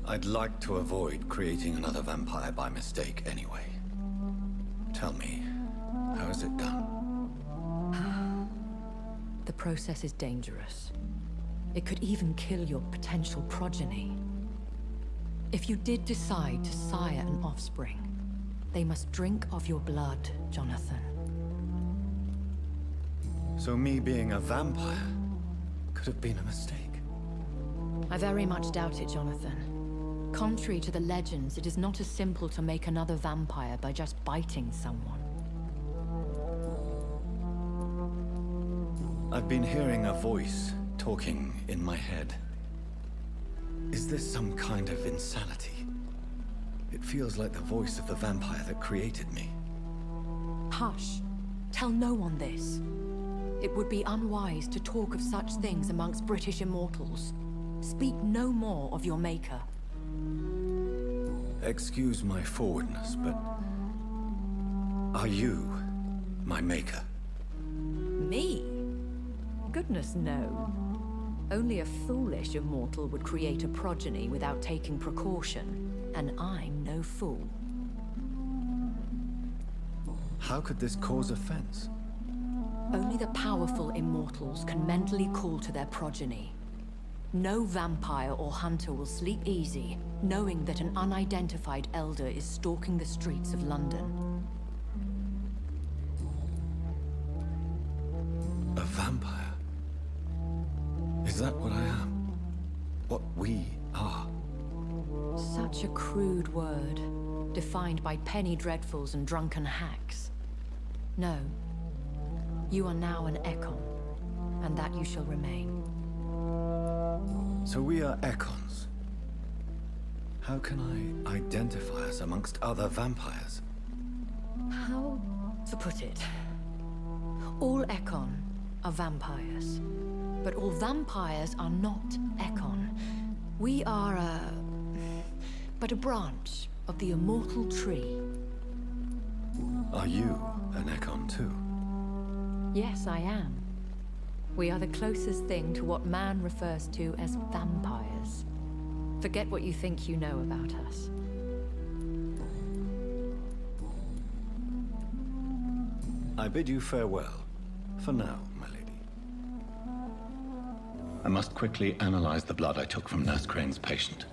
I'd like to avoid creating another vampire by mistake anyway. Tell me, how is it done? The process is dangerous. It could even kill your potential progeny. If you did decide to sire an offspring, they must drink of your blood, Jonathan. So me being a vampire could have been a mistake? I very much doubt it, Jonathan. Contrary to the legends, it is not as simple to make another vampire by just biting someone. I've been hearing a voice talking in my head. Is this some kind of insanity? It feels like the voice of the vampire that created me. Hush. Tell no one this. It would be unwise to talk of such things amongst British immortals. Speak no more of your maker. Excuse my forwardness, but... are you my maker? Me? Goodness, no. Only a foolish immortal would create a progeny without taking precaution, and I'm no fool. How could this cause offense? Only the powerful immortals can mentally call to their progeny. No vampire or hunter will sleep easy, knowing that an unidentified elder is stalking the streets of London. A vampire? Is that what I am? What we are? Such a crude word, defined by penny dreadfuls and drunken hacks. No. You are now an Ekon, and that you shall remain. So we are Ekons. How can I identify us amongst other vampires? How to put it? All Ekon are vampires. But all vampires are not Ekon. We are but a branch of the immortal tree. Are you an Ekon too? Yes, I am. We are the closest thing to what man refers to as vampires. Forget what you think you know about us. I bid you farewell, for now, my lady. I must quickly analyze the blood I took from Nurse Crane's patient.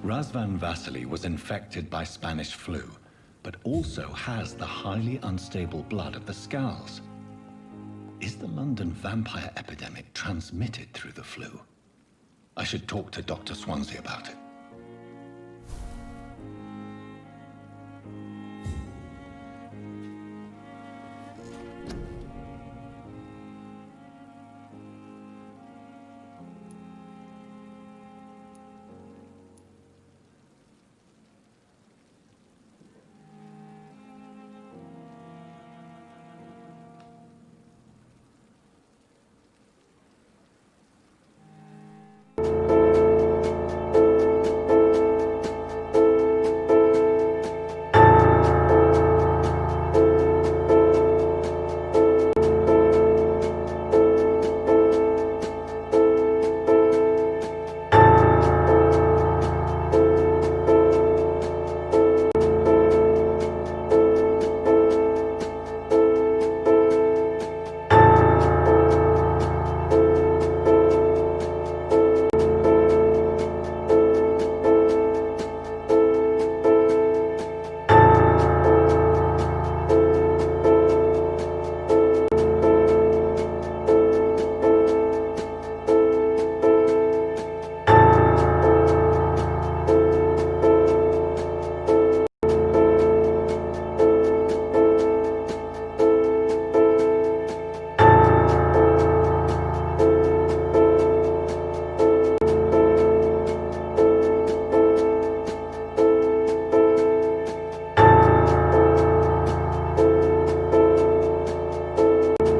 Razvan Vasily was infected by Spanish flu, but also has the highly unstable blood of the Scowls. Is the London vampire epidemic transmitted through the flu? I should talk to Dr. Swansea about it.